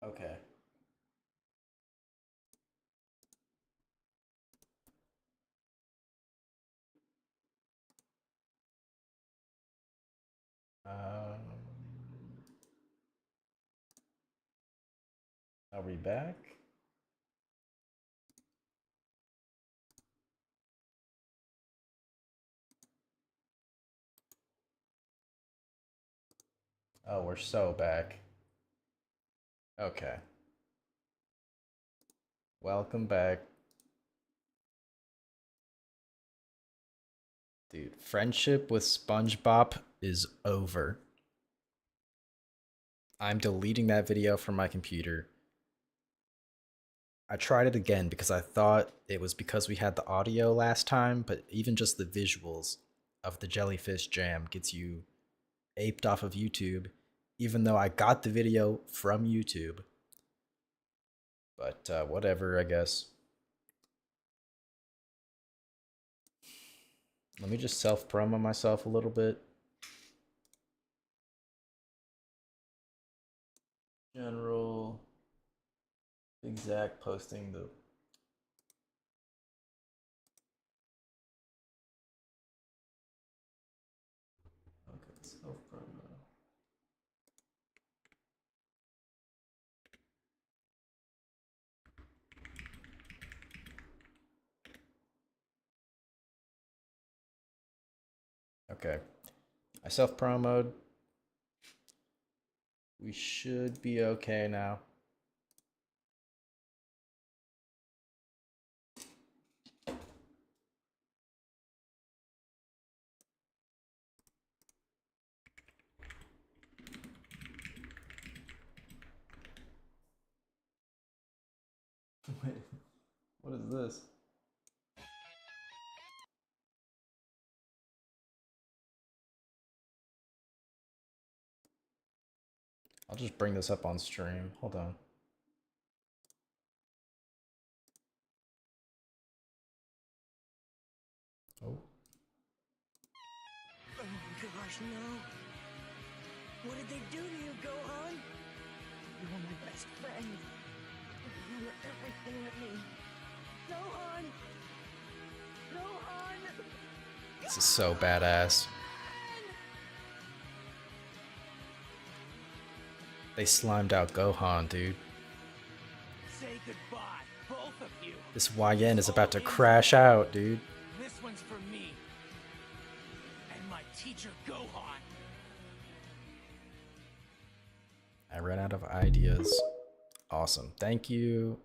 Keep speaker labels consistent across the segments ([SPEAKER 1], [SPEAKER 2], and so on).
[SPEAKER 1] Okay. Are we back? Oh, we're so back. Okay. Welcome back. Dude, friendship with SpongeBob is over. I'm deleting that video from my computer. I tried it again because I thought it was because we had the audio last time, but even just the visuals of the jellyfish jam gets you aped off of YouTube, even though I got the video from YouTube. But whatever, I guess. Let me just self promo myself a little bit. General exact posting the okay, self promo. Okay. I self promoed. We should be okay now. Wait, what is this? I'll just bring this up on stream. Hold on. Oh.
[SPEAKER 2] Oh gosh, no. What did they do to you, Gohan? You were my best friend. You were everything to me. Gohan! Gohan!
[SPEAKER 1] This is so badass. They slimed out Gohan, dude.
[SPEAKER 2] Say goodbye, both of you.
[SPEAKER 1] This YN is about to crash out, dude.
[SPEAKER 2] This one's for me. And my teacher, Gohan.
[SPEAKER 1] I ran out of ideas. Awesome. Thank you.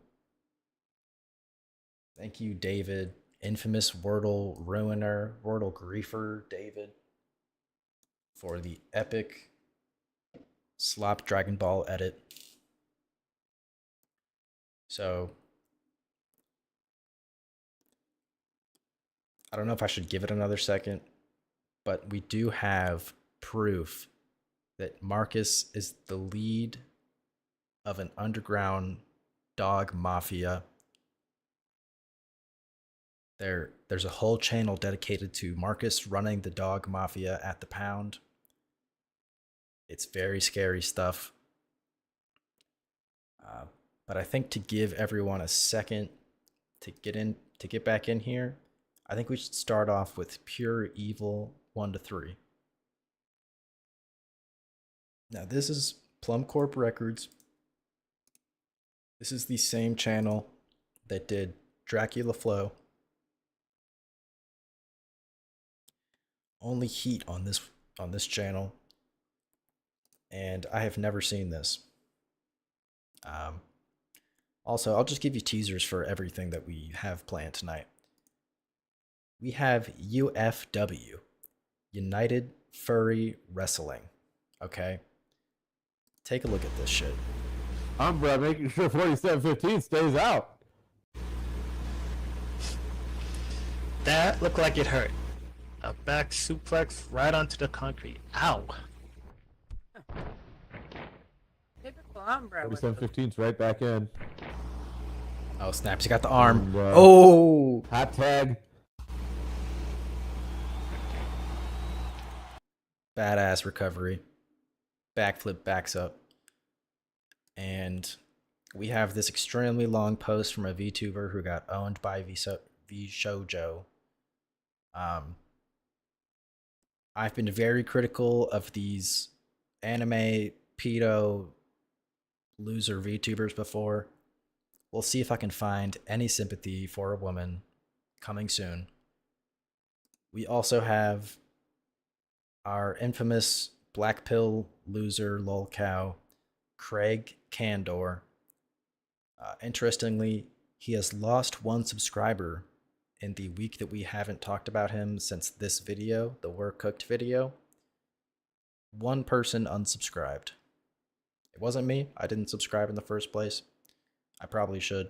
[SPEAKER 1] Thank you, David. Infamous Wordle ruiner, Wordle griefer, David, for the epic slop Dragon Ball edit. So, I don't know if I should give it another second, but we do have proof that Marcus is the lead of an underground dog mafia. There's a whole channel dedicated to Marcus running the dog mafia at the pound. It's very scary stuff. But I think to give everyone a second to get back in here, I think we should start off with Pure Evil 1 to 3. Now this is Plum Corp Records. This is the same channel that did Dracula Flow. Only heat on this channel, and I have never seen this. Also, I'll just give you teasers for everything that we have planned tonight. We have UFW, United Furry Wrestling. Okay? Take a look at this shit.
[SPEAKER 3] I'm making sure 4715 stays out.
[SPEAKER 4] That looked like it hurt. A back suplex right onto the concrete. Ow.
[SPEAKER 5] Typical Umbra.
[SPEAKER 3] 4715's right back in.
[SPEAKER 1] Oh, snaps. He got the arm.
[SPEAKER 3] And,
[SPEAKER 1] oh!
[SPEAKER 3] Hot tag.
[SPEAKER 1] Badass recovery. Backflip backs up. And We have this extremely long post from a VTuber who got owned by VShojo. Um, I've been very critical of these anime pedo loser VTubers before. We'll see if I can find any sympathy for a woman coming soon. We also have our infamous black pill loser lolcow, Craig Candor. Interestingly, he has lost one subscriber in the week that we haven't talked about him since this video, the We're Cooked video. One person unsubscribed. It wasn't me. I didn't subscribe in the first place. I probably should.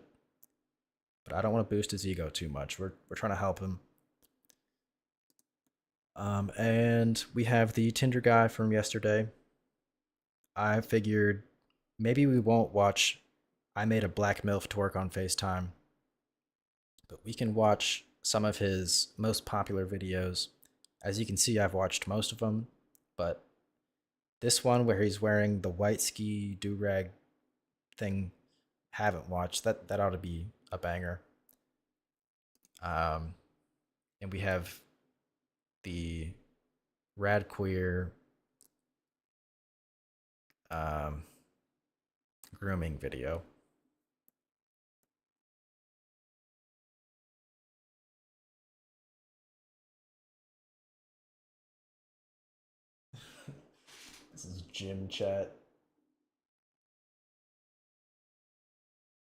[SPEAKER 1] But I don't want to boost his ego too much. We're trying to help him. And we have the Tinder guy from yesterday. I figured maybe we won't watch I Made a Black MILF Twerk on FaceTime, but we can watch some of his most popular videos. As you can see, I've watched most of them, but this one where he's wearing the white ski do-rag thing, haven't watched. That ought to be a banger. And we have the rad queer grooming video. This is gym chat.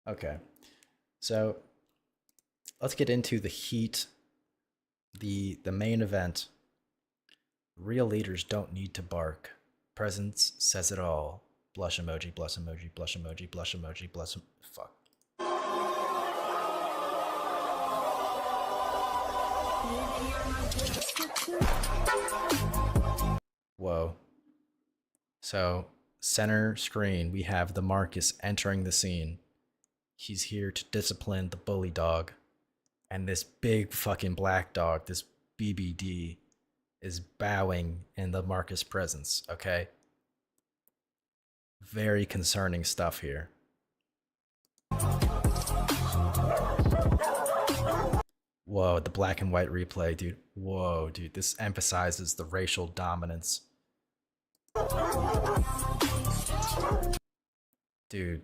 [SPEAKER 1] Okay, so let's get into the heat, the main event. Real leaders don't need to bark. Presence says it all. Blush emoji, blush emoji, blush emoji, blush emoji, blush. Fuck. Whoa. So, center screen, we have the Marcus entering the scene. He's here to discipline the bully dog. And this big fucking black dog, this BBD, is bowing in the Marcus presence, okay? Very concerning stuff here. Whoa, the black and white replay, dude. Whoa, dude, this emphasizes the racial dominance. Dude.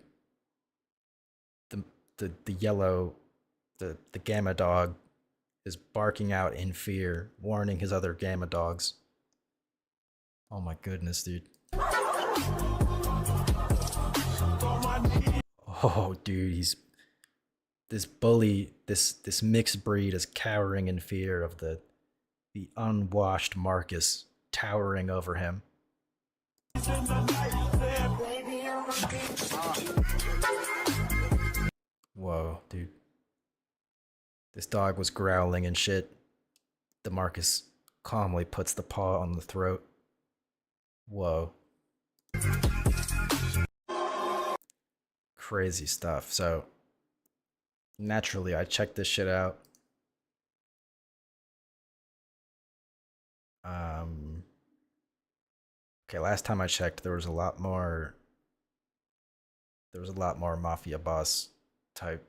[SPEAKER 1] The yellow, the gamma dog is barking out in fear, warning his other gamma dogs. Oh my goodness, dude. Oh, dude, he's this bully, this mixed breed is cowering in fear of the unwashed Marcus towering over him. Whoa, dude. This dog was growling and shit. The Marcus calmly puts the paw on the throat. Whoa. Crazy stuff. So, naturally, I checked this shit out. Okay, last time I checked, there was a lot more Mafia boss type.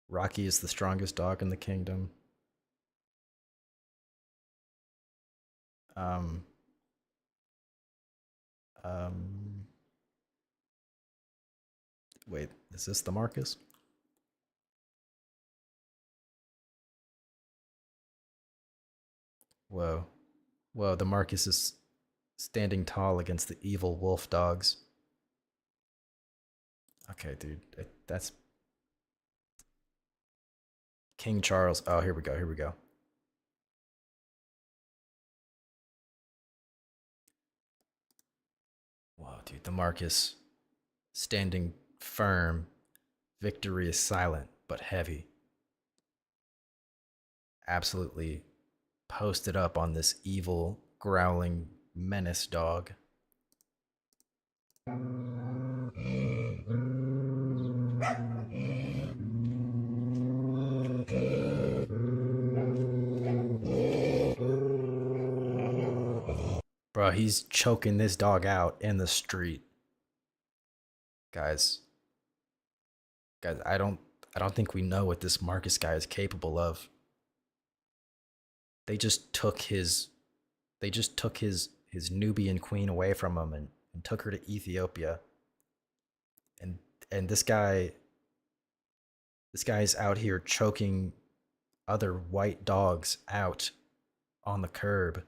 [SPEAKER 1] Rocky is the strongest dog in the kingdom. Wait, is this the Marcus? Whoa. Whoa, the Marcus is standing tall against the evil wolf dogs. Okay, dude. That's King Charles. Oh, here we go. Here we go. Whoa, dude. The Marcus standing firm. Victory is silent, but heavy. Absolutely posted up on this evil, growling menace dog. Bro, he's choking this dog out in the street. Guys, guys, I don't think we know what this Marcus guy is capable of. They just took his his Nubian queen away from him and took her to Ethiopia. And and this guy's out here choking other white dogs out on the curb,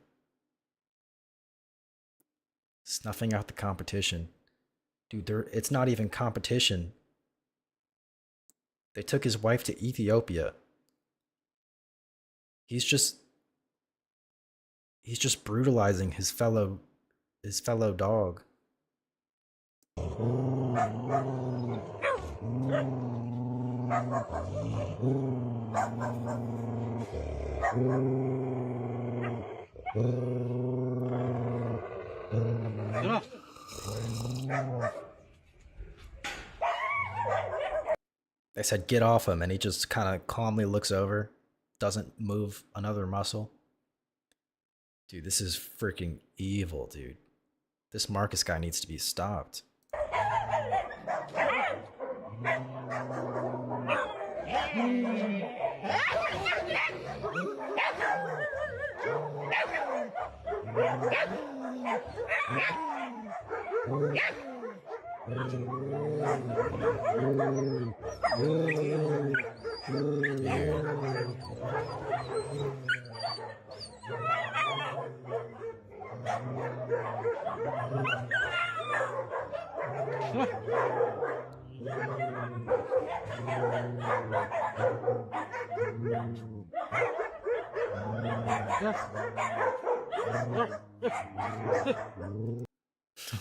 [SPEAKER 1] snuffing out the competition. Dude, it's not even competition. They took his wife to Ethiopia. He's just he's just brutalizing his fellow dog. They said get off him, and he just kind of calmly looks over, doesn't move another muscle. Dude, this is freaking evil, dude. This Marcus guy needs to be stopped.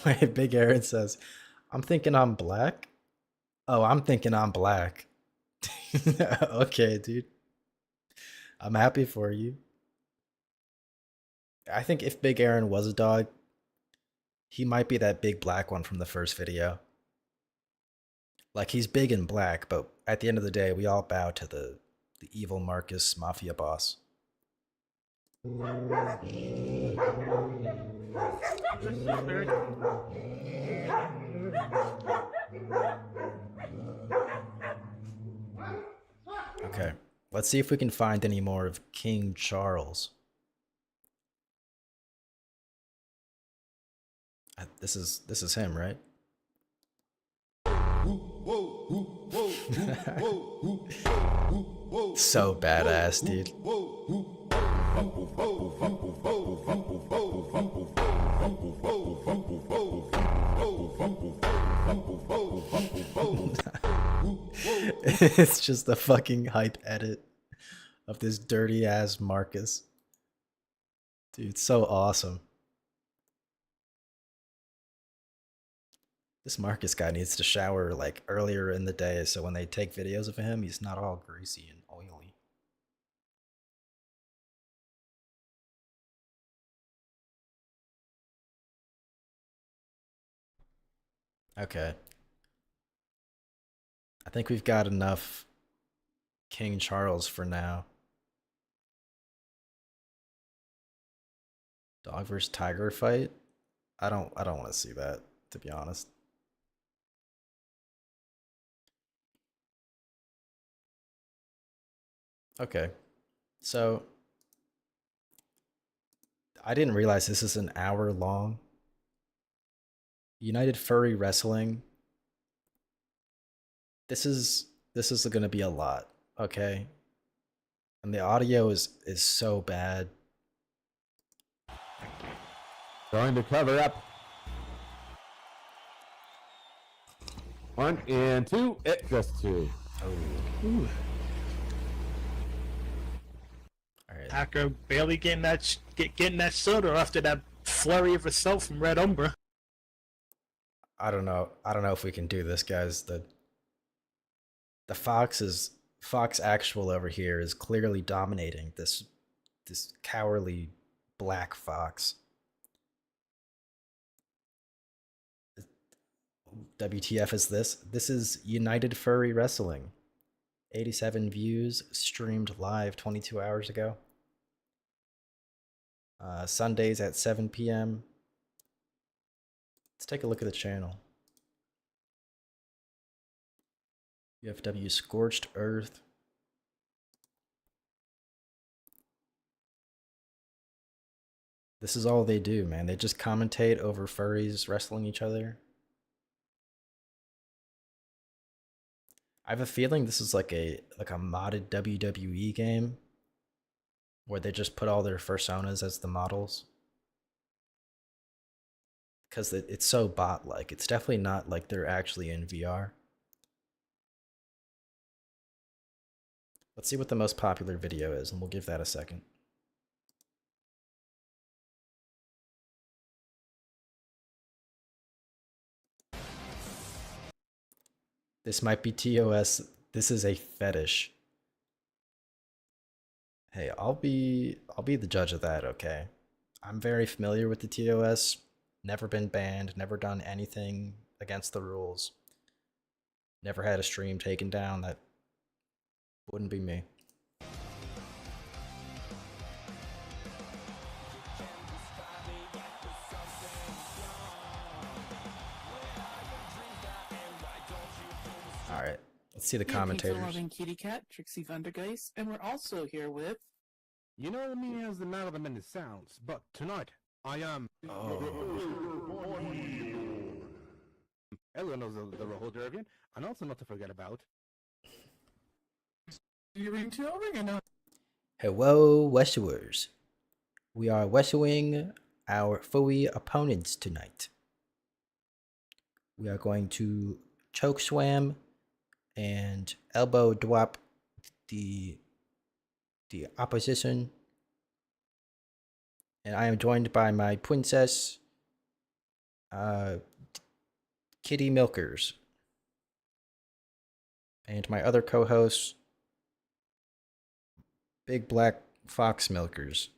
[SPEAKER 1] Wait, Big Aaron says, I'm thinking I'm black. Oh, I'm thinking I'm black. Okay, dude. I'm happy for you. I think if Big Aaron was a dog, he might be that big black one from the first video. Like, he's big and black, but at the end of the day, we all bow to the evil Marcus Mafia boss. Okay, let's see if we can find any more of King Charles. This is him, right? So badass, dude. It's just a fucking hype edit of this dirty ass Marcus. Dude, so awesome. This Marcus guy needs to shower like earlier in the day so when they take videos of him, he's not all greasy and oily. Okay. I think we've got enough King Charles for now. Dog versus tiger fight? I don't want to see that, to be honest. Okay. So I didn't realize this is an hour long. United Furry Wrestling. This is going to be a lot, okay? And the audio is so bad.
[SPEAKER 3] Going to cover up. 1 and 2. It just 2.
[SPEAKER 1] Oh.
[SPEAKER 4] Ooh.
[SPEAKER 1] All right.
[SPEAKER 4] Hacker barely getting that soda after that flurry of assault from Red Umbra.
[SPEAKER 1] I don't know if we can do this, guys. The Fox Actual over here is clearly dominating this cowardly black fox. WTF is this? This is United Furry Wrestling. 87 views, streamed live 22 hours ago. Sundays at 7 p.m. Let's take a look at the channel. UFW Scorched Earth. This is all they do, man. They just commentate over furries wrestling each other. I have a feeling this is like a modded WWE game where they just put all their personas as the models. Because it's so bot-like. It's definitely not like they're actually in VR. Let's see what the most popular video is, and we'll give that a second. This might be TOS. This is a fetish. Hey, I'll be the judge of that, okay? I'm very familiar with the TOS. Never been banned, never done anything against the rules. Never had a stream taken down. That wouldn't be me. All right, let's see the commentators.
[SPEAKER 6] Loving Kitty Cat, Trixie Vandergeist, and we're also here with.
[SPEAKER 3] You know me as the man of the many sounds, but tonight I am. Everyone knows the Rohoderian, and also not to forget about.
[SPEAKER 6] You ring to ring or not?
[SPEAKER 1] Hello, Westerners. We are wrestling our furry opponents tonight. We are going to choke slam and elbow drop the opposition. And I am joined by my princess, Kitty Milkers, and my other co-hosts, Big Black Fox Milkers.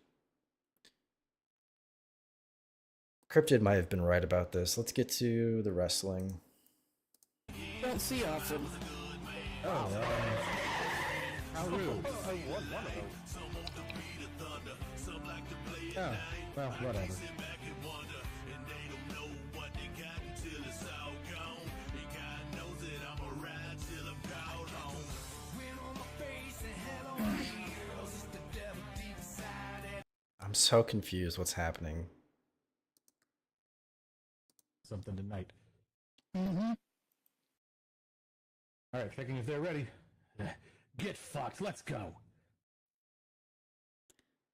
[SPEAKER 1] Cryptid might have been right about this. Let's get to the wrestling.
[SPEAKER 6] Don't see often.
[SPEAKER 3] Oh, how rude. Yeah, well, whatever.
[SPEAKER 1] I'm so confused what's happening.
[SPEAKER 3] Something tonight. Mm-hmm. All right, checking if they're ready. Get fucked. Let's go.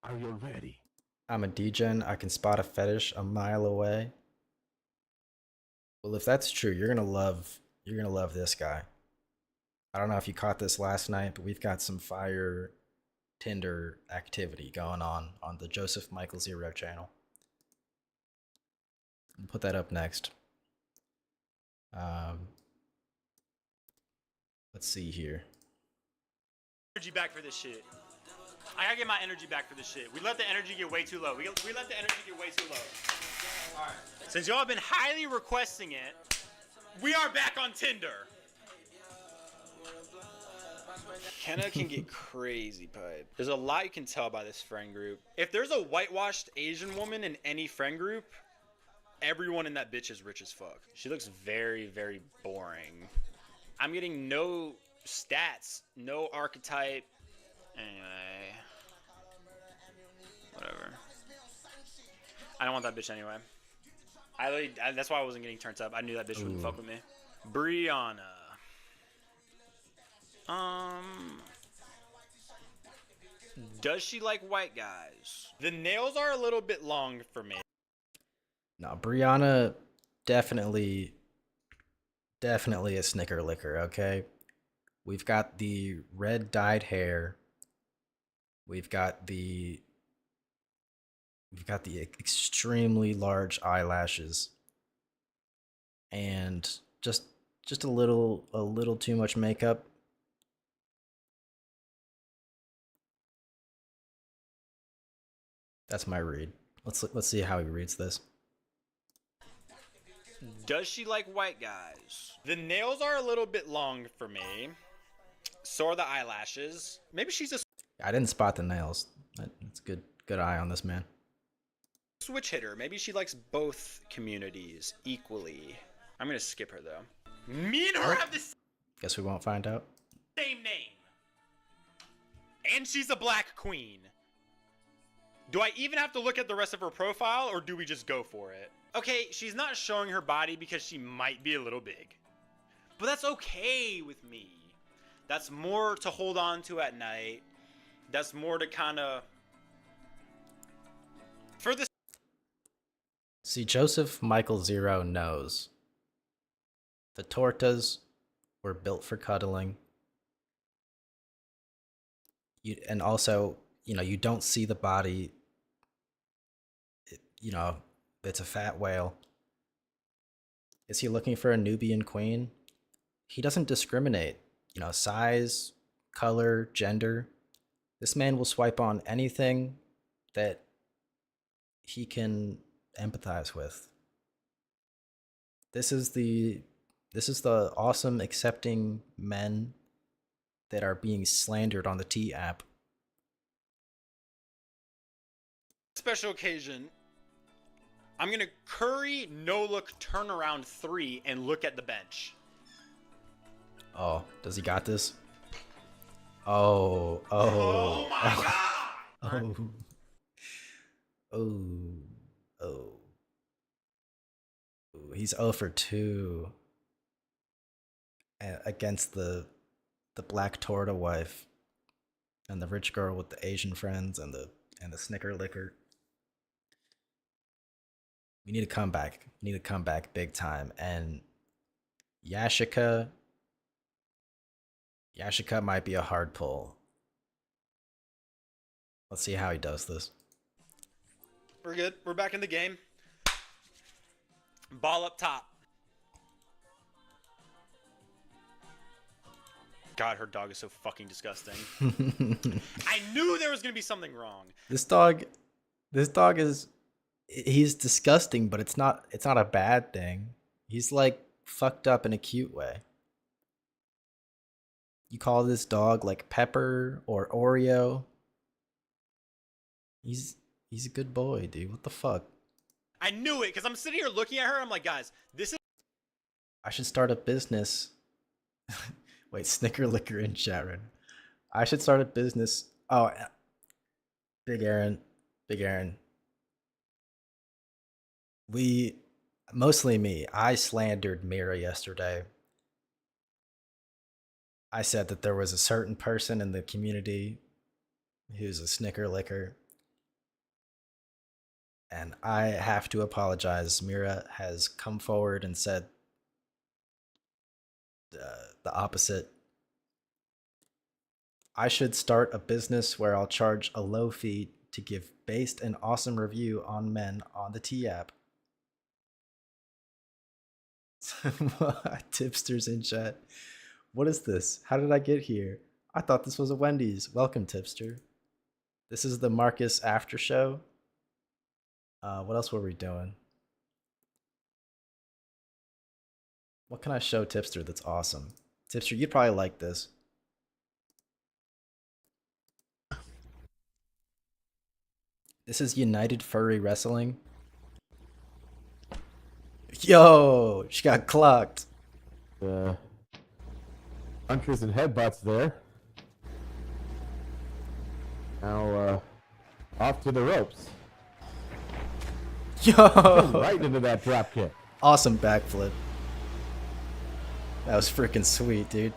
[SPEAKER 3] Are you ready?
[SPEAKER 1] I'm a degen. I can spot a fetish a mile away. Well, if that's true, you're gonna love this guy. I don't know if you caught this last night, but we've got some fire Tinder activity going on the Joseph Michael Zero channel. We'll put that up next. Let's see here.
[SPEAKER 7] Energy back for this shit. I gotta get my energy back for this shit. We let the energy get way too low. We let the energy get way too low. All right. Since y'all have been highly requesting it, we are back on Tinder. Kenna can get crazy pipe. There's a lot you can tell by this friend group. If there's a whitewashed Asian woman in any friend group, everyone in that bitch is rich as fuck. She looks very, very boring. I'm getting no stats, no archetype. Anyway. Whatever. I don't want that bitch anyway. That's why I wasn't getting turned up. I knew that bitch wouldn't fuck with me. Brianna. Does she like white guys? The nails are a little bit long for me.
[SPEAKER 1] No, Brianna definitely a snicker licker, okay? We've got the red dyed hair. We've got the extremely large eyelashes. And just a little too much makeup. That's my read. Let's see how he reads this.
[SPEAKER 7] Does she like white guys? The nails are a little bit long for me. So are the eyelashes. Maybe she's a
[SPEAKER 1] I didn't spot the nails. That's good eye on this man.
[SPEAKER 7] switch hitter. Maybe she likes both communities equally. I'm gonna skip her though. Me and her have the
[SPEAKER 1] Guess we won't find out.
[SPEAKER 7] same name. And she's a black queen. Do I even have to look at the rest of her profile, or do we just go for it? Okay, she's not showing her body because she might be a little big. But that's okay with me. That's more to hold on to at night. That's more to kind of... For this...
[SPEAKER 1] See, Joseph Michael Zero knows the tortas were built for cuddling. And also, you don't see the body. It's a fat whale. Is he looking for a Nubian queen? He doesn't discriminate. Size, color, gender. This man will swipe on anything that he can empathize with. This is the awesome accepting men that are being slandered on the T app.
[SPEAKER 7] Special occasion, I'm gonna curry, no look, turn around 3 and look at the bench.
[SPEAKER 1] Oh, does he got this? Oh my god! Oh. He's 0 for 2 against the black torta wife and the rich girl with the Asian friends and the snicker liquor. We need to come back. We need to come back big time. And Yashika might be a hard pull. Let's see how he does this.
[SPEAKER 7] We're good. We're back in the game. Ball up top. God, her dog is so fucking disgusting. I knew there was gonna be something wrong.
[SPEAKER 1] This dog he's disgusting, but it's not a bad thing. He's like fucked up in a cute way. You call this dog like Pepper or Oreo? He's a good boy, dude. What the fuck?
[SPEAKER 7] I knew it, because I'm sitting here looking at her. I'm like, guys, this is...
[SPEAKER 1] I should start a business. Wait, Snicker Liquor in chat room. I should start a business. Oh, Big Aaron. Mostly me. I slandered Mira yesterday. I said that there was a certain person in the community who's a Snicker Liquor. And I have to apologize. Mira has come forward and said the opposite. I should start a business where I'll charge a low fee to give based and awesome review on men on the T app. Tipsters in chat. What is this? How did I get here? I thought this was a Wendy's. Welcome, Tipster. This is the Marcus after show. What else were we doing? What can I show Tipster that's awesome? Tipster, you'd probably like this. This is United Furry Wrestling. Yo, she got clocked.
[SPEAKER 3] Punches and headbutts there. Now, off to the ropes.
[SPEAKER 1] Yo!
[SPEAKER 3] Right into that drop kick.
[SPEAKER 1] Awesome backflip. That was freaking sweet, dude.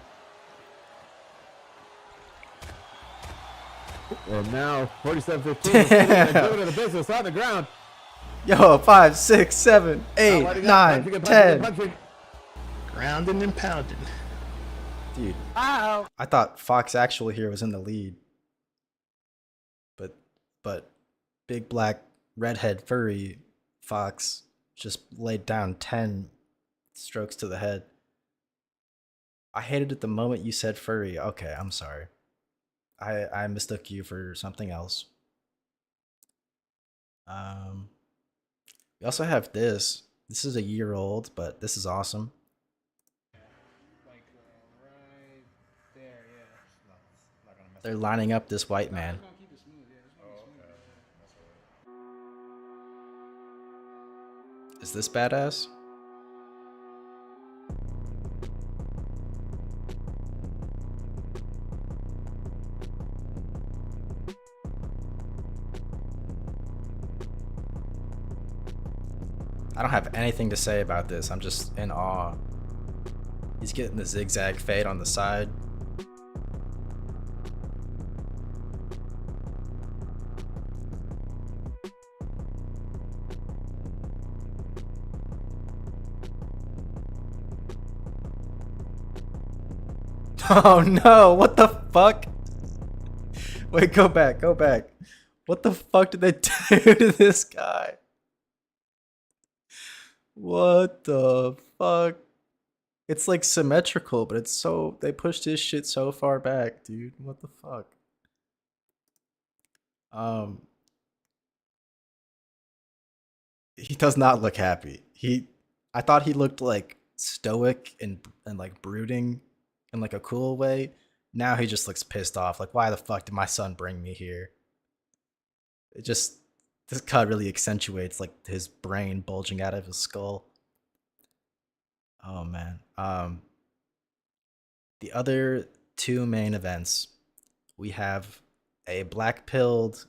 [SPEAKER 3] And now, 47-15. Doing the business on the ground.
[SPEAKER 1] Yo, 5, 6, 7, 8, 9, 10.
[SPEAKER 4] Grounding and pounding.
[SPEAKER 1] Dude, I thought Fox Actual here was in the lead. But big black redhead furry Fox just laid down 10 strokes to the head. I hated it the moment you said furry. Okay, I'm sorry. I mistook you for something else. We also have this. This is a year old, but this is awesome.
[SPEAKER 8] Like right there, yeah.
[SPEAKER 1] They're lining up this white man.
[SPEAKER 8] It's gonna keep it smooth, yeah. It's gonna be smooth.
[SPEAKER 1] Is this badass? I don't have anything to say about this. I'm just in awe. He's getting the zigzag fade on the side. Oh no, what the fuck? Wait, go back, go back. What the fuck did they do to this guy? What the fuck? It's like symmetrical, but it's so, they pushed his shit so far back, dude. What the fuck? Um, he does not look happy. I thought he looked like stoic and like brooding in like a cool way. Now he just looks pissed off. Like, why the fuck did my son bring me here? It just, this cut really accentuates like his brain bulging out of his skull. Oh man. The other two main events, we have a black-pilled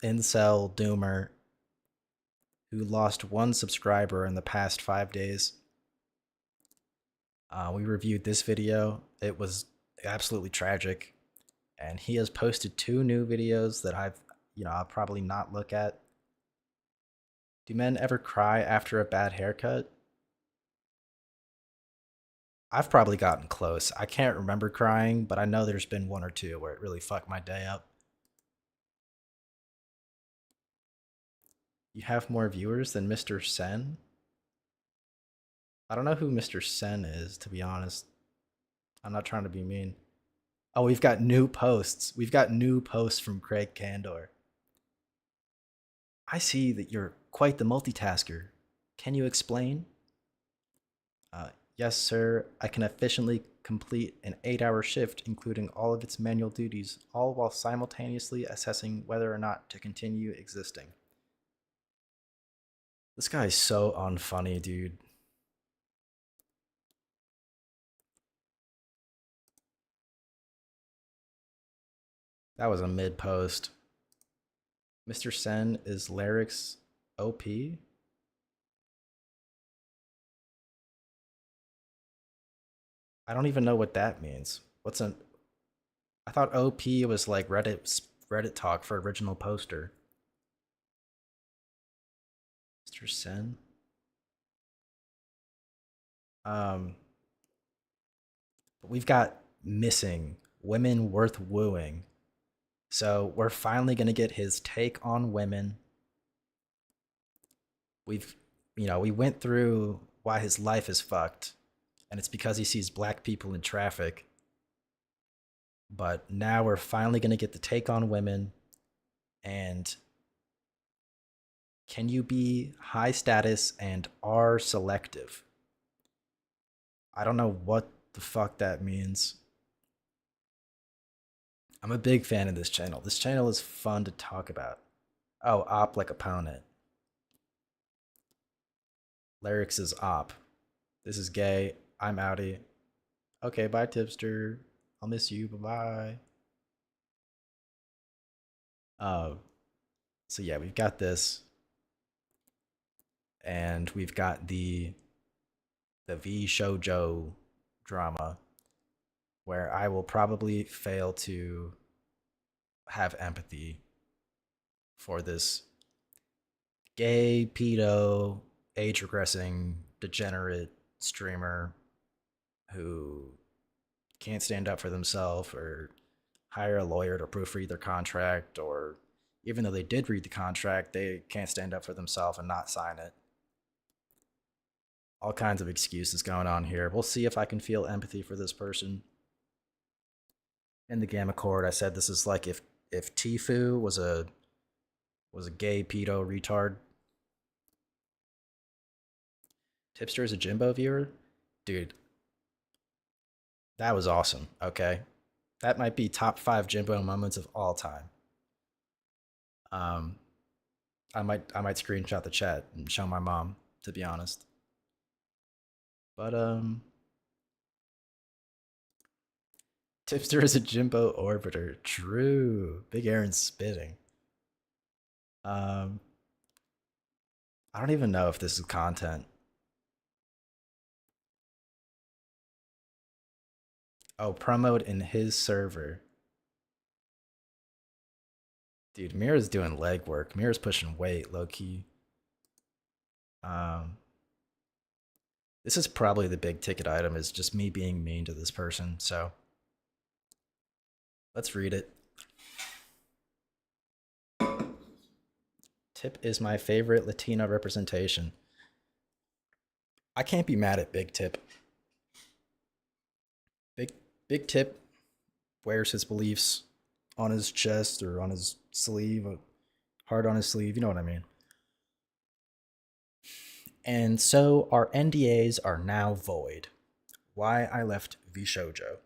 [SPEAKER 1] incel doomer who lost one subscriber in the past 5 days. We reviewed this video. It was absolutely tragic, and he has posted 2 new videos that I'll probably not look at. Do men ever cry after a bad haircut? I've probably gotten close. I can't remember crying, but I know there's been 1 or 2 where it really fucked my day up. You have more viewers than Mr. Sen? I don't know who Mr. Sen is, to be honest. I'm not trying to be mean. Oh, we've got new posts. We've got new posts from Craig Candor. I see that you're quite the multitasker. Can you explain? Yes, sir. I can efficiently complete an 8-hour shift, including all of its manual duties, all while simultaneously assessing whether or not to continue existing. This guy is so unfunny, dude. That was a mid post. Mr. Sen is Lyric's OP? I don't even know what that means. What's an... I thought OP was like Reddit talk for original poster. Mr. Sen? But we've got missing women worth wooing. So we're finally gonna get his take on women. We went through why his life is fucked, and it's because he sees black people in traffic. But now we're finally gonna get the take on women, and can you be high status and are selective? I don't know what the fuck that means. I'm a big fan of this channel. This channel is fun to talk about. Oh, op like opponent. Lyrics is op. This is gay. I'm outie. Okay, bye, tipster. I'll miss you. Bye-bye. So yeah, we've got this. And we've got the V Shoujo drama, where I will probably fail to have empathy for this gay, pedo, age regressing, degenerate streamer who can't stand up for themselves or hire a lawyer to proofread their contract, or even though they did read the contract, they can't stand up for themselves and not sign it. All kinds of excuses going on here. We'll see if I can feel empathy for this person. In the Gamma Chord, I said this is like if Tfue was a gay pedo retard. Tipster is a Jimbo viewer? Dude, that was awesome, okay? That might be top 5 Jimbo moments of all time. I might screenshot the chat and show my mom. to be honest. But Tipster is a Jimbo orbiter. True. Big Aaron spitting. Um, I don't even know if this is content. Oh, promote in his server. Dude, Mira's doing legwork. Mira's pushing weight, low key. Um, this is probably the big ticket item. Is just me being mean to this person. So let's read it. Tip is my favorite Latino representation. I can't be mad at Big Tip. Big Tip wears his beliefs on his chest or on his sleeve, hard on his sleeve. You know what I mean. And so our NDAs are now void. Why I left V Shoujo.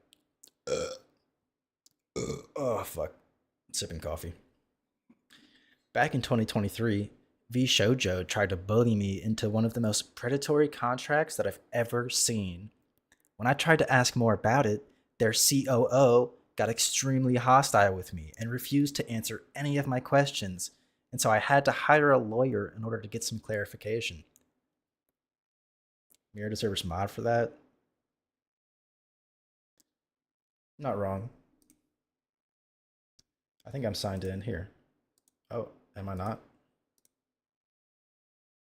[SPEAKER 1] Oh fuck. Sipping coffee. Back in 2023, V Shoujo tried to bully me into one of the most predatory contracts that I've ever seen. When I tried to ask more about it, their COO got extremely hostile with me and refused to answer any of my questions, and so I had to hire a lawyer in order to get some clarification. Mirror deserves mod for that. Not wrong. I think I'm signed in here. Oh, am I not?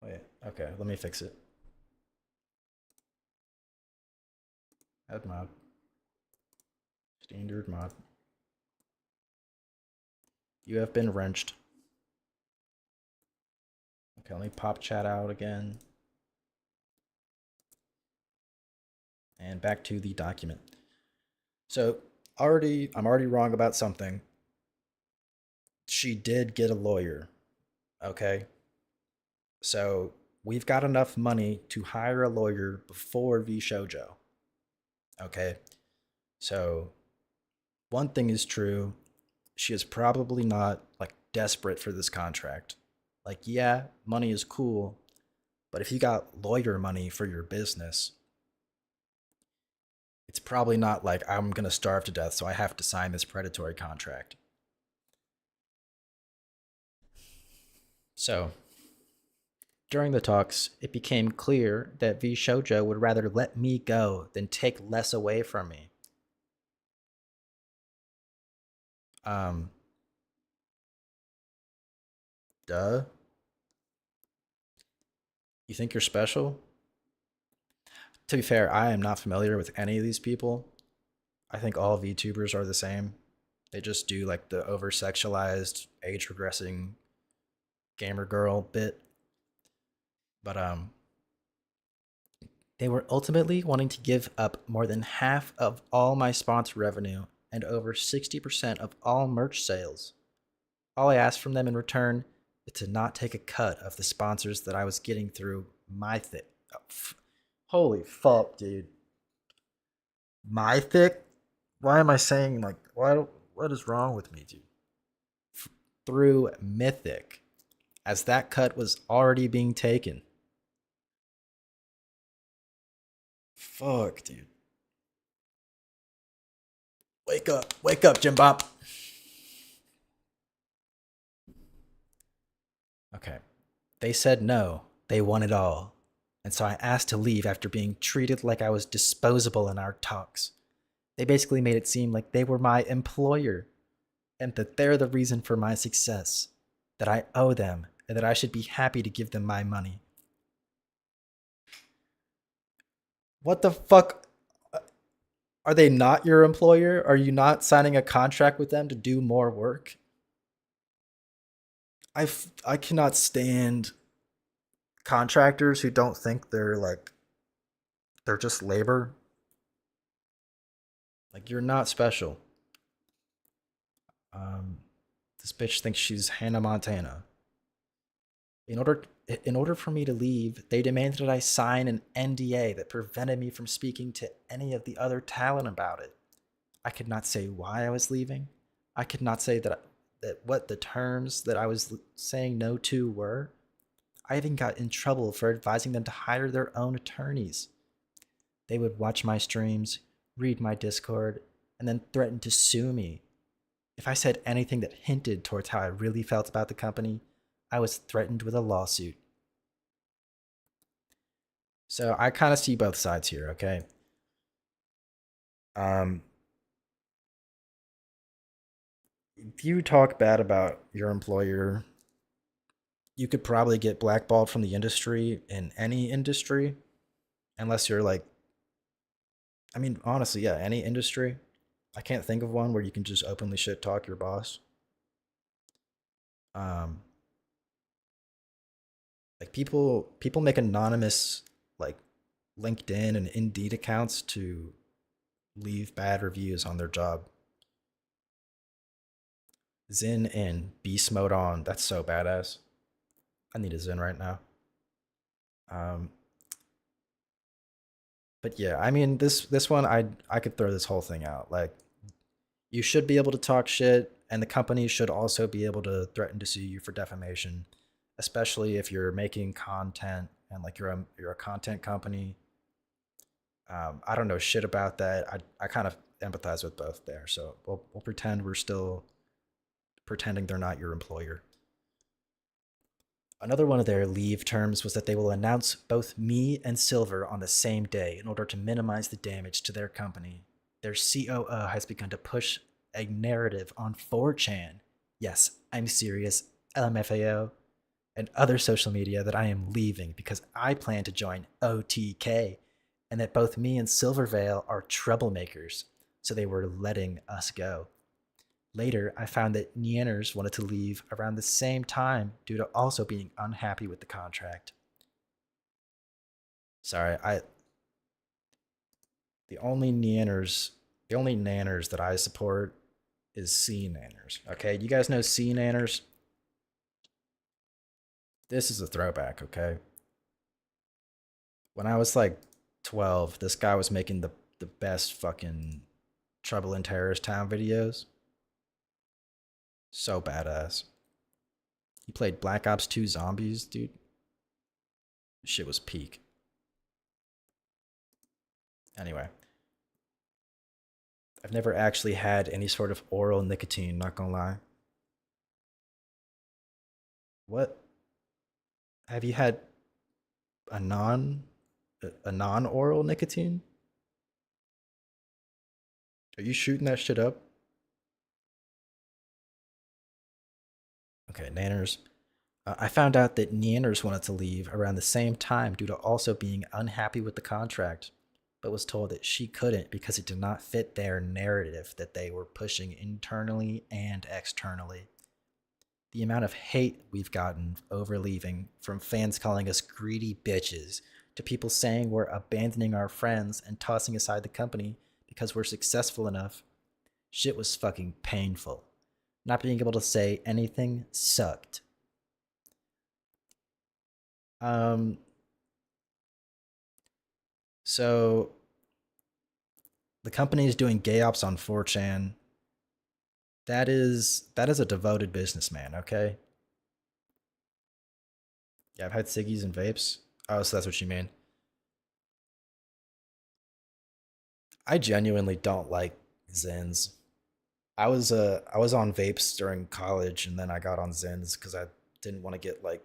[SPEAKER 1] Wait, okay, let me fix it. Add mod. Standard mod. You have been wrenched. Okay, let me pop chat out again. And back to the document. So I'm already wrong about something. She did get a lawyer. Okay. So we've got enough money to hire a lawyer before V Shoujo. Okay. So one thing is true. She is probably not like desperate for this contract. Like, yeah, money is cool, but if you got lawyer money for your business, it's probably not like I'm going to starve to death, so I have to sign this predatory contract. So, during the talks, it became clear that V Shoujo would rather let me go than take less away from me. Um, Duh. You think you're special? To be fair, I am not familiar with any of these people. I think all VTubers are the same. They just do like the over sexualized, age regressing gamer girl bit. But they were ultimately wanting to give up more than half of all my sponsor revenue and over 60% of all merch sales. All I asked from them in return is to not take a cut of the sponsors that I was getting through my thing. Oh, holy fuck, dude. My thick? Why am I saying like what is wrong with me, dude? Through Mythic, as that cut was already being taken. Fuck, dude. Wake up, Jim Bop. Okay. They said no, they want it all. And so I asked to leave after being treated like I was disposable in our talks. They basically made it seem like they were my employer and that they're the reason for my success, that I owe them, and that I should be happy to give them my money. What the fuck? Are they not your employer? Are you not signing a contract with them to do more work? I cannot stand contractors who don't think they're just labor. Like, you're not special. Um, this bitch thinks she's Hannah Montana. In order for me to leave, they demanded that I sign an NDA that prevented me from speaking to any of the other talent about it. I could not say why I was leaving. I could not say that what the terms that I was saying no to were. I even got in trouble for advising them to hire their own attorneys. They would watch my streams, read my Discord, and then threaten to sue me. If I said anything that hinted towards how I really felt about the company, I was threatened with a lawsuit. So I kind of see both sides here, okay? Um, if you talk bad about your employer, you could probably get blackballed from the industry in any industry, unless you're like, I mean, honestly, yeah, any industry. I can't think of one where you can just openly shit talk your boss. Um, like people make anonymous like LinkedIn and Indeed accounts to leave bad reviews on their job. Zen in beast mode on. That's so badass. I need a Zen right now. Um, but yeah, I mean this one I could throw this whole thing out. Like you should be able to talk shit, and the company should also be able to threaten to sue you for defamation, especially if you're making content and like you're a content company. I don't know shit about that. I kind of empathize with both there. So we'll pretend we're still pretending they're not your employer. Another one of their leave terms was that they will announce both me and Silver on the same day in order to minimize the damage to their company. Their COO has begun to push a narrative on 4chan. Yes, I'm serious, LMFAO, and other social media that I am leaving because I plan to join OTK and that both me and Silvervale are troublemakers, so they were letting us go. Later, I found that Nieners wanted to leave around the same time due to also being unhappy with the contract. Sorry, the only nanners that I support is C nanners. Okay, you guys know C nanners? This is a throwback, okay? When I was like 12, this guy was making the best fucking Trouble in Terrorist Town videos. So badass. He played Black Ops 2 Zombies, dude. Shit was peak. Anyway, I've never actually had any sort of oral nicotine, not gonna lie. What? Have you had a non-oral nicotine? Are you shooting that shit up? Okay, Nanners. I found out that Nanners wanted to leave around the same time due to also being unhappy with the contract, but was told that she couldn't because it did not fit their narrative that they were pushing internally and externally. The amount of hate we've gotten over leaving, from fans calling us greedy bitches to people saying we're abandoning our friends and tossing aside the company because we're successful enough, shit was fucking painful. Not being able to say anything sucked. Um, so the company is doing gay ops on 4chan. That is a devoted businessman, okay? Yeah, I've had ciggies and vapes. Oh, so that's what you mean. I genuinely don't like Zens. I was on vapes during college and then I got on Zens because I didn't want to get like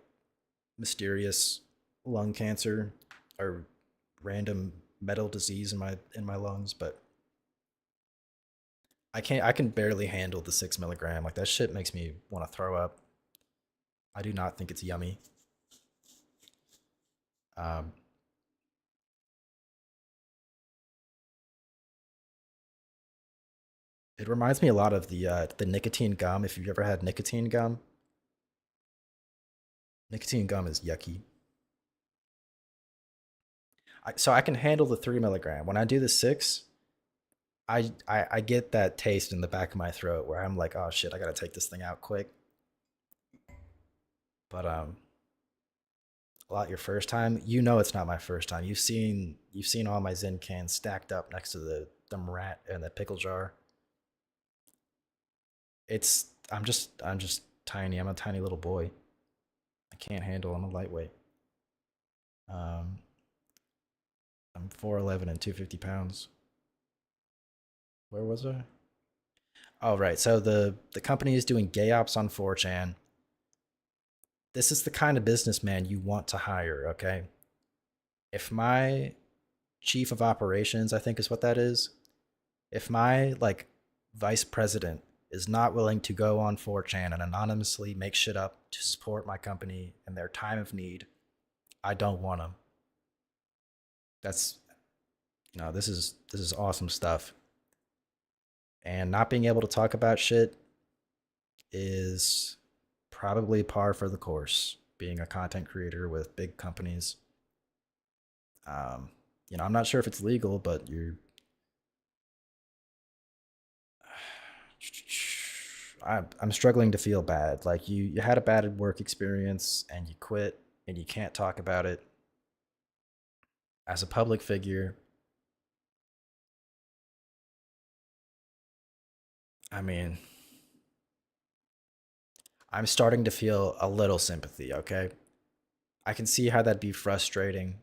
[SPEAKER 1] mysterious lung cancer or random metal disease in my lungs, but I can barely handle the 6 milligram. Like that shit makes me want to throw up. I do not think it's yummy. Um, it reminds me a lot of the nicotine gum. If you've ever had nicotine gum is yucky. So I can handle the 3 milligram. When I do the six, I get that taste in the back of my throat where I'm like, oh shit, I gotta take this thing out quick. But a lot your first time, you know it's not my first time. You've seen all my Zen cans stacked up next to the rat and the pickle jar. I'm just tiny. I'm a tiny little boy. I can't handle. I'm a lightweight. Um, I'm 4'11" and 250 pounds. Where was I? Oh, right. So the company is doing gay ops on 4chan. This is the kind of businessman you want to hire, okay? If my chief of operations, I think is what that is, if my like vice president is not willing to go on 4chan and anonymously make shit up to support my company in their time of need, I don't want him. That's no, this is awesome stuff. And not being able to talk about shit is probably par for the course. Being a content creator with big companies, um, I'm not sure if it's legal, but I'm struggling to feel bad. Like you had a bad work experience and you quit and you can't talk about it as a public figure. I mean, I'm starting to feel a little sympathy, okay? I can see how that'd be frustrating.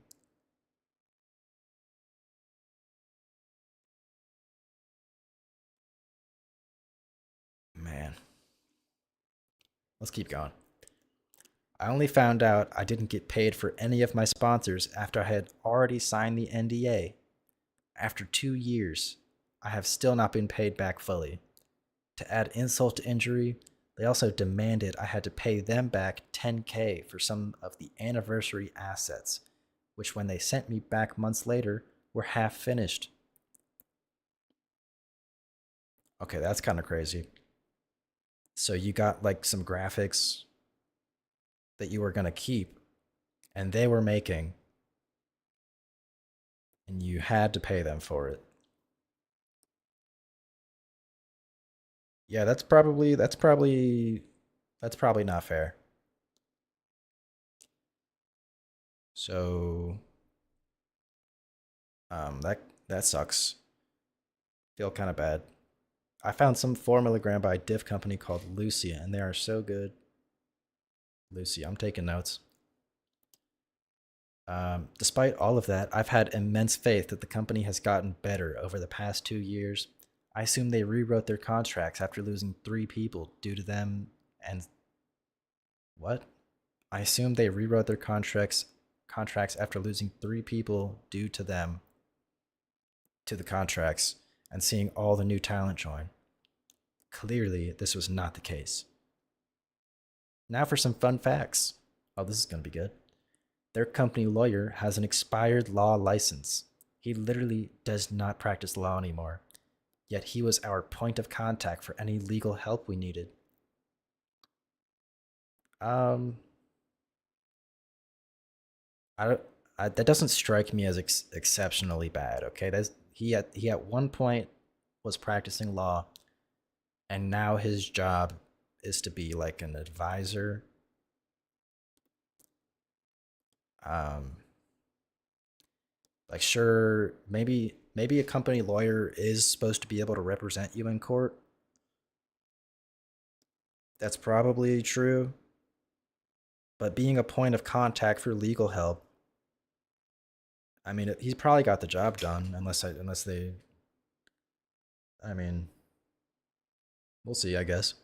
[SPEAKER 1] Man, let's keep going. I only found out I didn't get paid for any of my sponsors after I had already signed the NDA. After 2 years, I have still not been paid back fully. To add insult to injury, they also demanded I had to pay them back 10K for some of the anniversary assets, which when they sent me back months later were half finished. Okay, that's kind of crazy. So you got like some graphics that you were going to keep and they were making and you had to pay them for it. Yeah, that's probably not fair. So that sucks. Feel kind of bad. I found some 4 milligram by a diff company called Lucia, and they are so good. Lucia, I'm taking notes. Despite all of that, I've had immense faith that the company has gotten better over the past 2 years. I assume they rewrote their contracts after losing 3 people due to them and what? I assume they rewrote their contracts after losing 3 people due to them to the contracts and seeing all the new talent join. Clearly, this was not the case. Now for some fun facts. Oh, this is going to be good. Their company lawyer has an expired law license. He literally does not practice law anymore. Yet he was our point of contact for any legal help we needed. Um, I don't. That doesn't strike me as exceptionally bad. Okay, he at one point was practicing law, and now his job is to be like an advisor. Um, like sure, maybe a company lawyer is supposed to be able to represent you in court. That's probably true. But being a point of contact for legal help, I mean, he's probably got the job done. Unless they, I mean, we'll see. I guess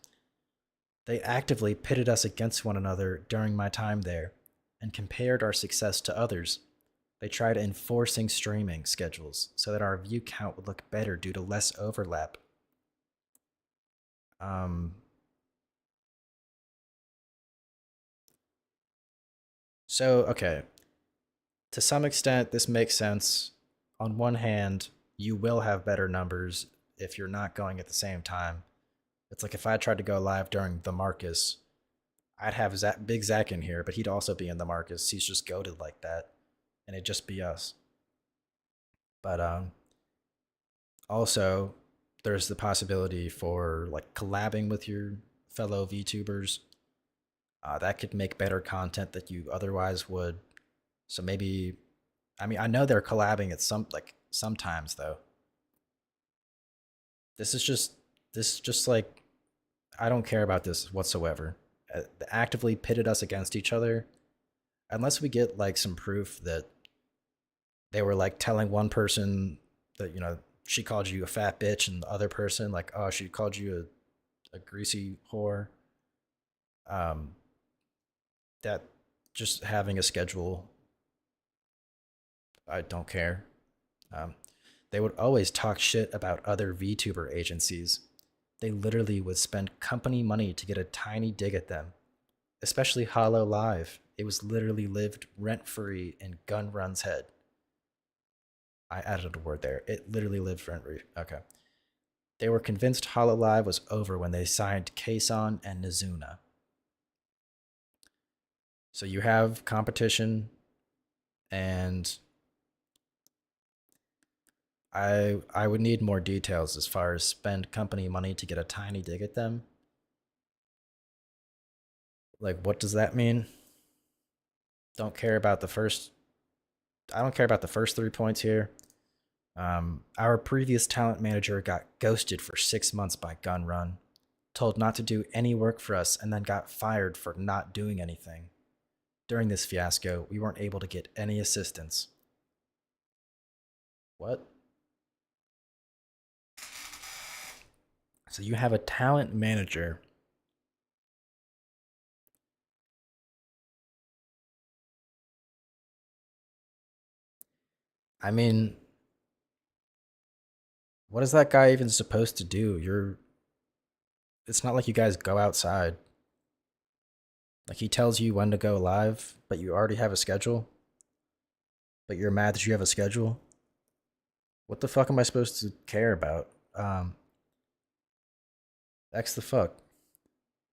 [SPEAKER 1] they actively pitted us against one another during my time there, and compared our success to others. They tried enforcing streaming schedules so that our view count would look better due to less overlap. Um, so okay, to some extent, this makes sense. On one hand, you will have better numbers if you're not going at the same time. It's like if I tried to go live during the Marcus, I'd have Big Zach in here, but he'd also be in the Marcus. He's just goaded like that, and it'd just be us. But also, there's the possibility for like collabing with your fellow VTubers. That could make better content that you otherwise would. So maybe, I mean, I know they're collabing at sometimes though. This is just like I don't care about this whatsoever. actively pitted us against each other. Unless we get like some proof that they were like telling one person that, you know, she called you a fat bitch, and the other person like, oh, she called you a greasy whore. Um, that just having a schedule, I don't care. Um, they would always talk shit about other VTuber agencies. They literally would spend company money to get a tiny dig at them, especially Hollow Live. It was literally lived rent free in Gun Run's head. I added a word there. It literally lived rent free. Okay. They were convinced Hollow Live was over when they signed Kason and Nizuna. So you have competition, and I would need more details as far as spend company money to get a tiny dig at them. Like, what does that mean? Don't care about the first. I don't care about the first 3 points here. Our previous talent manager got ghosted for 6 months by Gun Run, told not to do any work for us, and then got fired for not doing anything. During this fiasco, we weren't able to get any assistance. What? So you have a talent manager. I mean, what is that guy even supposed to do? It's not like you guys go outside. Like, he tells you when to go live, but you already have a schedule. But you're mad that you have a schedule. What the fuck am I supposed to care about? X the fuck.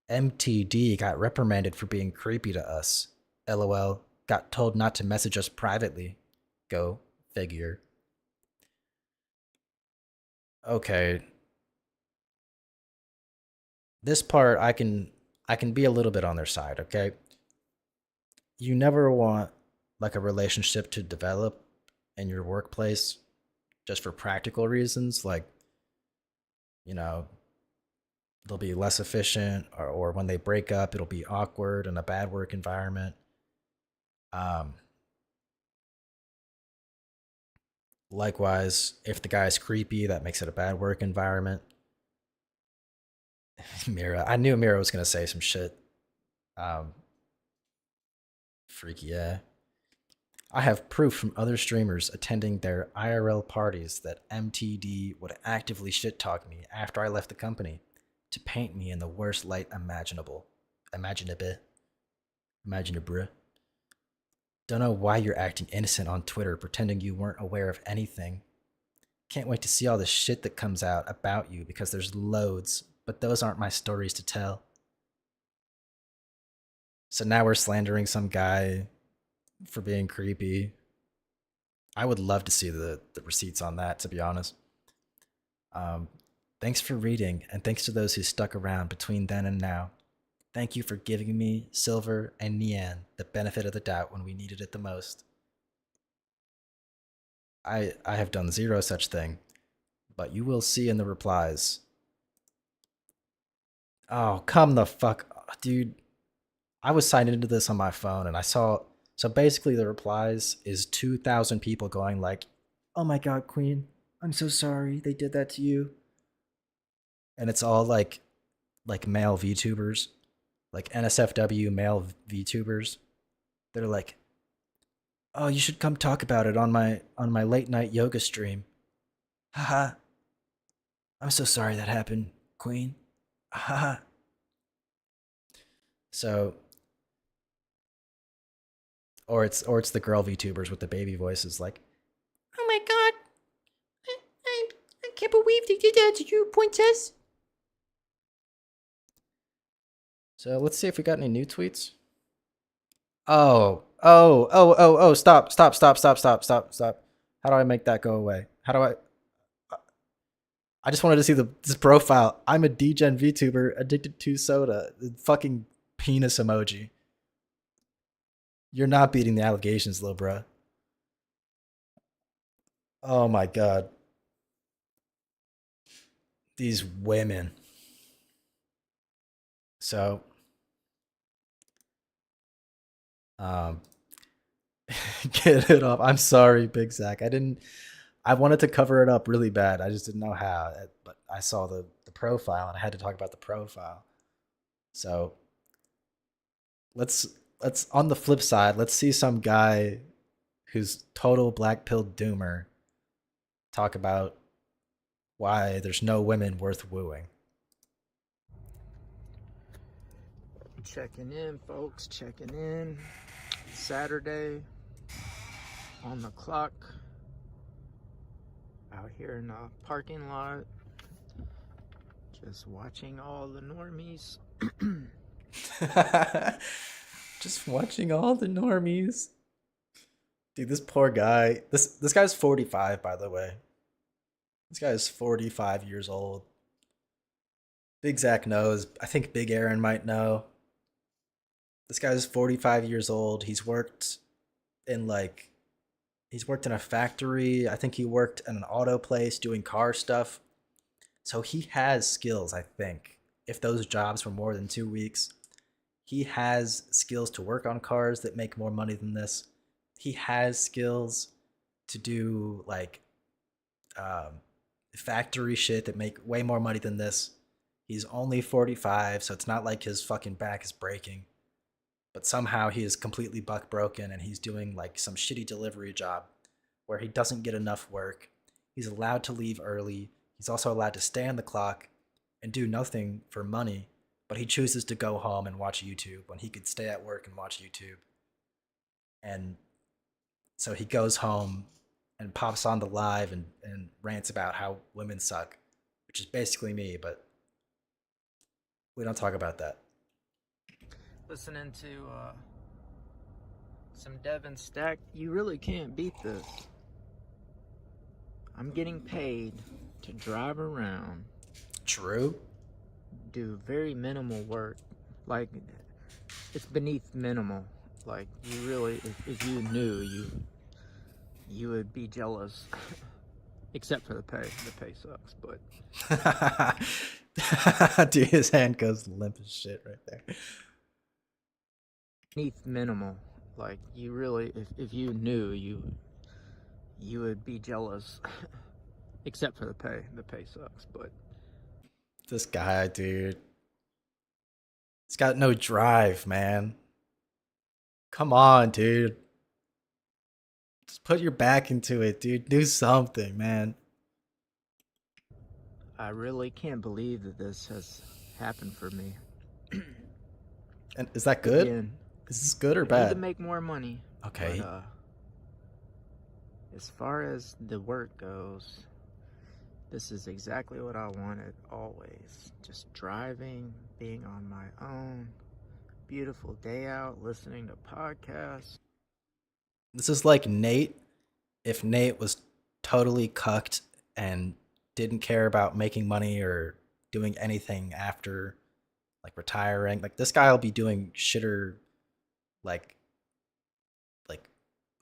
[SPEAKER 1] MTD got reprimanded for being creepy to us. LOL. Got told not to message us privately. Go figure. Okay. This part I can be a little bit on their side, okay? You never want like a relationship to develop in your workplace just for practical reasons, like, you know, they'll be less efficient, or when they break up, it'll be awkward and a bad work environment. Um, Likewise, if the guy's creepy, that makes it a bad work environment. Mira, I knew Mira was gonna say some shit. Um, Freaky, yeah. I have proof from other streamers attending their IRL parties that MTD would actively shit talk me after I left the company to paint me in the worst light imaginable. Imaginable. Imaginable. Don't know why you're acting innocent on Twitter, pretending you weren't aware of anything. Can't wait to see all the shit that comes out about you because there's loads, but those aren't my stories to tell. So now we're slandering some guy for being creepy. I would love to see the receipts on that, to be honest. Um, Thanks for reading, and thanks to those who stuck around between then and now. Thank you for giving me, Silver, and Nian the benefit of the doubt when we needed it the most. I have done zero such thing, but you will see in the replies. Oh, come the fuck, dude. I was signed into this on my phone, and I saw. So basically, the replies is 2,000 people going like, "Oh my god, Queen, I'm so sorry they did that to you," and it's all like male VTubers, like NSFW male VTubers. They're like, "Oh, you should come talk about it on my late night yoga stream." Haha. I'm so sorry that happened, Queen. Haha. So, or it's the girl VTubers with the baby voices like, "Oh my god, I can't believe they did that to you, Princess." So let's see if we got any new tweets. Oh, stop. How do I make that go away? How do I just wanted to see this profile. I'm a DGen VTuber addicted to soda. The fucking penis emoji. You're not beating the allegations, little bruh. Oh my god. These women. So Um, get it off. I'm sorry, Big Zach. I didn't. I wanted to cover it up really bad. I just didn't know how. But I saw the profile and I had to talk about the profile. So let's let's on the flip side, let's see some guy who's total black pill doomer talk about why there's no women worth wooing.
[SPEAKER 9] Checking in, folks, checking in. Saturday on the clock. Out here in the parking lot. Just watching all the normies.
[SPEAKER 1] Just watching all the normies. Dude, this poor guy. This guy's 45, by the way. This guy is 45 years old. Big Zach knows. I think Big Aaron might know. This guy's 45 years old. In like he's worked in a factory. I think he worked in an auto place doing car stuff. So he has skills, I think. If those jobs were more than 2 weeks, he has skills to work on cars that make more money than this. He has skills to do like um, factory shit that make way more money than this. He's only 45, so it's not like his fucking back is breaking. But somehow he is completely buck broken and he's doing like some shitty delivery job where he doesn't get enough work. He's allowed to leave early. He's also allowed to stay on the clock and do nothing for money, but he chooses to go home and watch YouTube when he could stay at work and watch YouTube. And so he goes home and pops on the live and rants about how women suck, which is basically me, but we don't talk about that.
[SPEAKER 9] Listening to some Devin Stack. You really can't beat this. I'm getting paid to drive around,
[SPEAKER 1] True.
[SPEAKER 9] do very minimal work. Like, it's beneath minimal. Like, you really, if you knew, you would be jealous. Except for the pay. The pay sucks, but
[SPEAKER 1] Dude, his hand goes limp as shit right there.
[SPEAKER 9] beneath minimal. Like, you really, if you knew, you would be jealous. Except for the pay. The pay sucks, but
[SPEAKER 1] This guy, dude. He's got no drive, man. Come on, dude. Just put your back into it, dude. Do something, man.
[SPEAKER 9] I really can't believe that this has happened for me.
[SPEAKER 1] And is that good?
[SPEAKER 9] Again,
[SPEAKER 1] Is this good or
[SPEAKER 9] I need to
[SPEAKER 1] bad?
[SPEAKER 9] make more money.
[SPEAKER 1] Okay.
[SPEAKER 9] But, as far as the work goes, this is exactly what I wanted always. Just driving, being on my own, beautiful day out, listening to podcasts.
[SPEAKER 1] This is like Nate if Nate was totally cucked and didn't care about making money or doing anything after like retiring. Like this guy will be doing shitter like like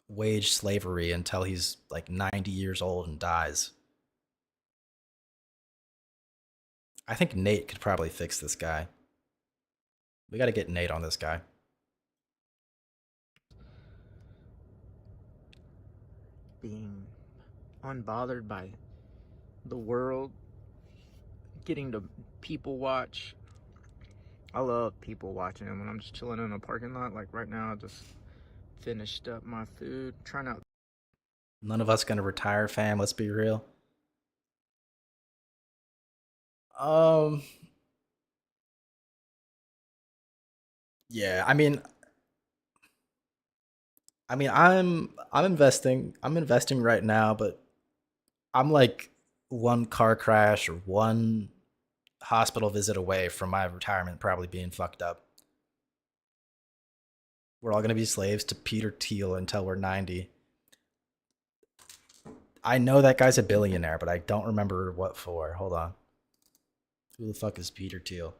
[SPEAKER 1] wage slavery until he's like 90 years old and dies. I think Nate could probably fix this guy. We got to get Nate on this guy.
[SPEAKER 9] Being unbothered by the world, getting to people watch. I love people watching, and when I'm just chilling in a parking lot, like right now, I just finished up my food, trying out.
[SPEAKER 1] None of us gonna retire, fam. Let's be real. Um. Yeah. I'm investing. I'm investing right now, but I'm like one car crash or one hospital visit away from my retirement probably being fucked up. We're all gonna be slaves to Peter Thiel until we're 90. I know that guy's a billionaire, but I don't remember what for. Hold on. Who the fuck is Peter Thiel?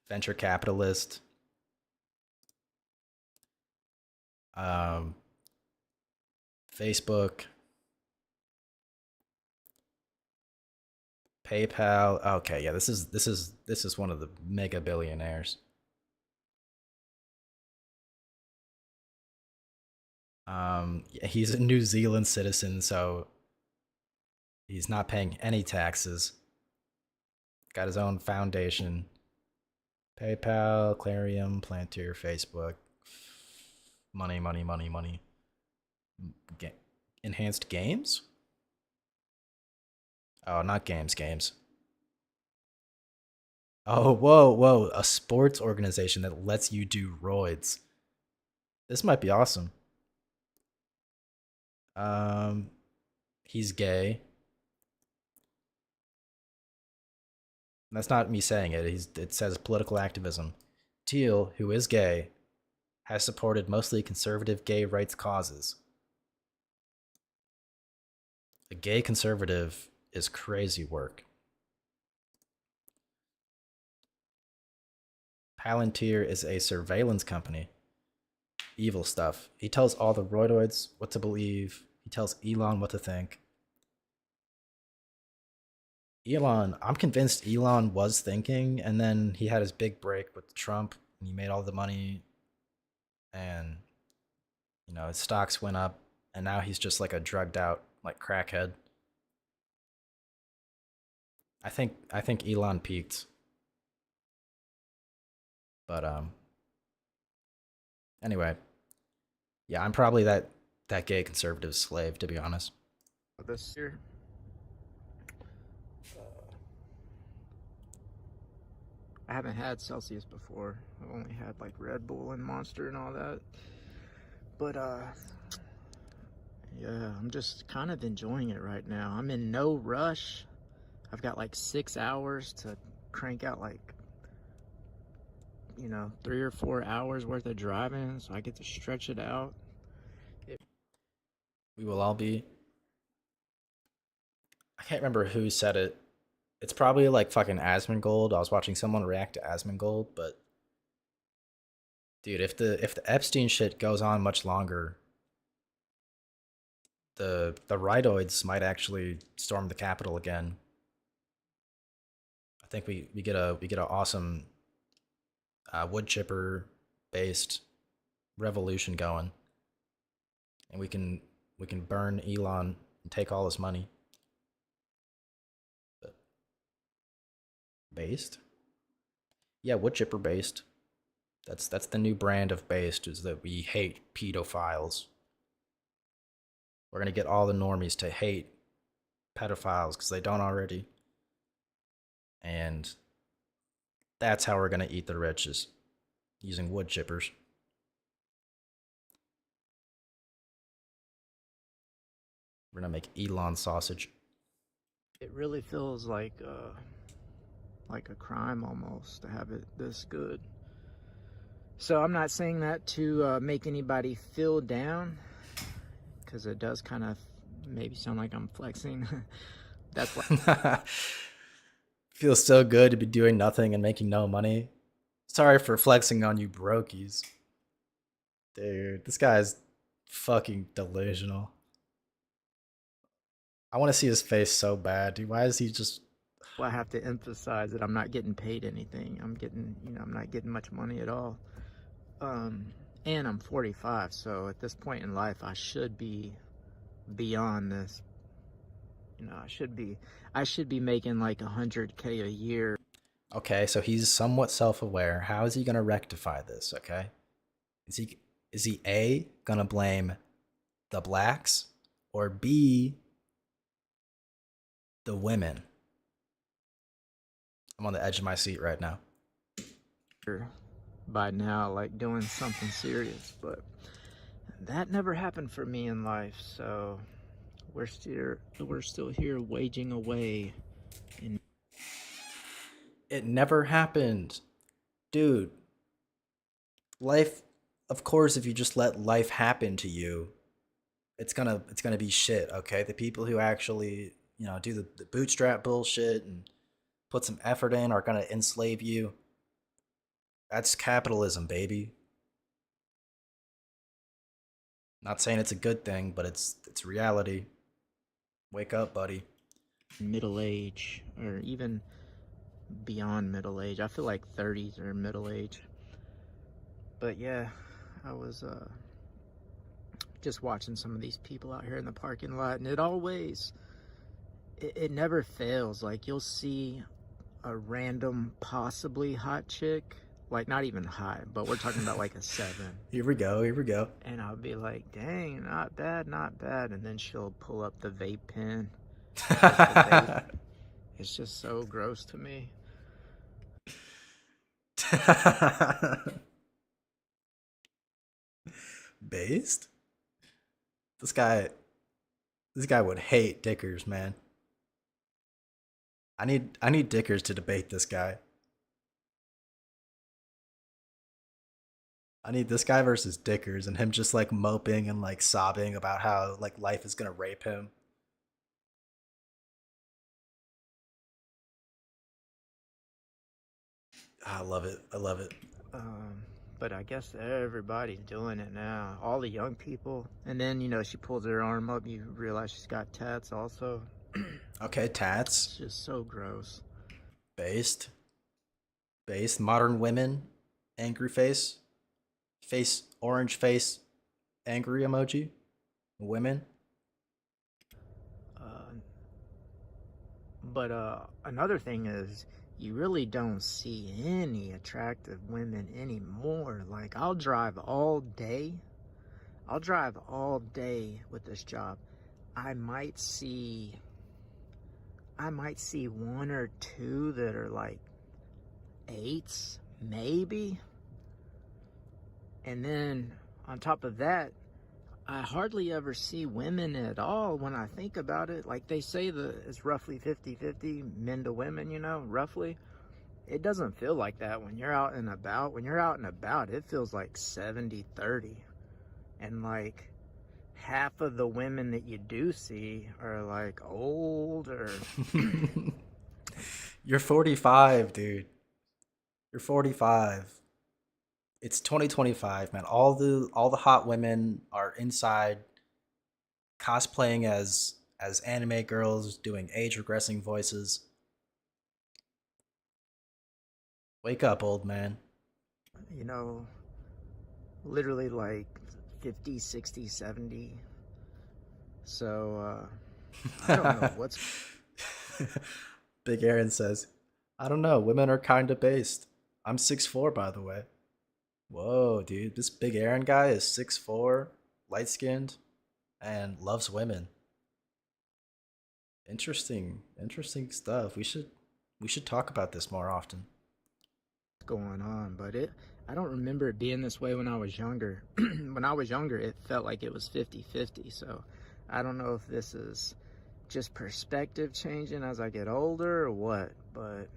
[SPEAKER 1] Venture capitalist. Um, Facebook. PayPal. Okay, yeah, this is one of the mega billionaires. Yeah, he's a New Zealand citizen, so he's not paying any taxes. Got his own foundation. PayPal, Clarium, Plantier, Facebook. Money, money, money, money. Ga- Enhanced games? Oh, not games, games. Oh, whoa, whoa. A sports organization that lets you do roids. This might be awesome. Um, he's gay. That's not me saying it. It says political activism. Teal, who is gay, has supported mostly conservative gay rights causes. A gay conservative is crazy work. Palantir is a surveillance company. Evil stuff. He tells all the roidoids what to believe. He tells Elon what to think. Elon, I'm convinced Elon was thinking, and then he had his big break with Trump, and he made all the money, and his stocks went up, and now he's just like a drugged out like crackhead. I think Elon peaked, but anyway, yeah, I'm probably that gay conservative slave, to be honest.
[SPEAKER 9] This year, I haven't had Celsius before. I've only had like Red Bull and Monster and all that. But yeah, I'm just kind of enjoying it right now. I'm in no rush. I've got like 6 hours to crank out like 3 or 4 hours worth of driving, so I get to stretch it out.
[SPEAKER 1] We will all be. I can't remember who said it. It's probably like fucking Asmongold. I was watching someone react to Asmongold, but dude, if the Epstein shit goes on much longer, the Ridoids might actually storm the Capitol again. I think we get a awesome wood chipper based revolution going, and we can burn Elon and take all his money. But based, yeah, wood chipper based. That's the new brand of based, is that we hate pedophiles. We're gonna get all the normies to hate pedophiles because they don't already, and that's how we're gonna eat the rich, is using wood chippers. We're gonna make Elon sausage.
[SPEAKER 9] It really feels like a crime almost to have it this good. So I'm not saying that to make anybody feel down, because it does kind of maybe sound like I'm flexing. That's why.
[SPEAKER 1] Feels so good to be doing nothing and making no money. Sorry for flexing on you brokies. Dude, this guy's fucking delusional. I want to see his face so bad, dude. Why is he just.
[SPEAKER 9] I have to emphasize that I'm not getting paid anything. I'm not getting much money at all. And I'm 45, so at this point in life, I should be beyond this. I should be making like 100K a year.
[SPEAKER 1] Okay, so he's somewhat self-aware. How is he gonna rectify this? Okay, is he A, gonna blame the blacks, or B, the women? I'm on the edge of my seat right now.
[SPEAKER 9] By now, like doing something serious, but that never happened for me in life. So we're still here waging away.
[SPEAKER 1] It never happened, dude. Life, of course, if you just let life happen to you, it's gonna be shit. Okay, the people who actually do the bootstrap bullshit and put some effort in are gonna enslave you. That's capitalism, baby. Not saying it's a good thing, but it's reality. Wake up, buddy.
[SPEAKER 9] middle age, or even beyond middle age. I feel like 30s are middle age. But yeah, I was just watching some of these people out here in the parking lot, and it never fails. Like, you'll see a random, possibly hot chick, like not even hot, but we're talking about like a 7.
[SPEAKER 1] Here we go. Here we go.
[SPEAKER 9] And I'll be like, dang, not bad, not bad. And then she'll pull up the vape pen. It's just so gross to me.
[SPEAKER 1] Based? This guy would hate Dickers, man. I need Dickers to debate this guy. I need this guy versus Dickers and him just like moping and like sobbing about how like life is gonna rape him. I love it. I love it.
[SPEAKER 9] But I guess everybody's doing it now. All the young people. And then, you know, she pulls her arm up. You realize she's got tats also.
[SPEAKER 1] Okay, tats.
[SPEAKER 9] It's just so gross.
[SPEAKER 1] Based. Based. Modern women. Angry face. Face. Orange face. Angry emoji. Women.
[SPEAKER 9] But another thing is, you really don't see any attractive women anymore. Like, I'll drive all day. With this job. I might see one or two that are like 8s, maybe. And then on top of that, I hardly ever see women at all when I think about it. Like, they say that it's roughly 50-50 men to women, you know, roughly. It doesn't feel like that when you're out and about. When you're out and about, it feels like 70-30. And like, half of the women that you do see are like old or
[SPEAKER 1] You're 45, dude. You're 45. It's 2025, man. All the hot women are inside cosplaying as anime girls, doing age regressing voices. Wake up, old man.
[SPEAKER 9] you know, literally like 50, 60, 70. So I don't know what's
[SPEAKER 1] Big Aaron says, I don't know. Women are kind of based. I'm 6'4", by the way. Whoa, dude. This Big Aaron guy is 6'4", light skinned, and loves women. Interesting stuff. We should talk about this more often.
[SPEAKER 9] going on, but I don't remember it being this way when I was younger. When I was younger, it felt like it was 50-50. So I don't know if this is just perspective changing as I get older or what, but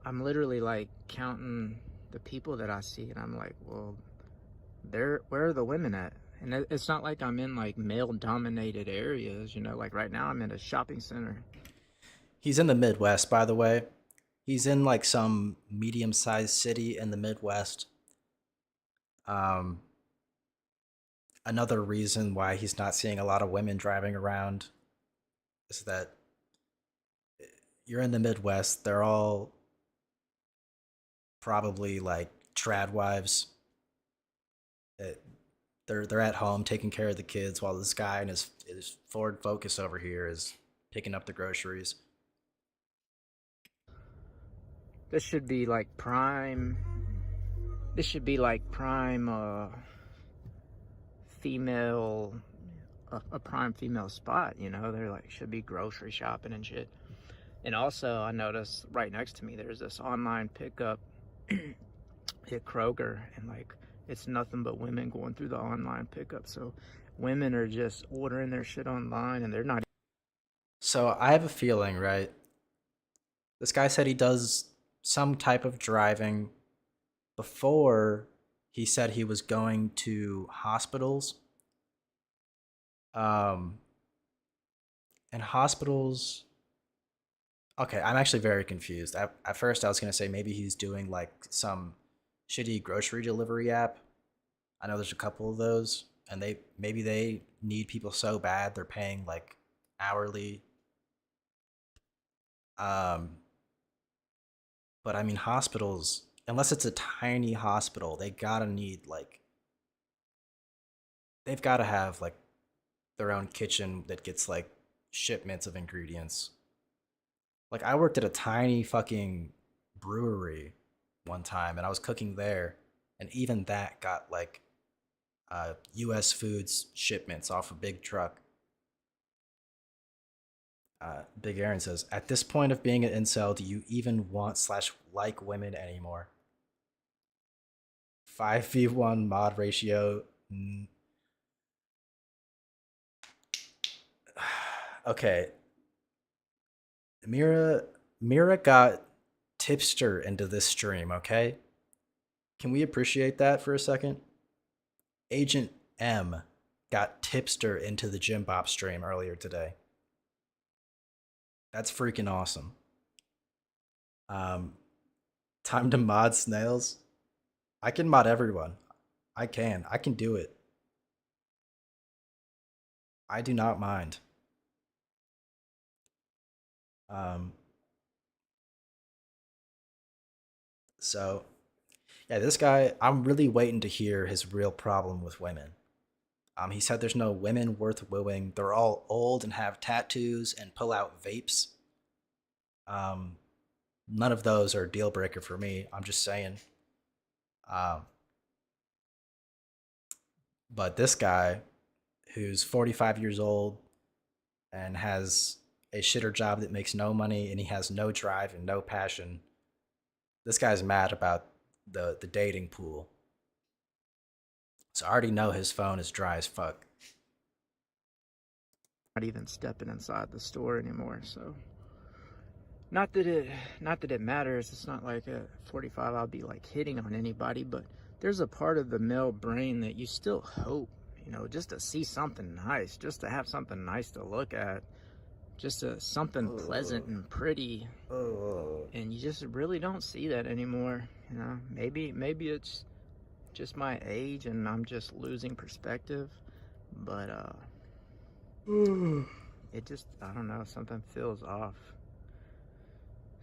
[SPEAKER 9] I'm literally like counting the people that I see, and I'm like, well, where are the women at? And it's not like I'm in like male dominated areas, you know, like right now I'm in a shopping center.
[SPEAKER 1] He's in the Midwest, by the way. He's in like some medium-sized city in the Midwest. Um, Another reason why he's not seeing a lot of women driving around is that you're in the Midwest. They're all probably like trad wives. They're at home taking care of the kids while this guy in his Ford Focus over here is picking up the groceries.
[SPEAKER 9] This should be like prime. This should be like prime female, a prime female spot. You know, they're like should be grocery shopping and shit. And also, I noticed right next to me there's this online pickup at Kroger, and like it's nothing but women going through the online pickup. So women are just ordering their shit online, and they're not.
[SPEAKER 1] So I have a feeling, right? This guy said he does some type of driving. Before, he said he was going to hospitals. And hospitals. Okay, I'm actually very confused. At first, I was gonna say maybe he's doing like some shitty grocery delivery app. I know there's a couple of those, and they maybe they need people so bad they're paying like hourly Um, but I mean, hospitals, unless it's a tiny hospital, they've got to have like their own kitchen that gets like shipments of ingredients. Like I worked at a tiny fucking brewery one time and I was cooking there and even that got like US Foods shipments off a big truck. Big Aaron says, at this point of being an incel, do you even want slash like women anymore? 5v1 mod ratio. Okay. Mira Mira got tipster into this stream, okay? Can we appreciate that for a second? Agent M got tipster into the Jim Bop stream earlier today. That's freaking awesome. Um, time to mod snails. I can mod everyone. I can. I can do it. I do not mind. Um, so yeah, this guy, I'm really waiting to hear his real problem with women. He said there's no women worth wooing. They're all old and have tattoos and pull out vapes. Um, none of those are a deal breaker for me. I'm just saying. Um, but this guy, who's 45 years old and has a shitter job that makes no money and he has no drive and no passion, this guy's mad about the dating pool. So I already know his phone is dry as fuck.
[SPEAKER 9] Not even stepping inside the store anymore, so not that it matters. It's not like at 45 I'll be like hitting on anybody, but there's a part of the male brain that you still hope, just to see something nice, just to have something nice to look at, just something pleasant and pretty. And you just really don't see that anymore. Maybe it's just my age and I'm just losing perspective, but it just, I don't know, something feels off.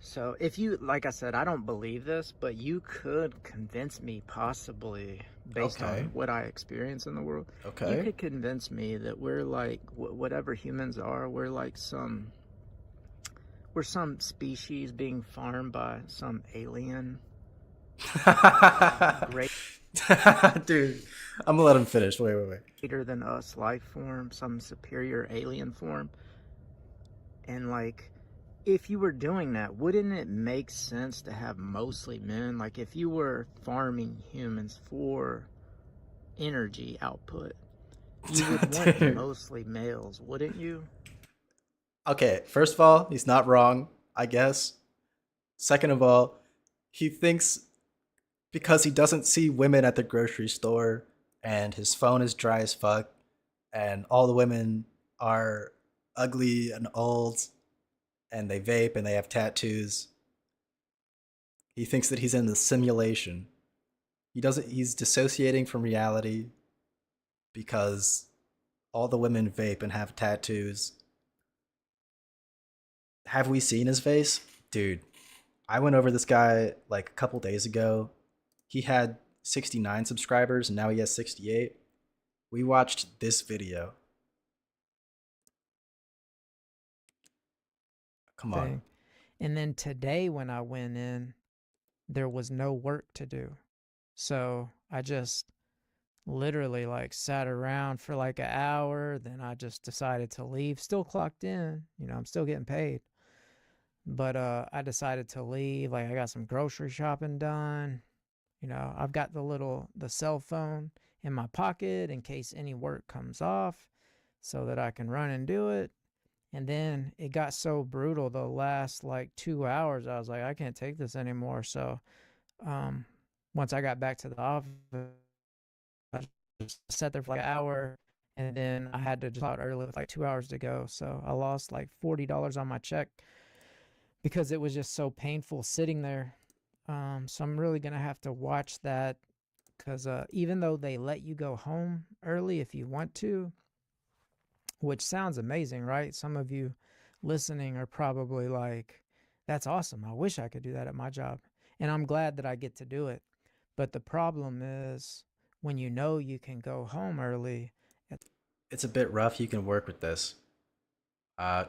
[SPEAKER 9] So if you, like I said, I don't believe this, but you could convince me, possibly based on what I experience in the world.
[SPEAKER 1] Okay.
[SPEAKER 9] You could convince me that we're like whatever humans are. We're some species being farmed by some alien.
[SPEAKER 1] Great. Dude, I'm gonna let him finish. Wait.
[SPEAKER 9] Greater than us life form, some superior alien form, and like, if you were doing that, wouldn't it make sense to have mostly men? Like, if you were farming humans for energy output, you would want mostly males, wouldn't you?
[SPEAKER 1] Okay, first of all, he's not wrong, I guess. Second of all, he thinks because he doesn't see women at the grocery store and his phone is dry as fuck and all the women are ugly and old and they vape and they have tattoos. He thinks that he's in the simulation. He's dissociating from reality because all the women vape and have tattoos. Have we seen his face? Dude, I went over this guy like a couple days ago. He had 69 subscribers and now he has 68. We watched this video. Come on.
[SPEAKER 10] And then today when I went in, there was no work to do. So I just literally like sat around for like an hour. Then I just decided to leave. Still clocked in, I'm still getting paid. But I decided to leave. Like I got some grocery shopping done. I've got the cell phone in my pocket in case any work comes off so that I can run and do it. And then it got so brutal the last like 2 hours. I was like, I can't take this anymore. So once I got back to the office, I just sat there for like an hour. And then I had to just out early with like 2 hours to go. So I lost like $40 on my check because it was just so painful sitting there. So I'm really going to have to watch that because even though they let you go home early if you want to, which sounds amazing, right? Some of you listening are probably like, that's awesome. I wish I could do that at my job. And I'm glad that I get to do it. But the problem is when you know you can go home early.
[SPEAKER 1] It's a bit rough. You can work with this.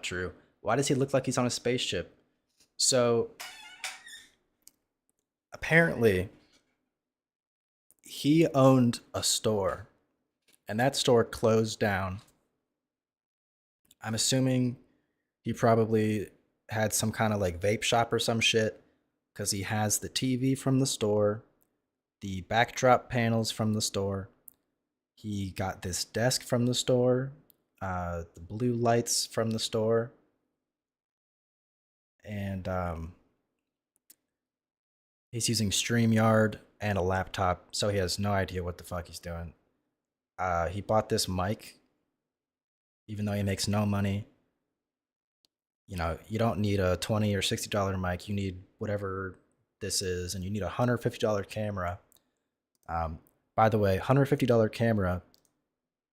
[SPEAKER 1] True. Why does he look like he's on a spaceship? So apparently he owned a store and that store closed down. I'm assuming he probably had some kind of like vape shop or some shit because he has the TV from the store, the backdrop panels from the store. He got this desk from the store, the blue lights from the store, and he's using StreamYard and a laptop, so he has no idea what the fuck he's doing. He bought this mic, even though he makes no money. You know, you don't need a $20 or $60 mic. You need whatever this is, and you need a $150 camera. By the way, $150 camera.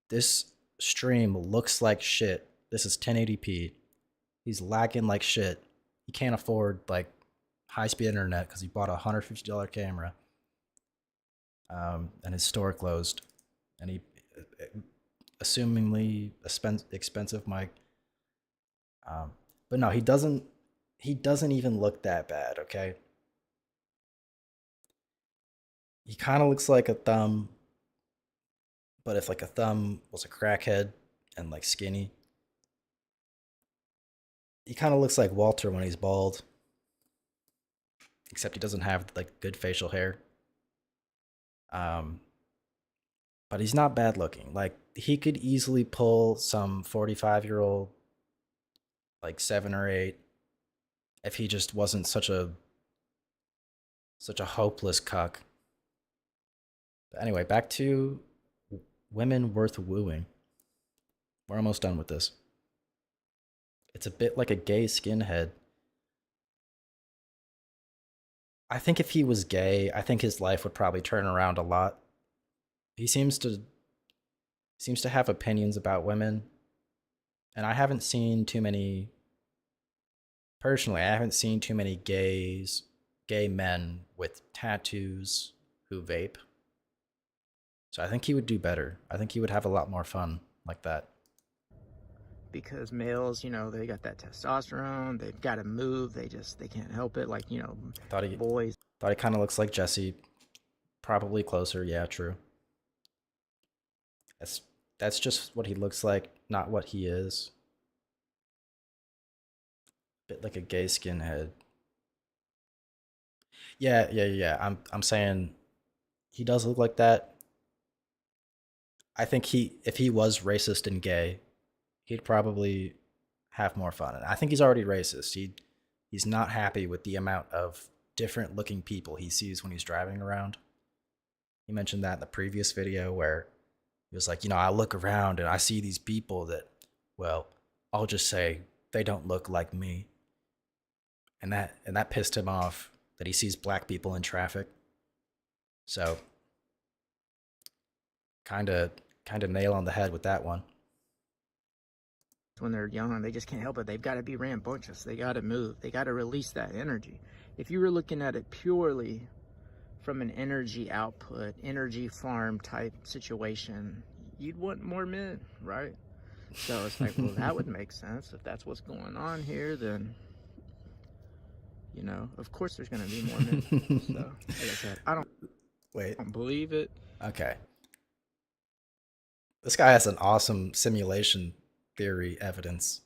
[SPEAKER 1] This stream looks like shit. This is 1080p. He's lagging like shit. He can't afford like high-speed internet because he bought a $150 camera. And his store closed, and he assumingly expensive mic. But no, he doesn't even look that bad, okay? He kind of looks like a thumb, but if like a thumb was a crackhead and like skinny. He kind of looks like Walter when he's bald, except he doesn't have like good facial hair. But he's not bad looking. Like he could easily pull some 45-year-old, like 7 or 8, if he just wasn't such a hopeless cuck. But anyway, back to women worth wooing. We're almost done with this. It's a bit like a gay skinhead. I think if he was gay, I think his life would probably turn around a lot. He seems to have opinions about women, and I haven't seen too many. Personally, I haven't seen too many gay men with tattoos who vape. So I think he would do better. I think he would have a lot more fun like that.
[SPEAKER 9] Because males, you know, they got that testosterone. They've got to move. They can't help it. Like, you know, boys.
[SPEAKER 1] Thought he kind of looks like Jesse. Probably closer. Yeah, true. That's just what he looks like, not what he is. Bit like a gay skinhead. Yeah. I'm saying he does look like that. I think if he was racist and gay, he'd probably have more fun. And I think he's already racist. He's not happy with the amount of different looking people he sees when he's driving around. He mentioned that in the previous video where he was like, you know, I look around and I see these people that, well, I'll just say they don't look like me. And that pissed him off that he sees black people in traffic. So kind of nail on the head with that one.
[SPEAKER 9] When they're young, they just can't help it. They've got to be rambunctious. They got to move. They got to release that energy. If you were looking at it purely from an energy output, energy farm type situation, you'd want more men, right? So it's like, well, that would make sense. If that's what's going on here, then, you know, of course there's going to be more men. So, like I said, I don't believe it.
[SPEAKER 1] Okay. This guy has an awesome simulation theory evidence.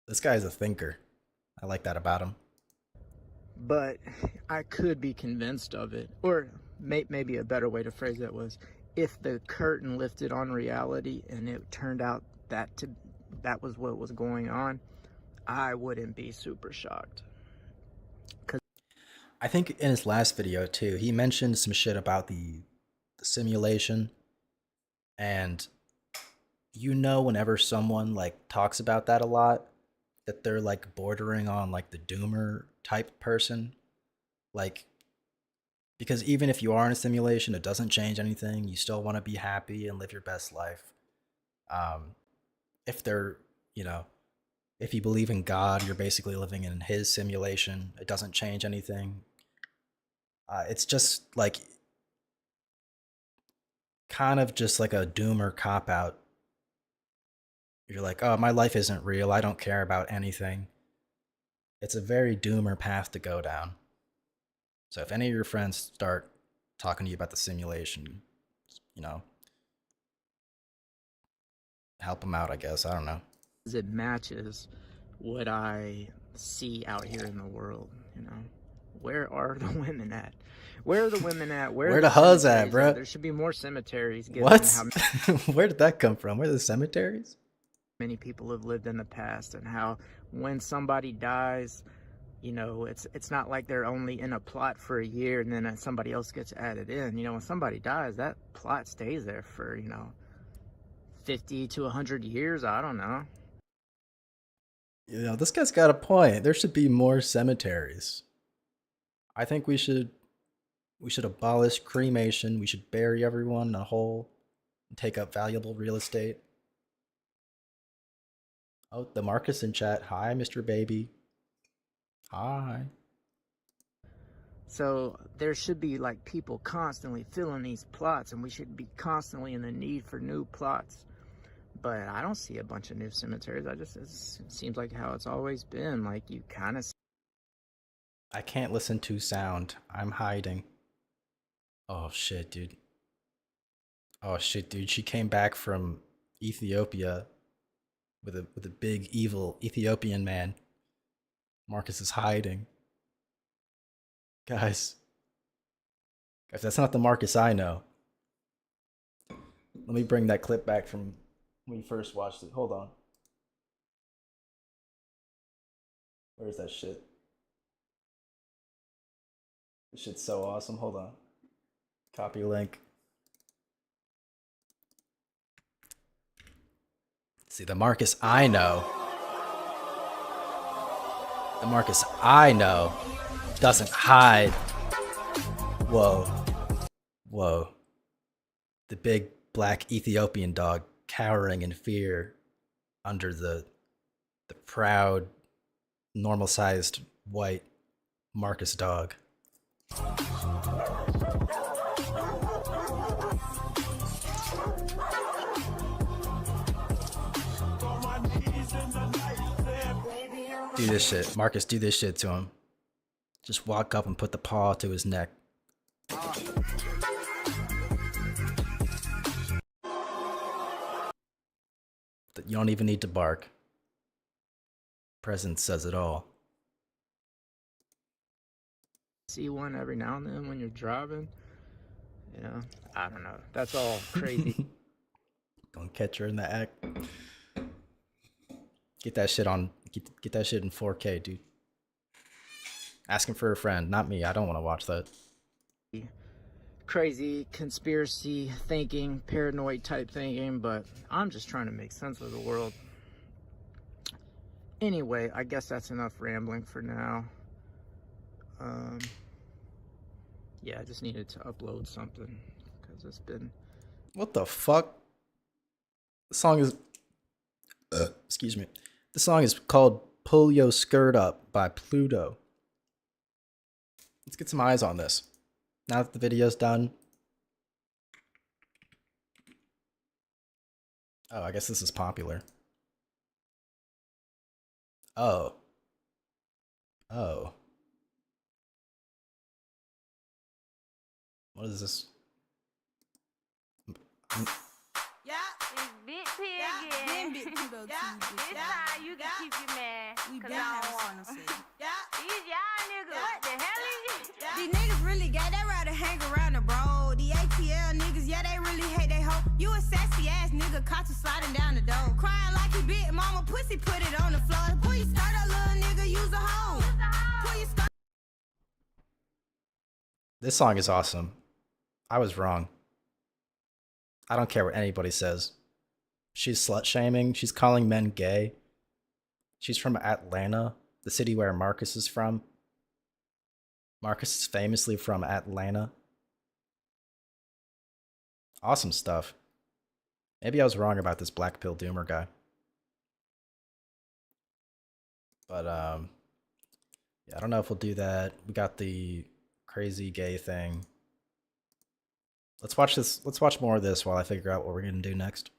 [SPEAKER 1] This guy's a thinker. I like that about him.
[SPEAKER 9] But I could be convinced of it. Or maybe a better way to phrase that was, if the curtain lifted on reality and it turned out that was what was going on, I wouldn't be super shocked.
[SPEAKER 1] I think in his last video too, he mentioned some shit about the simulation. And you know, whenever someone like talks about that a lot, that they're like bordering on like the doomer type person. Like, because even if you are in a simulation, it doesn't change anything. You still want to be happy and live your best life. If they're, you know, If you believe in God, you're basically living in his simulation. It doesn't change anything. It's just like kind of just like a doomer cop out. You're like, oh, my life isn't real. I don't care about anything. It's a very doomer path to go down. So if any of your friends start talking to you about the simulation, you know, help them out, I guess. I don't know.
[SPEAKER 9] It matches what I see out here in the world, you know. Where are the women at? Where are the women at?
[SPEAKER 1] Where the huz at,
[SPEAKER 9] cemeteries
[SPEAKER 1] bro?
[SPEAKER 9] There should be more cemeteries given
[SPEAKER 1] What?
[SPEAKER 9] how
[SPEAKER 1] Where did that come from? Where are the cemeteries?
[SPEAKER 9] many people have lived in the past, and how when somebody dies, you know, it's not like they're only in a plot for a year and then somebody else gets added in. You know, when somebody dies, that plot stays there for, you know, 50 to 100 years. I don't know.
[SPEAKER 1] You know, this guy's got a point. There should be more cemeteries. I think we should abolish cremation. We should bury everyone in a hole and take up valuable real estate. Oh, the Marcus in chat. Hi, Mr. Baby. Hi.
[SPEAKER 9] So there should be like people constantly filling these plots, and we should be constantly in the need for new plots. But I don't see a bunch of new cemeteries. It seems like how it's always been. Like, you kind of.
[SPEAKER 1] I can't listen to sound. I'm hiding. Oh shit, dude. Oh shit, dude. She came back from Ethiopia with a big evil Ethiopian man. Marcus is hiding. Guys. If that's not the Marcus I know. Let me bring that clip back from when we first watched it. Hold on. Where's that shit? This shit's so awesome. Hold on. Copy link. See, the Marcus I know. The Marcus I know doesn't hide. Whoa. Whoa. The big black Ethiopian dog cowering in fear under the proud, normal-sized white Marcus dog. Do this shit. Marcus, do this shit to him. Just walk up and put the paw to his neck. You don't even need to bark. Presence says it all.
[SPEAKER 9] See one every now and then when you're driving. You know, I don't know. That's all crazy.
[SPEAKER 1] Gonna catch her in the act. Get that shit on. Get that shit in 4K, dude. Asking for a friend, not me. I don't want to watch that.
[SPEAKER 9] Crazy conspiracy thinking, paranoid type thinking, but I'm just trying to make sense of the world. Anyway, I guess that's enough rambling for now. Yeah, I just needed to upload something because it's been.
[SPEAKER 1] What the fuck? The song is. Excuse me. The song is called "Pull Yo Skirt Up" by Pluto. Let's get some eyes on this. Now that the video's done. Oh, I guess this is popular. Oh. Oh. What is this?
[SPEAKER 2] Yeah, it's big pig again. Big Pluto this time you can keep your man. Cause I don't wanna see. These y'all niggas, what the hell is it? These niggas really got that right to hang around the bro. The ATL niggas, yeah, they really hate they hoe. You a sassy ass nigga, caught you sliding down the door. Crying like you bit mama pussy, put it on the floor. Pull your skirt up, little nigga, use a hoe. Pull your skirt.
[SPEAKER 1] This song is awesome. I was wrong. I don't care what anybody says. She's slut shaming. She's calling men gay. She's from Atlanta, the city where Marcus is from. Marcus is famously from Atlanta. Awesome stuff. Maybe I was wrong about this Black Pill Doomer guy. But yeah, I don't know if we'll do that. We got the crazy gay thing. Let's watch this. Let's watch more of this while I figure out what we're gonna do next.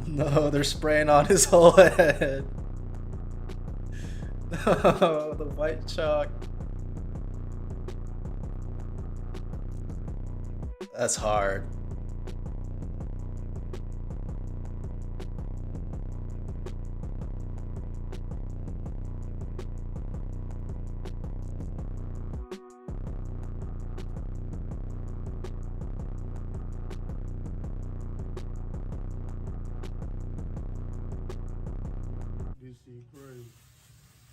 [SPEAKER 1] No, they're spraying on his whole head. No, the white chalk. That's hard.
[SPEAKER 8] This shit crazy.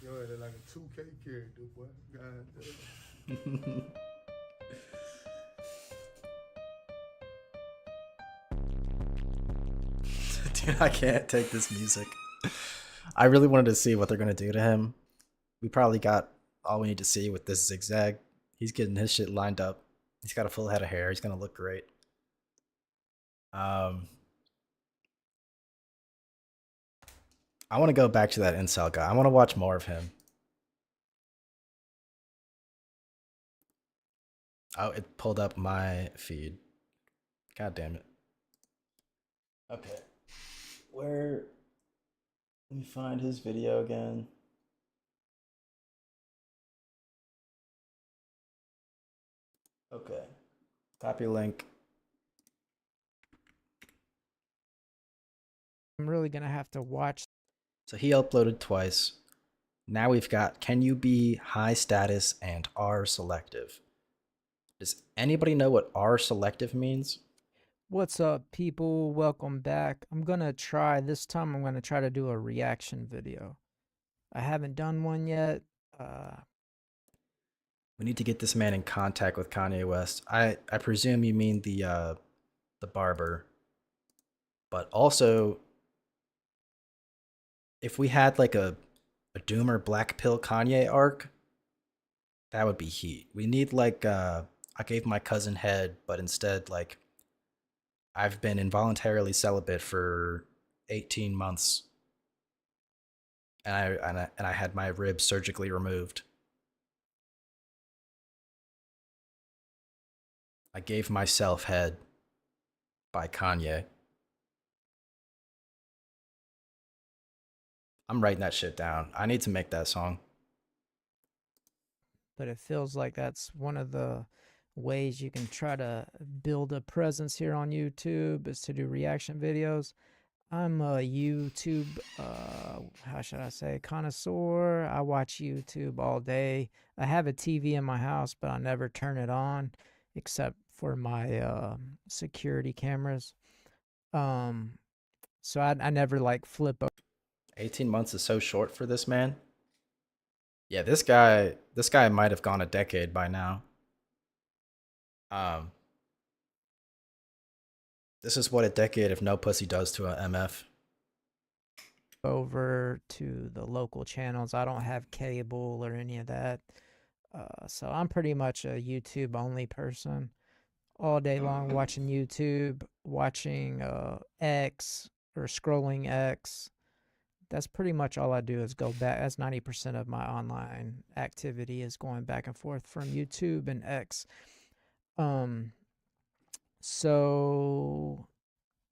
[SPEAKER 8] Yo, they're like a 2K character, boy. God damn.
[SPEAKER 1] Dude, I can't take this music. I really wanted to see what they're gonna do to him. We probably got all we need to see with this zigzag. He's getting his shit lined up. He's got a full head of hair. He's gonna look great. I want to go back to that incel guy. I want to watch more of him. Oh, it pulled up my feed. God damn it. Okay. Where? Let me find his video again. Okay. Copy link.
[SPEAKER 10] I'm really gonna have to watch.
[SPEAKER 1] So he uploaded twice. Now we've got can you be high status and R selective? Does anybody know what R selective means?
[SPEAKER 10] What's up, people? Welcome back. I'm gonna try this time. I'm gonna try to do a reaction video. I haven't done one yet.
[SPEAKER 1] We need to get this man in contact with Kanye West. I presume you mean the barber. But also, if we had like a Doomer Black Pill Kanye arc, that would be heat. We need like I gave my cousin head, but instead like I've been involuntarily celibate for 18 months. And I had my ribs surgically removed. I gave myself head by Kanye. I'm writing that shit down. I need to make that song.
[SPEAKER 10] But it feels like that's one of the ways you can try to build a presence here on YouTube is to do reaction videos. I'm a YouTube, how should I say, connoisseur. I watch YouTube all day. I have a TV in my house, but I never turn it on except for my security cameras. So I never like flip over.
[SPEAKER 1] 18 months is so short for this man. Yeah, this guy might have gone a decade by now. This is what a decade of no pussy does to a MF.
[SPEAKER 10] Over to the local channels. I don't have cable or any of that. So I'm pretty much a YouTube only person. All day long watching YouTube, watching X or scrolling X. That's pretty much all I do is go back. That's 90% of my online activity is going back and forth from YouTube and X. So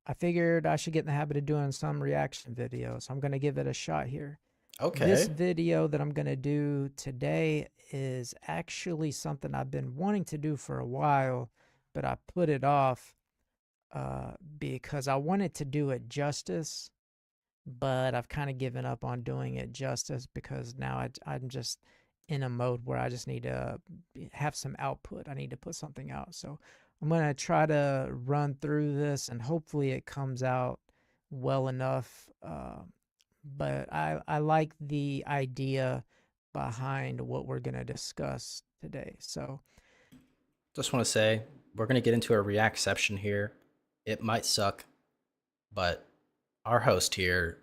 [SPEAKER 10] I figured I should get in the habit of doing some reaction videos. I'm going to give it a shot here.
[SPEAKER 1] Okay.
[SPEAKER 10] This video that I'm going to do today is actually something I've been wanting to do for a while, but I put it off because I wanted to do it justice, but I've kind of given up on doing it justice because now I'm just in a mode where I just need to have some output. I need to put something out. So I'm going to try to run through this and hopefully it comes out well enough. But I like the idea behind what we're going to discuss today. So
[SPEAKER 1] just want to say we're going to get into a reactception here. It might suck, but our host here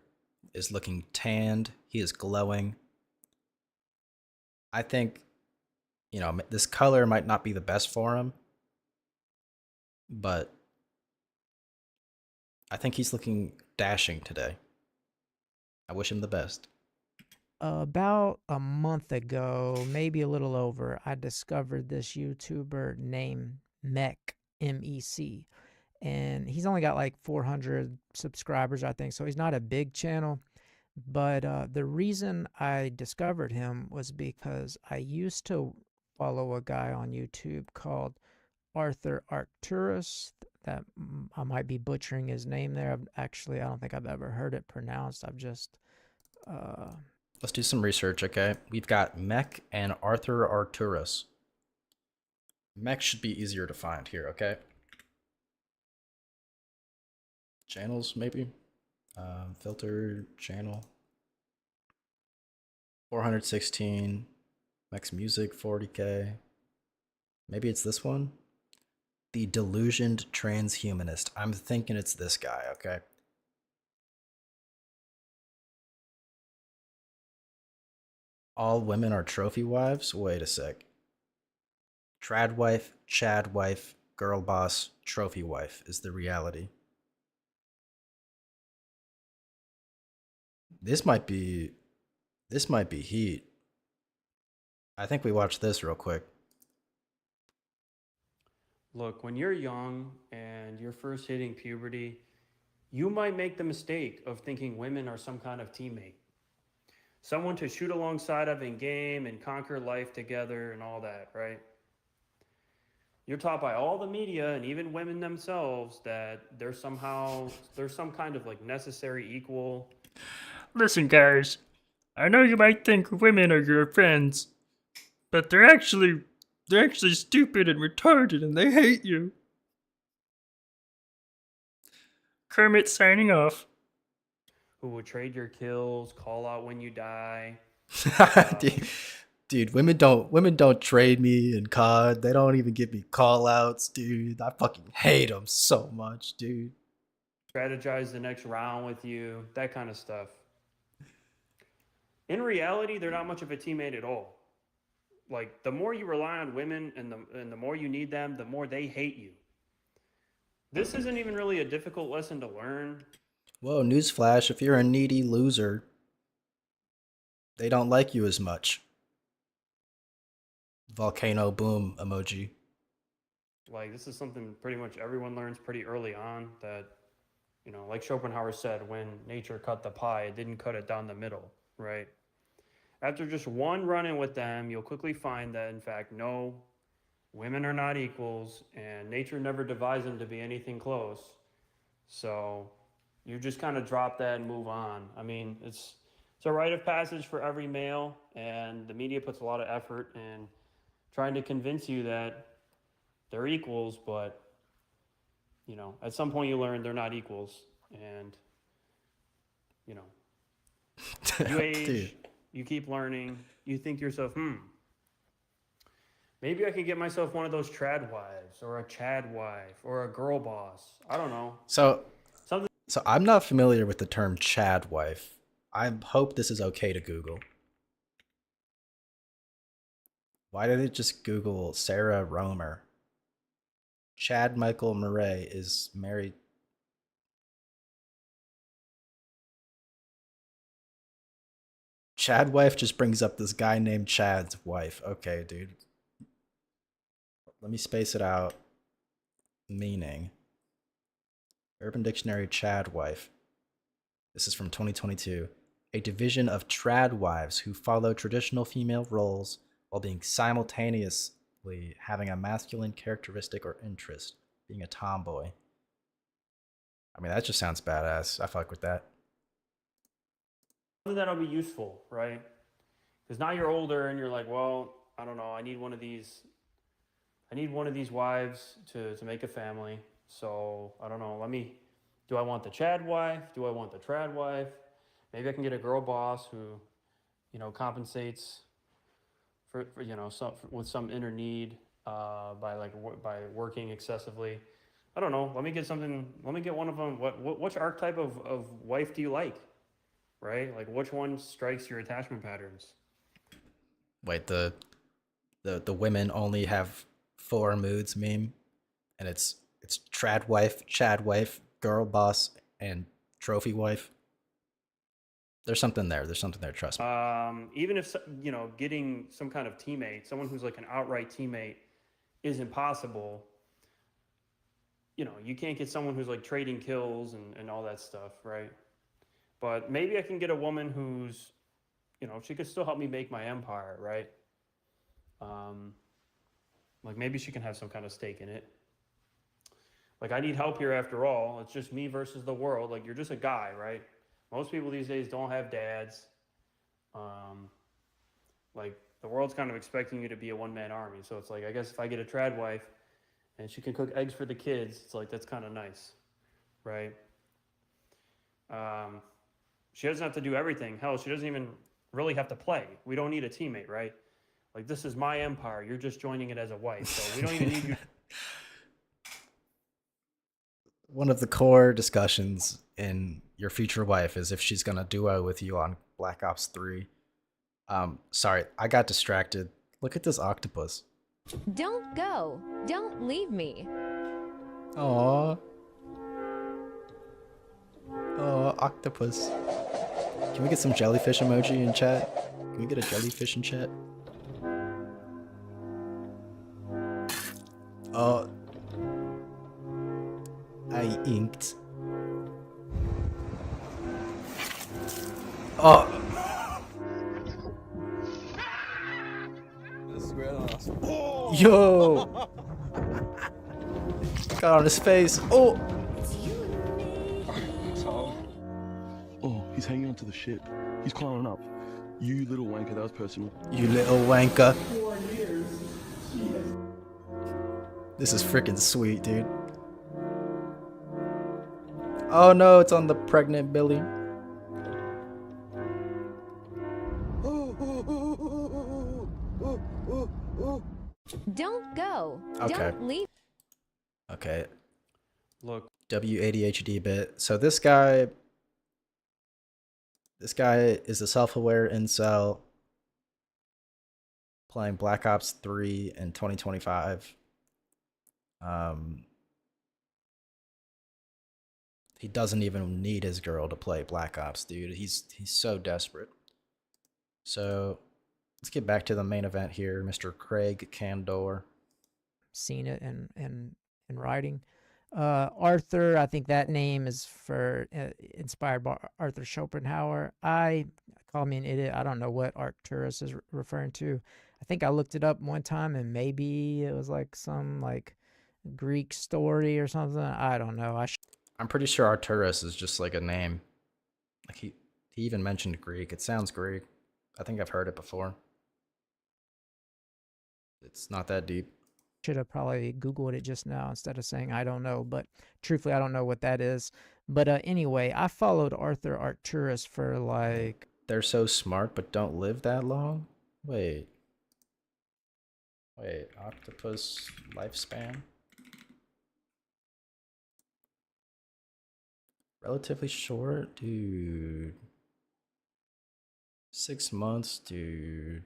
[SPEAKER 1] is looking tanned. He is glowing. I think, this color might not be the best for him, but I think he's looking dashing today. I wish him the best.
[SPEAKER 10] About a month ago, maybe a little over, I discovered this YouTuber named Mech, MEC. And he's only got like 400 subscribers, I think. So he's not a big channel. But the reason I discovered him was because I used to follow a guy on YouTube called Arthur Arcturus. That I might be butchering his name there. Actually, I don't think I've ever heard it pronounced. I've just
[SPEAKER 1] Let's do some research, okay? We've got Mech and Arthur Arcturus. Mech should be easier to find here, okay? Channels, maybe? Filter channel. 416. Mech's music, 40K. Maybe it's this one? The Delusioned Transhumanist. I'm thinking it's this guy, okay? All women are trophy wives? Wait a sec. Trad wife, Chad wife, girl boss, trophy wife is the reality. This might be heat. I think we watch this real quick.
[SPEAKER 11] Look, when you're young and you're first hitting puberty, you might make the mistake of thinking women are some kind of teammate. Someone to shoot alongside of in game and conquer life together and all that, right? You're taught by all the media and even women themselves that there's some kind of like necessary equal.
[SPEAKER 4] Listen, guys, I know you might think women are your friends, but they're actually stupid and retarded and they hate you. Kermit signing off.
[SPEAKER 11] Who will trade your kills, call out when you die.
[SPEAKER 1] Dude, women don't trade me in COD. They don't even give me call outs, dude. I fucking hate them so much, dude.
[SPEAKER 11] Strategize the next round with you, that kind of stuff. In reality, they're not much of a teammate at all. Like, the more you rely on women and the more you need them, the more they hate you. This isn't even really a difficult lesson to learn.
[SPEAKER 1] Whoa, newsflash, if you're a needy loser, they don't like you as much. Volcano boom emoji.
[SPEAKER 11] Like, this is something pretty much everyone learns pretty early on, that, like Schopenhauer said, when nature cut the pie, it didn't cut it down the middle, right? After just one run-in with them, you'll quickly find that, in fact, no, women are not equals, and nature never devised them to be anything close. So you just kind of drop that and move on. I mean, it's a rite of passage for every male, and the media puts a lot of effort in trying to convince you that they're equals, but, at some point you learn they're not equals, and, you age,
[SPEAKER 1] Dude.
[SPEAKER 11] you keep learning, you think to yourself, maybe I can get myself one of those trad wives, or a Chad wife, or a girl boss. I don't know.
[SPEAKER 1] So I'm not familiar with the term Chad wife. I hope this is okay to Google. Why did it just Google Sarah Romer? Chad Michael Murray is married. Chad wife just brings up this guy named Chad's wife. Okay, dude. Let me space it out. Meaning. Urban Dictionary Chad wife. This is from 2022. A division of trad wives who follow traditional female roles while being simultaneously having a masculine characteristic or interest, being a tomboy. I mean, that just sounds badass. I fuck with that.
[SPEAKER 11] Something that'll be useful, right? Because now you're older and you're like, well, I don't know, I need one of these wives to make a family. So I don't know, do I want the Chad wife? Do I want the trad wife? Maybe I can get a girl boss who, compensates for with some inner need by working excessively. I don't know. Let me get one of them. Which archetype of wife do you like? right? Like, which one strikes your attachment patterns?
[SPEAKER 1] Wait, the women only have 4 moods meme, and it's trad wife, chad wife, girl boss, and trophy wife. There's something there. There's something there. Trust me.
[SPEAKER 11] Even if, you know, getting some kind of teammate, someone who's like an outright teammate, is impossible. You know, you can't get someone who's like trading kills and all that stuff, right? But maybe I can get a woman who's, you know, she could still help me make my empire, right? Like maybe she can have some kind of stake in it. Like, I need help here after all. It's just me versus the world. Like, you're just a guy, right? Most people these days don't have dads. Like, the world's kind of expecting you to be a one-man army. So it's like, I guess if I get a trad wife and she can cook eggs for the kids, it's like, that's kind of nice, right? She doesn't have to do everything. Hell, she doesn't even really have to play. We don't need a teammate, right? Like, this is my empire. You're just joining it as a wife. So we don't even need you.
[SPEAKER 1] One of the core discussions in your future wife is if she's gonna duo with you on Black Ops 3. Sorry, I got distracted. Look at this octopus.
[SPEAKER 12] Don't go. Don't leave me.
[SPEAKER 1] Aww. Oh, octopus. Can we get some jellyfish emoji in chat? Can we get a jellyfish in chat? Oh. I inked. Oh. Yo. Got on his face. Oh.
[SPEAKER 13] Oh, he's hanging onto the ship. He's climbing up. You little wanker, that was personal.
[SPEAKER 1] You little wanker. This is freaking sweet, dude. Oh no, it's on the pregnant Billy.
[SPEAKER 12] Don't go.
[SPEAKER 1] Okay.
[SPEAKER 12] Don't leave.
[SPEAKER 1] Okay.
[SPEAKER 11] Look.
[SPEAKER 1] WADHD bit. So this guy is a self-aware incel playing Black Ops 3 in 2025. He doesn't even need his girl to play Black Ops, dude. He's so desperate. So let's get back to the main event here, Mr. Craig Candor.
[SPEAKER 10] Seen it in writing. Arthur, I think that name is for inspired by Arthur Schopenhauer. Call me an idiot. I don't know what Arcturus is referring to. I think I looked it up one time and maybe it was like some like Greek story or something. I don't know.
[SPEAKER 1] I'm pretty sure Arcturus is just like a name. Like he even mentioned Greek. It sounds Greek. I think I've heard it before. It's not that deep.
[SPEAKER 10] Should have probably Googled it just now instead of saying I don't know, but truthfully I don't know what that is. But anyway, I followed Arthur Arcturus for like...
[SPEAKER 1] They're so smart but don't live that long? Wait, octopus lifespan? Relatively short? Dude. 6 months, dude.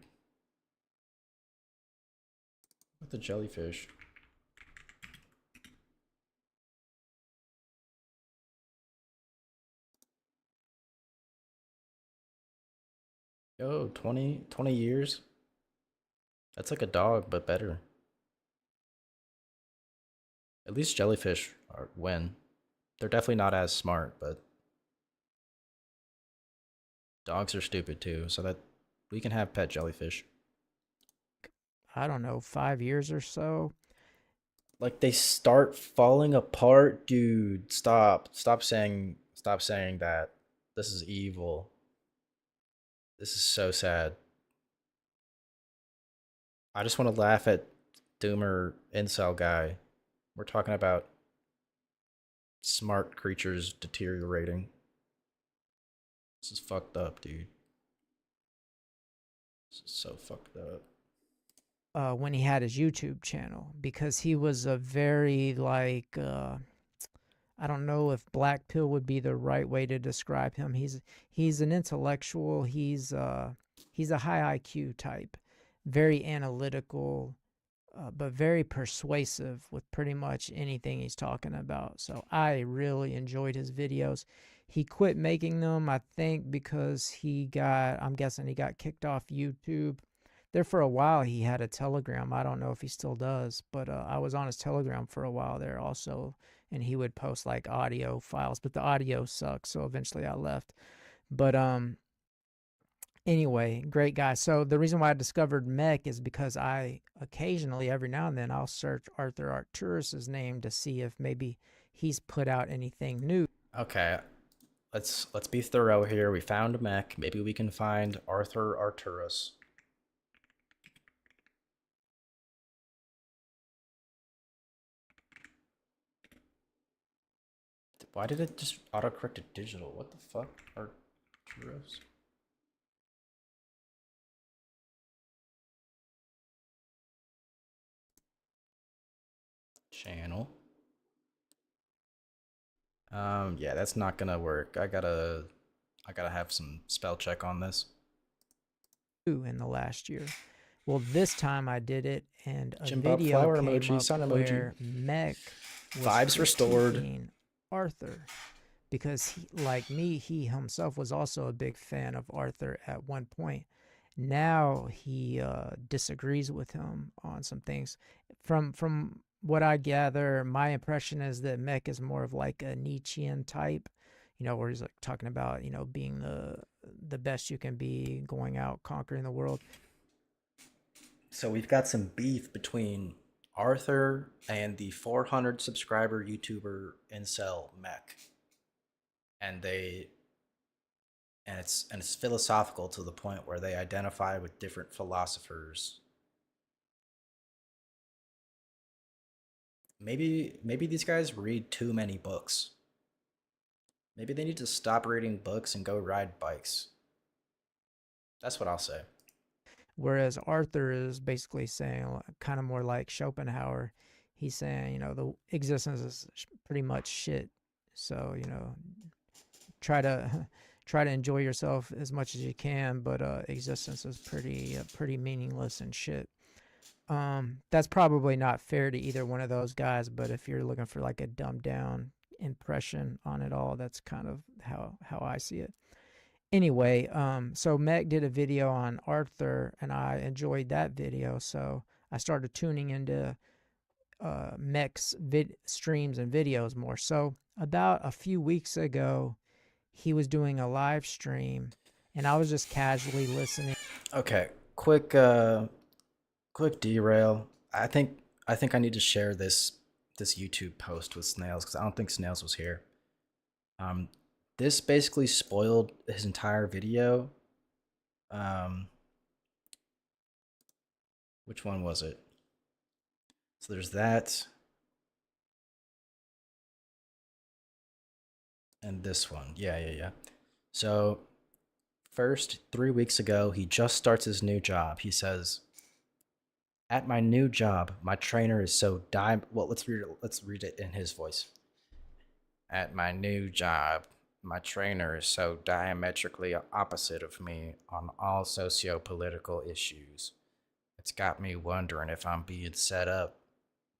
[SPEAKER 1] With the jellyfish. Yo, 20 years? That's like a dog, but better. At least jellyfish win. They're definitely not as smart, but dogs are stupid too, so that we can have pet jellyfish.
[SPEAKER 10] I don't know, 5 years or so.
[SPEAKER 1] Like they start falling apart, dude. Stop saying that. This is evil. This is so sad. I just want to laugh at Doomer incel guy. We're talking about smart creatures deteriorating. This is fucked up, dude. This is so fucked up.
[SPEAKER 10] When he had his YouTube channel, because he was a very like I don't know if black pill would be the right way to describe him. He's an intellectual. He's a high IQ type, very analytical, but very persuasive with pretty much anything he's talking about. So I really enjoyed his videos. He quit making them, I think, because I'm guessing he got kicked off YouTube. There for a while, he had a Telegram. I don't know if he still does, but I was on his Telegram for a while there also, and he would post like audio files, but the audio sucks, so eventually I left. But anyway, great guy. So the reason why I discovered Mech is because I occasionally, every now and then, I'll search Arthur Arcturus's name to see if maybe he's put out anything new.
[SPEAKER 1] Okay, let's be thorough here. We found Mech. Maybe we can find Arthur Arcturus. Why did it just autocorrect to digital? What the fuck? Arcturus? Channel. Yeah, that's not gonna work. I gotta have some spell check on this.
[SPEAKER 10] In the last year. Well, this time I did it, and a
[SPEAKER 1] Jim Bob
[SPEAKER 10] video
[SPEAKER 1] flower
[SPEAKER 10] came
[SPEAKER 1] emoji,
[SPEAKER 10] up
[SPEAKER 1] sun emoji.
[SPEAKER 10] where Mech was
[SPEAKER 1] Vibes restored.
[SPEAKER 10] critiquing Arthur, because he, like me, he himself was also a big fan of Arthur at one point. Now he disagrees with him on some things. From what I gather, my impression is that Mech is more of like a Nietzschean type, where he's like talking about, being the best you can be, going out, conquering the world.
[SPEAKER 1] So we've got some beef between Arthur and the 400 subscriber YouTuber incel Mech. And it's philosophical to the point where they identify with different philosophers. Maybe these guys read too many books. Maybe they need to stop reading books and go ride bikes. That's what I'll say.
[SPEAKER 10] Whereas Arthur is basically saying, kind of more like Schopenhauer, he's saying, the existence is pretty much shit. So, try to enjoy yourself as much as you can, but existence is pretty meaningless and shit. That's probably not fair to either one of those guys, but if you're looking for like a dumbed down impression on it all, that's kind of how I see it. Anyway, so Mech did a video on Arthur, and I enjoyed that video, so I started tuning into Mech's streams and videos more. So about a few weeks ago, he was doing a live stream, and I was just casually listening.
[SPEAKER 1] Okay, quick derail. I think I need to share this YouTube post with Snails because I don't think Snails was here. This basically spoiled his entire video. Which one was it? So there's that. And this one. Yeah. So first, 3 weeks ago, he just starts his new job. He says, "At my new job, my trainer is so well, let's read it in his voice. At my new job, my trainer is so diametrically opposite of me on all socio-political issues. It's got me wondering if I'm being set up.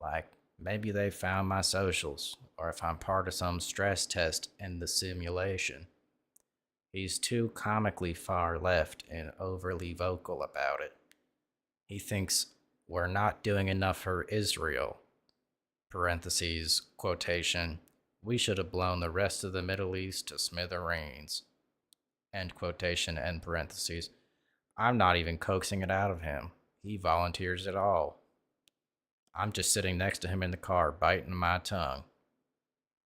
[SPEAKER 1] Like, maybe they found my socials, or if I'm part of some stress test in the simulation. He's too comically far left and overly vocal about it. He thinks we're not doing enough for Israel. Parentheses, quotation, we should have blown the rest of the Middle East to smithereens. End quotation, end parentheses. I'm not even coaxing it out of him. He volunteers it all. I'm just sitting next to him in the car, biting my tongue.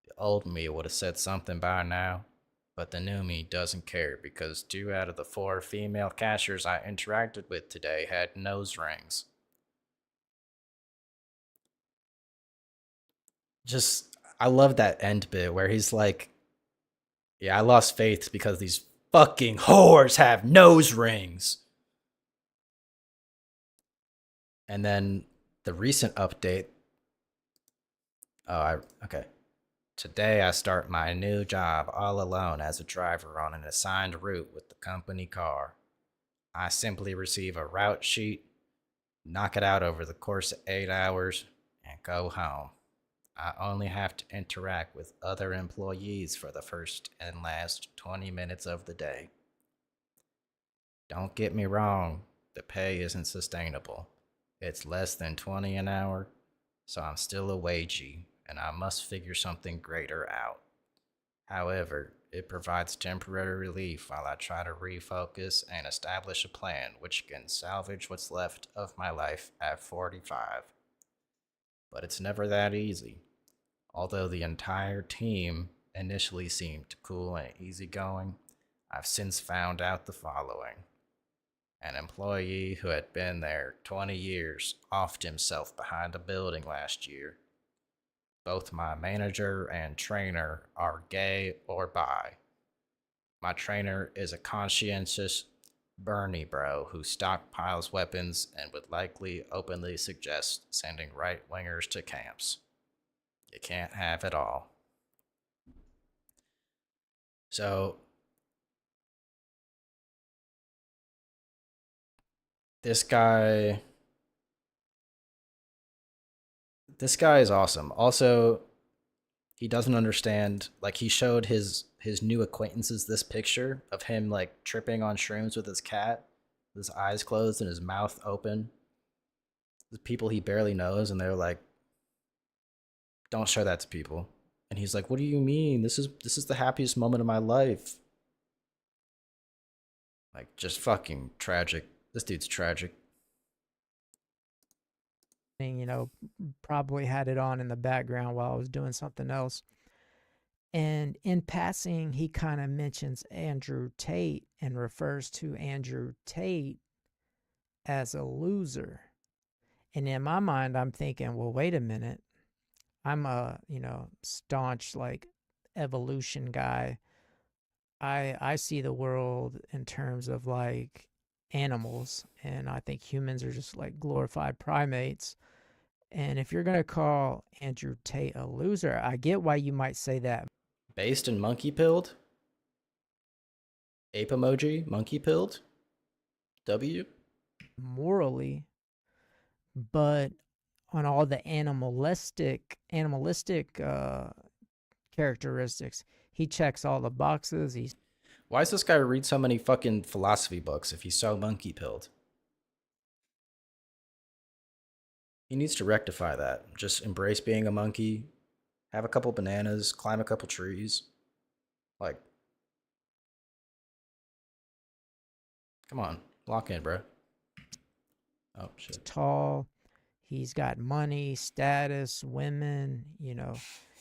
[SPEAKER 1] The old me would have said something by now, but the new me doesn't care because 2 out of the 4 female cashiers I interacted with today had nose rings." I love that end bit where he's like, "Yeah, I lost faith because these fucking whores have nose rings." And then the recent update. Okay. Today I start my new job all alone as a driver on an assigned route with the company car. I simply receive a route sheet, knock it out over the course of 8 hours, and go home. I only have to interact with other employees for the first and last 20 minutes of the day. Don't get me wrong, the pay isn't sustainable. It's less than 20 an hour, so I'm still a wagey, and I must figure something greater out. However, it provides temporary relief while I try to refocus and establish a plan which can salvage what's left of my life at 45. But it's never that easy. Although the entire team initially seemed cool and easygoing, I've since found out the following. An employee who had been there 20 years offed himself behind a building last year. Both my manager and trainer are gay or bi. My trainer is a conscientious Bernie bro who stockpiles weapons and would likely openly suggest sending right wingers to camps. You can't have it all. So, this guy is awesome. Also, he doesn't understand, like, he showed his new acquaintances this picture of him like tripping on shrooms with his cat, with his eyes closed and his mouth open. The people he barely knows, and they're like, don't show that to people. And he's like, what do you mean? This is the happiest moment of my life. Like, just fucking tragic. This dude's tragic.
[SPEAKER 10] You know, probably had it on in the background while I was doing something else. And in passing, he kind of mentions Andrew Tate and refers to Andrew Tate as a loser. And in my mind, I'm thinking, well, wait a minute. I'm a, staunch like evolution guy. I see the world in terms of like animals, and I think humans are just like glorified primates. And if you're going to call Andrew Tate a loser, I get why you might say that.
[SPEAKER 1] Based in monkey pilled? Ape emoji, monkey pilled? W?
[SPEAKER 10] Morally, but on all the animalistic characteristics, he checks all the boxes.
[SPEAKER 1] Why does this guy read so many fucking philosophy books if he's so monkey pilled? He needs to rectify that. Just embrace being a monkey, have a couple bananas, climb a couple trees. Like, come on, lock in, bro. Oh, shit.
[SPEAKER 10] Tall. He's got money, status, women,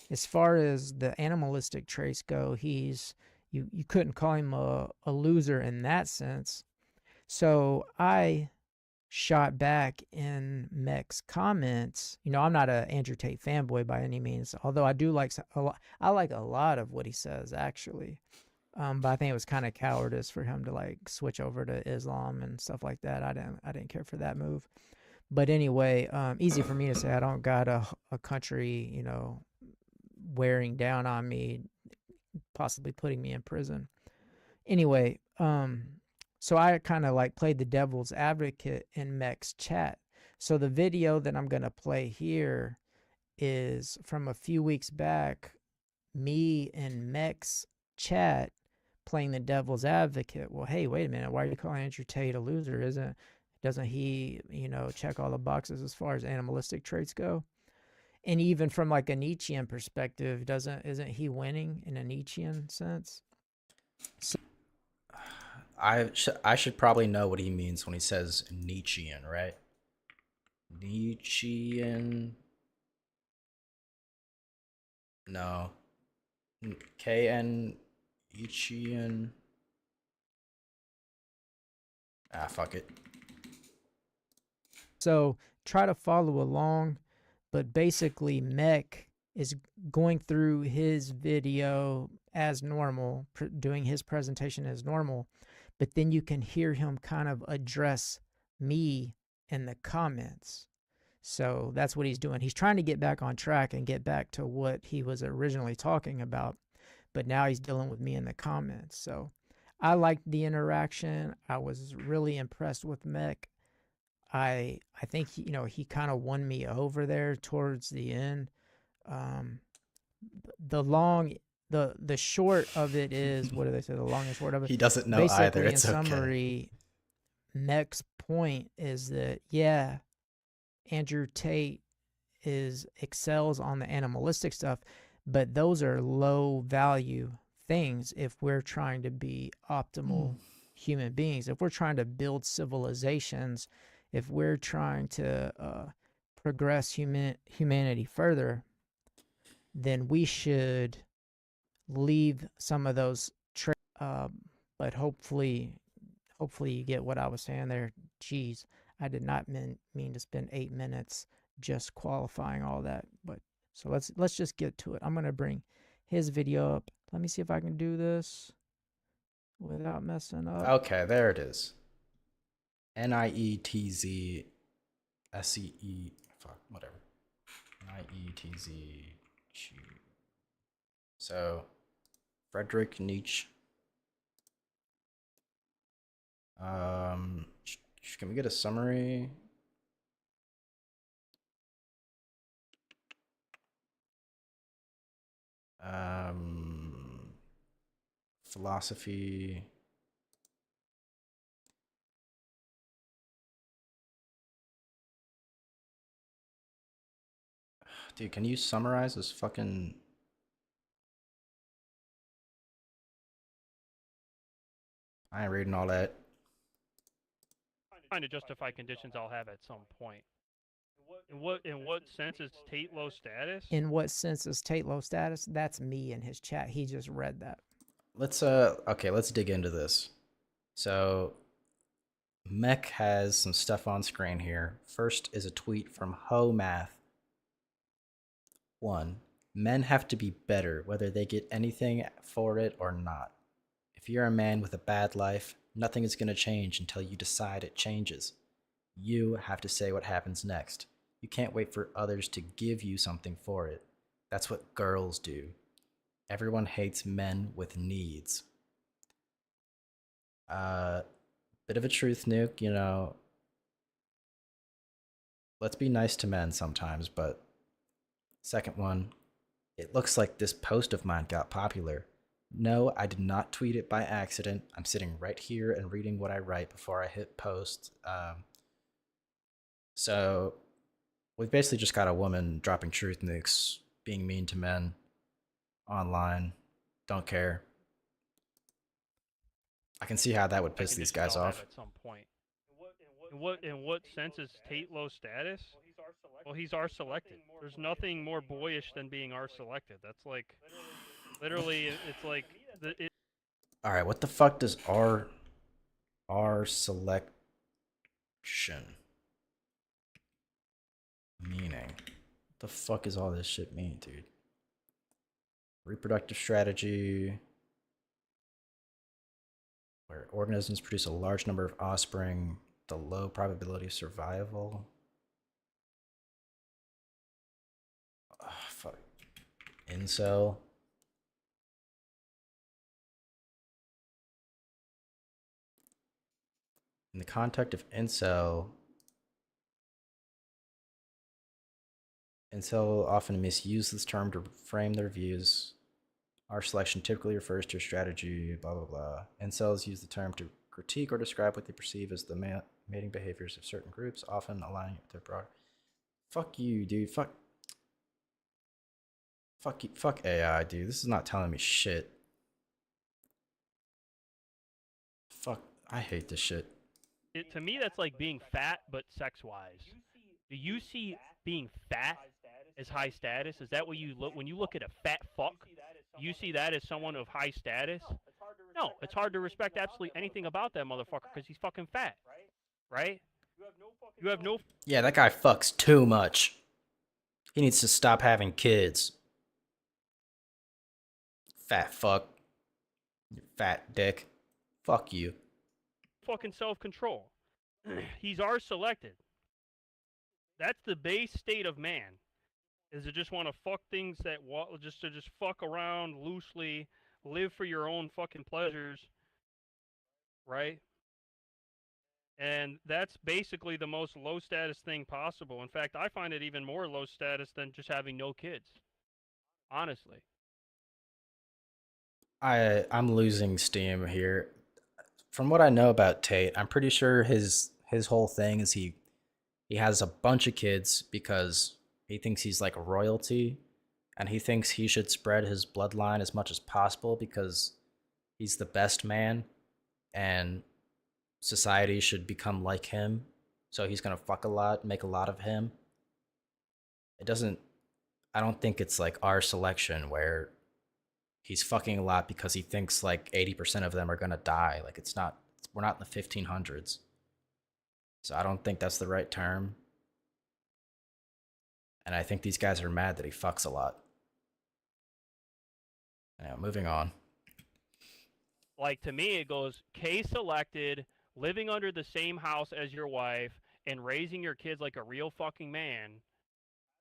[SPEAKER 10] As far as the animalistic traits go, you couldn't call him a loser in that sense. So I shot back in Mech's comments. I'm not a Andrew Tate fanboy by any means, although I do like I like a lot of what he says actually. But I think it was kind of cowardice for him to like switch over to Islam and stuff like that. I didn't care for that move. But anyway, easy for me to say. I don't got a country, wearing down on me, possibly putting me in prison. Anyway, so I kind of like played the devil's advocate in Mech's chat. So the video that I'm going to play here is from a few weeks back, me and Mech's chat playing the devil's advocate. Well, hey, wait a minute. Why are you calling Andrew Tate a loser? Doesn't he, check all the boxes as far as animalistic traits go? And even from like a Nietzschean perspective, isn't he winning in a Nietzschean sense? So,
[SPEAKER 1] I should probably know what he means when he says Nietzschean, right? Nietzschean. No. KN Nietzschean. Ah, fuck it.
[SPEAKER 10] So try to follow along, but basically Mech is going through his video as normal, doing his presentation as normal, but then you can hear him kind of address me in the comments. So that's what he's doing. He's trying to get back on track and get back to what he was originally talking about, but now he's dealing with me in the comments. So I liked the interaction. I was really impressed with Mech. I think he kind of won me over there towards the end. Um, the short of it is, what do they say? The long and short of it.
[SPEAKER 1] He doesn't know either.
[SPEAKER 10] Basically, in
[SPEAKER 1] It's okay.
[SPEAKER 10] summary, Mech's point is that yeah, Andrew Tate excels on the animalistic stuff, but those are low value things if we're trying to be optimal human beings, if we're trying to build civilizations, if we're trying to progress humanity further, then we should leave some of those traits. But hopefully you get what I was saying there. Jeez, I did not mean to spend 8 minutes just qualifying all that. But so let's just get to it. I'm gonna bring his video up. Let me see if I can do this without messing up.
[SPEAKER 1] Okay, there it is. NIETZ SEE. Fuck, whatever. NIETZ. So, Frederick Nietzsche. Can we get a summary? Philosophy. Dude, can you summarize this fucking... I ain't reading all that.
[SPEAKER 11] Trying to justify conditions I'll have at some point. In what sense is Tate low status?
[SPEAKER 10] In what sense is Tate low status? That's me in his chat. He just read that.
[SPEAKER 1] Let's dig into this. So Mech has some stuff on screen here. First is a tweet from Ho Math. 1. Men have to be better, whether they get anything for it or not. If you're a man with a bad life, nothing is going to change until you decide it changes. You have to say what happens next. You can't wait for others to give you something for it. That's what girls do. Everyone hates men with needs. Bit of a truth nuke, you know. Let's be nice to men sometimes, but second one, it looks like this post of mine got popular. No, I did not tweet it by accident. I'm sitting right here and reading what I write before I hit post. So we've basically just got a woman dropping truth nukes, being mean to men online. Don't care. I can see how that would piss these guys off.
[SPEAKER 11] At some point. In what sense is Tate low status? Well, he's R selected. There's nothing more boyish than being R selected. That's like, literally, it's like
[SPEAKER 1] All right, what the fuck does R selection meaning? What the fuck is all this shit mean, dude? Reproductive strategy, where organisms produce a large number of offspring, the low probability of survival. Fuck. Incel. In the context of incel often misuse this term to frame their views. Our selection typically refers to a strategy, blah, blah, blah. Incels use the term to critique or describe what they perceive as the mating behaviors of certain groups, often aligning with their broad. Fuck you, dude. Fuck AI, dude. This is not telling me shit. Fuck, I hate this shit.
[SPEAKER 11] to me that's like being fat, but sex-wise. Do you see being fat as high status? Is that what you look when you look at a fat fuck? You see that as someone of high status? No, it's hard to respect absolutely anything about that motherfucker because he's fucking fat, right? You have no.
[SPEAKER 1] Yeah, that guy fucks too much. He needs to stop having kids. Fat fuck. You fat dick. Fuck you.
[SPEAKER 11] Fucking self-control. He's R selected. That's the base state of man, is to just want to fuck things that just to just fuck around loosely, live for your own fucking pleasures, right? And that's basically the most low status thing possible. In fact, I find it even more low status than just having no kids. Honestly.
[SPEAKER 1] I'm losing steam here. From what I know about Tate, I'm pretty sure his whole thing is he has a bunch of kids because he thinks he's like royalty, and he thinks he should spread his bloodline as much as possible because he's the best man and society should become like him. So he's going to fuck a lot, make a lot of him. It doesn't I don't think it's like our selection where he's fucking a lot because he thinks like 80% of them are going to die. Like it's not we're not in the 1500s. So I don't think that's the right term. And I think these guys are mad that he fucks a lot. Yeah, moving on.
[SPEAKER 11] Like, to me, it goes K selected, living under the same house as your wife, and raising your kids like a real fucking man,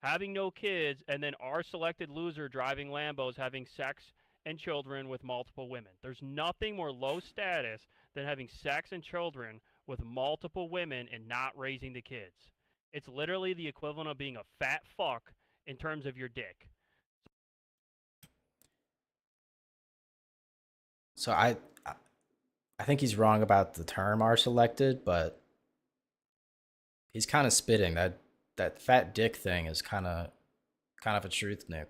[SPEAKER 11] having no kids, and then R selected loser driving Lambos, having sex and children with multiple women. There's nothing more low status than having sex and children with multiple women and not raising the kids. It's literally the equivalent of being a fat fuck in terms of your dick.
[SPEAKER 1] So I think he's wrong about the term R selected, but he's kind of spitting that fat dick thing is kind of a truth, Nick.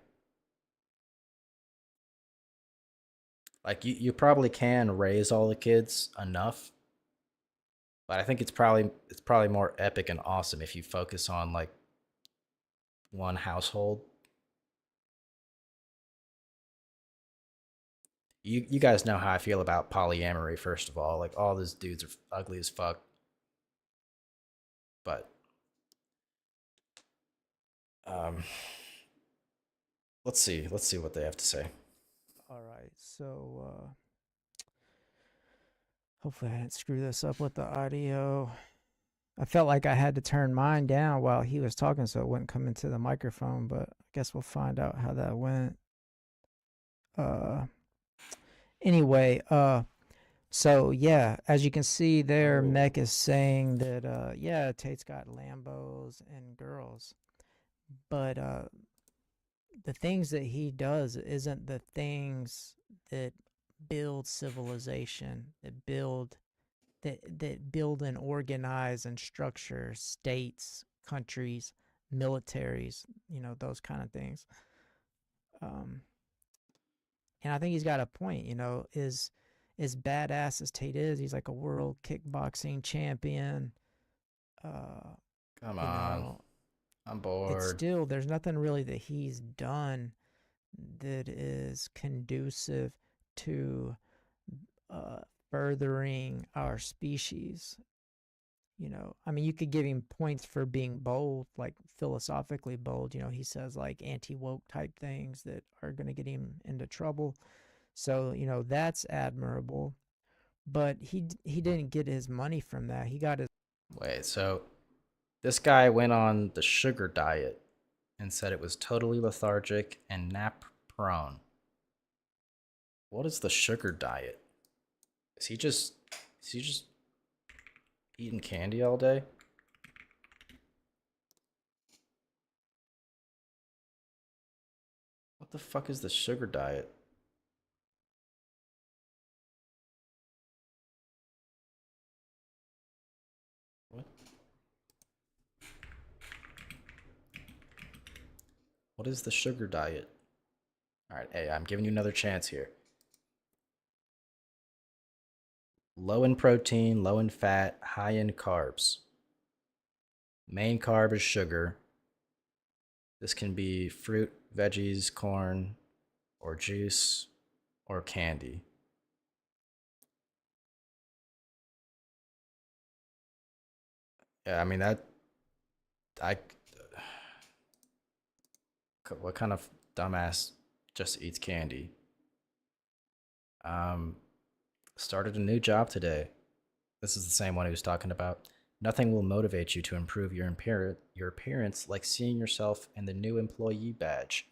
[SPEAKER 1] Like you probably can raise all the kids enough, but I think it's probably more epic and awesome if you focus on like one household. You guys know how I feel about polyamory, first of all. Like all those dudes are ugly as fuck. But let's see what they have to say.
[SPEAKER 10] All right, so hopefully I didn't screw this up with the audio. I felt like I had to turn mine down while he was talking so it wouldn't come into the microphone, but I guess we'll find out how that went. Anyway, so yeah, as you can see there, Mech is saying that yeah, Tate's got Lambos and girls. But the things that he does isn't the things that build civilization, that build and organize and structure states, countries, militaries, those kind of things. And I think he's got a point, as badass as Tate is, he's like a world kickboxing champion.
[SPEAKER 1] Come on. I'm bored.
[SPEAKER 10] It's still, there's nothing really that he's done that is conducive to furthering our species. I mean, you could give him points for being bold, like philosophically bold. He says like anti-woke type things that are going to get him into trouble. So, that's admirable. But he didn't get his money from that. He got his...
[SPEAKER 1] Wait, so this guy went on the sugar diet and said it was totally lethargic and nap prone. What is the sugar diet? Is he just eating candy all day? What the fuck is the sugar diet? What? What is the sugar diet? All right, hey, I'm giving you another chance here. Low in protein, low in fat, high in carbs. Main carb is sugar. This can be fruit, veggies, corn, or juice, or candy. Yeah, I mean what kind of dumbass just eats candy? Started a new job today. This is the same one he was talking about. Nothing will motivate you to improve your appearance like seeing yourself in the new employee badge.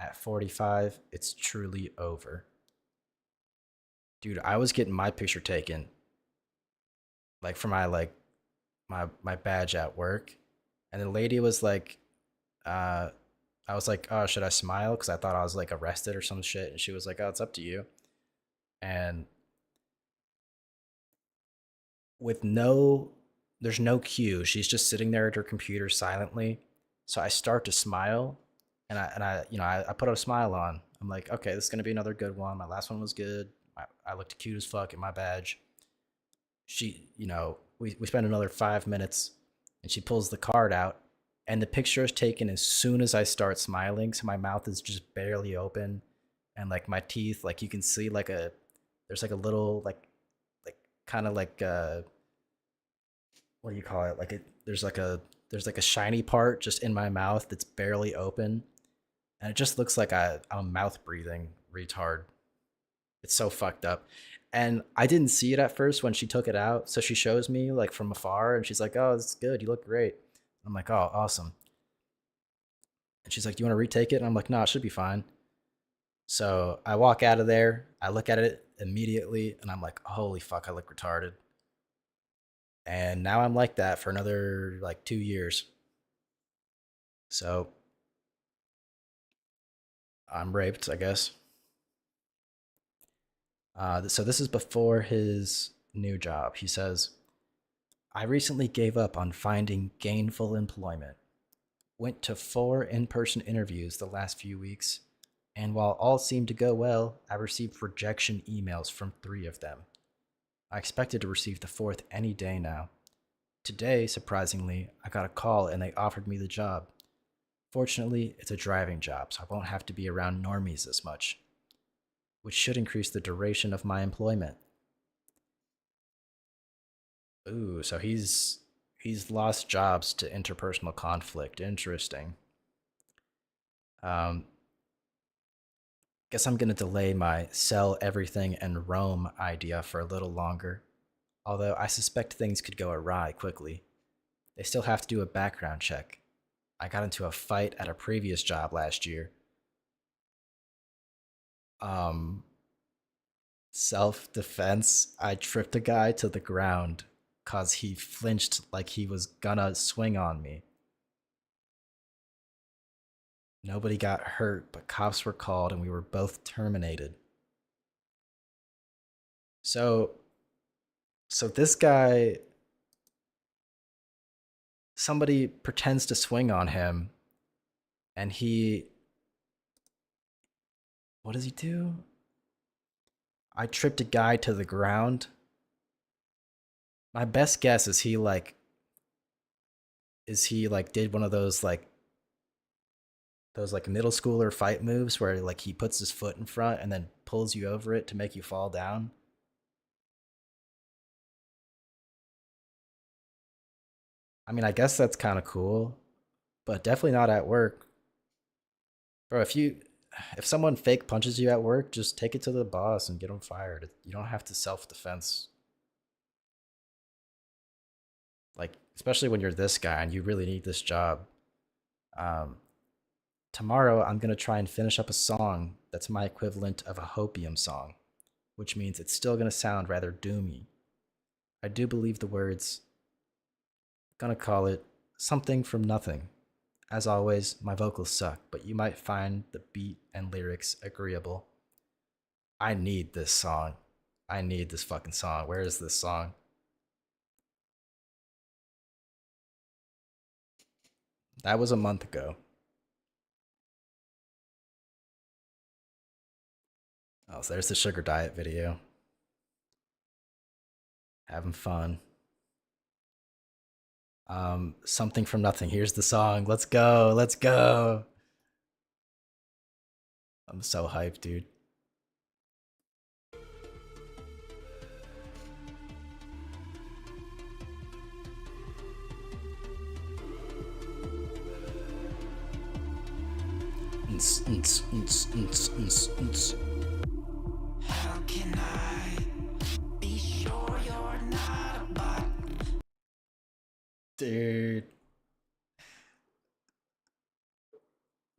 [SPEAKER 1] At 45, it's truly over. Dude, I was getting my picture taken like for my badge at work, and the lady was like, I was like, oh, should I smile? Because I thought I was like arrested or some shit, and she was like, oh, it's up to you. And with no, there's no cue. She's just sitting there at her computer silently. So I start to smile, I put a smile on. I'm like, okay, this is gonna be another good one. My last one was good. I looked cute as fuck in my badge. We spend another 5 minutes, and she pulls the card out, and the picture is taken as soon as I start smiling. So my mouth is just barely open, and like my teeth, like you can see there's like a little like kind of like what do you call it? There's like a shiny part just in my mouth that's barely open, and it just looks like I'm a mouth breathing retard. It's so fucked up. And I didn't see it at first when she took it out. So she shows me like from afar, and she's like, oh, it's good. You look great. I'm like, oh, awesome. And she's like, do you want to retake it? And I'm like, no, it should be fine. So I walk out of there. I look at it immediately, and I'm like, holy fuck, I look retarded. And now I'm like that for another like 2 years. So I'm raped, I guess. So this is before his new job. He says, I recently gave up on finding gainful employment. Went to 4 in-person interviews the last few weeks, and while all seemed to go well, I received rejection emails from 3 of them. I expected to receive the 4th any day now. Today, surprisingly, I got a call and they offered me the job. Fortunately, it's a driving job, so I won't have to be around normies as much, which should increase the duration of my employment. Ooh, so he's lost jobs to interpersonal conflict. Interesting. Guess I'm gonna delay my sell everything and roam idea for a little longer, although I suspect things could go awry quickly. They still have to do a background check. I got into a fight at a previous job last year. Self-defense. I tripped a guy to the ground cause he flinched like he was gonna swing on me. Nobody got hurt, but cops were called and we were both terminated. So this guy, somebody pretends to swing on him, and what does he do? I tripped a guy to the ground. My best guess is he did one of those middle schooler fight moves where like he puts his foot in front and then pulls you over it to make you fall down. I mean, I guess that's kind of cool, but definitely not at work. Bro, if someone fake punches you at work, just take it to the boss and get them fired. You don't have to self-defense. Like, especially when you're this guy and you really need this job. Tomorrow, I'm going to try and finish up a song that's my equivalent of a hopium song, which means it's still going to sound rather doomy. I do believe the words, gonna call it something from nothing. As always, my vocals suck, but you might find the beat and lyrics agreeable. I need this song. I need this fucking song. Where is this song? That was a month ago. Oh, so there's the sugar diet video. Having fun. Something from nothing. Here's the song. Let's go. Let's go. I'm so hyped, dude.
[SPEAKER 14] How can I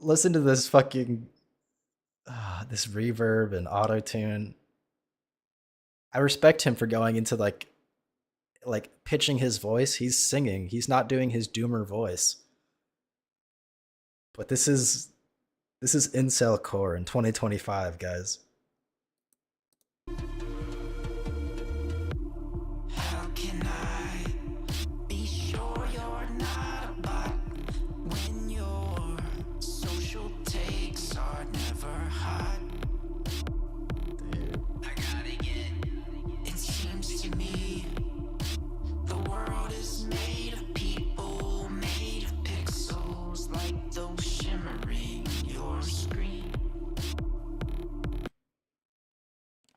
[SPEAKER 1] Listen to this fucking this reverb and auto tune. I respect him for going into like pitching his voice. He's singing. He's not doing his doomer voice. But this is incel core in 2025, guys.
[SPEAKER 14] How can I be sure you're not a bot when your social takes are never hot? I gotta get. It seems to me the world is made of people, made of pixels, like those shimmering your screen.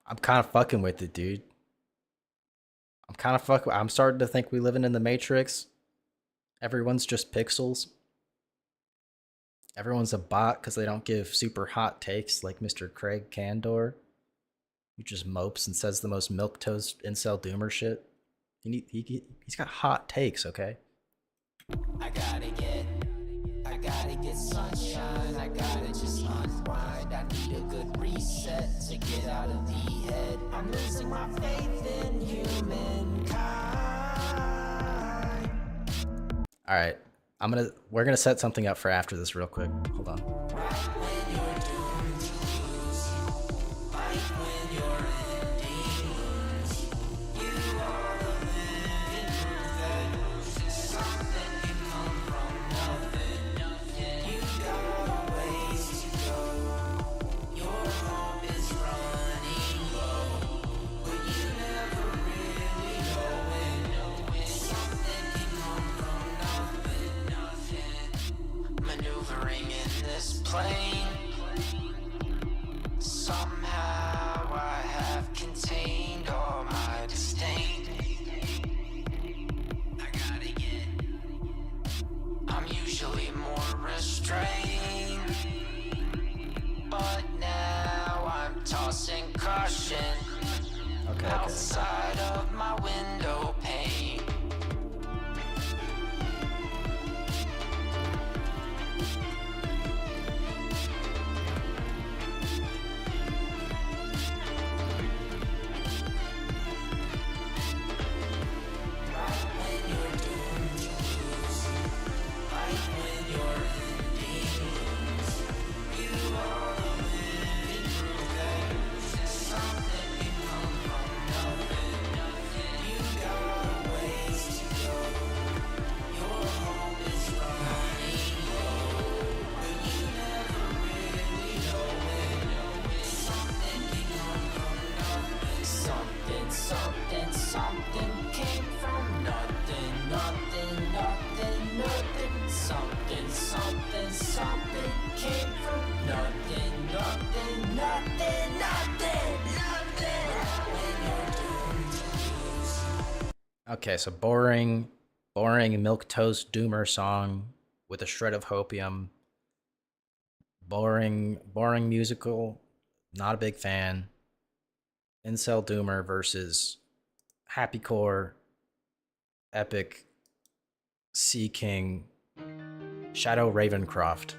[SPEAKER 1] I'm kind of fucking with it, dude. I'm starting to think we living in the Matrix. Everyone's just pixels. Everyone's a bot because they don't give super hot takes like Mr. Craig Candor, who just mopes and says the most milquetoast incel doomer shit. He's got hot takes, okay?
[SPEAKER 14] I gotta get sunshine. I gotta just unwind. I need a good reset to get out of the head. I'm losing my faith in humankind.
[SPEAKER 1] All right, we're gonna set something up for after this real quick. Hold on.
[SPEAKER 14] When you're doomed to lose, like when you're ending wounds, you are the living proof that something can come from nothing. You got a ways to go. Your hope is running low, but you never really know when something can come from nothing. Maneuvering in this plane, somehow I have contained all my disdain. I gotta get. I'm usually more restrained, but now I'm tossing caution outside of my window pane. Something came from nothing, nothing, nothing, nothing. Something came from nothing, nothing, nothing, nothing, nothing. When you're doomed to lose.
[SPEAKER 1] Okay, so boring milquetoast doomer song with a shred of hopium. Boring musical. Not a big fan. Incel doomer versus happycore, epic, Sea King, Shadow Ravencroft.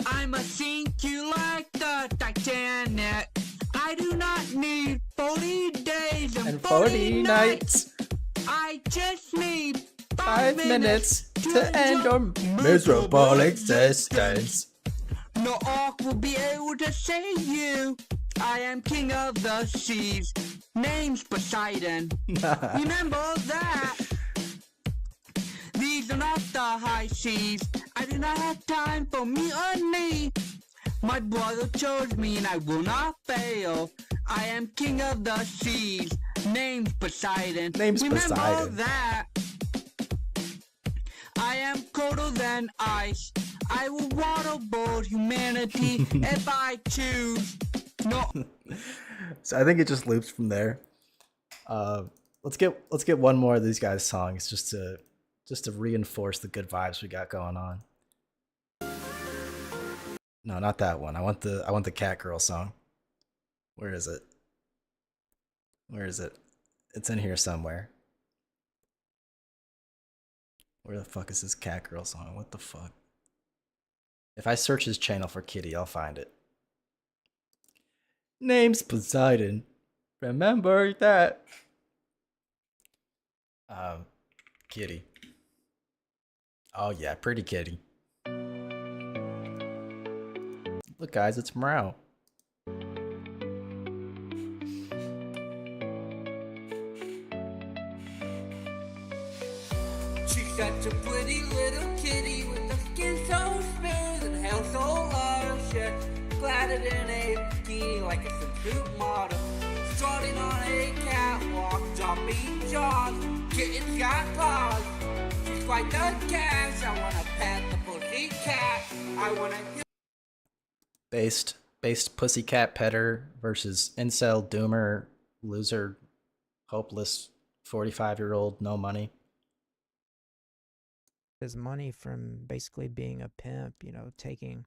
[SPEAKER 14] I'ma sink you like the Titanic. I do not need 40 days and 40 nights. I just need 5 minutes to end your miserable existence. No orc will be able to save you. I am king of the seas. Name's Poseidon. Remember that. These are not the high seas. I do not have time for me or me. My brother chose me and I will not fail. I am king of the seas. Name's Poseidon. Remember
[SPEAKER 1] Poseidon.
[SPEAKER 14] that. I am colder than ice. I will waterboard humanity if I choose. No.
[SPEAKER 1] So I think it just loops from there. Let's get one more of these guys' songs just to reinforce the good vibes we got going on. No, not that one. I want the cat girl song. Where is it? Where is it? It's in here somewhere. Where the fuck is this cat girl song? What the fuck? If I search his channel for Kitty, I'll find it. Name's Poseidon. Remember that. Kitty. Oh yeah, pretty kitty. Look guys, it's Meow.
[SPEAKER 14] She's such a pretty little kitty with the skin so smooth and hair so long. She's clad in a bikini like a swimsuit model. Strutting on a catwalk, jumping jaws. Kitten's got claws. She's quite the cat. I wanna pet the pussy cat. I wanna.
[SPEAKER 1] Based pussycat petter versus incel doomer loser hopeless 45-year-old no money.
[SPEAKER 10] His money from basically being a pimp, you know, taking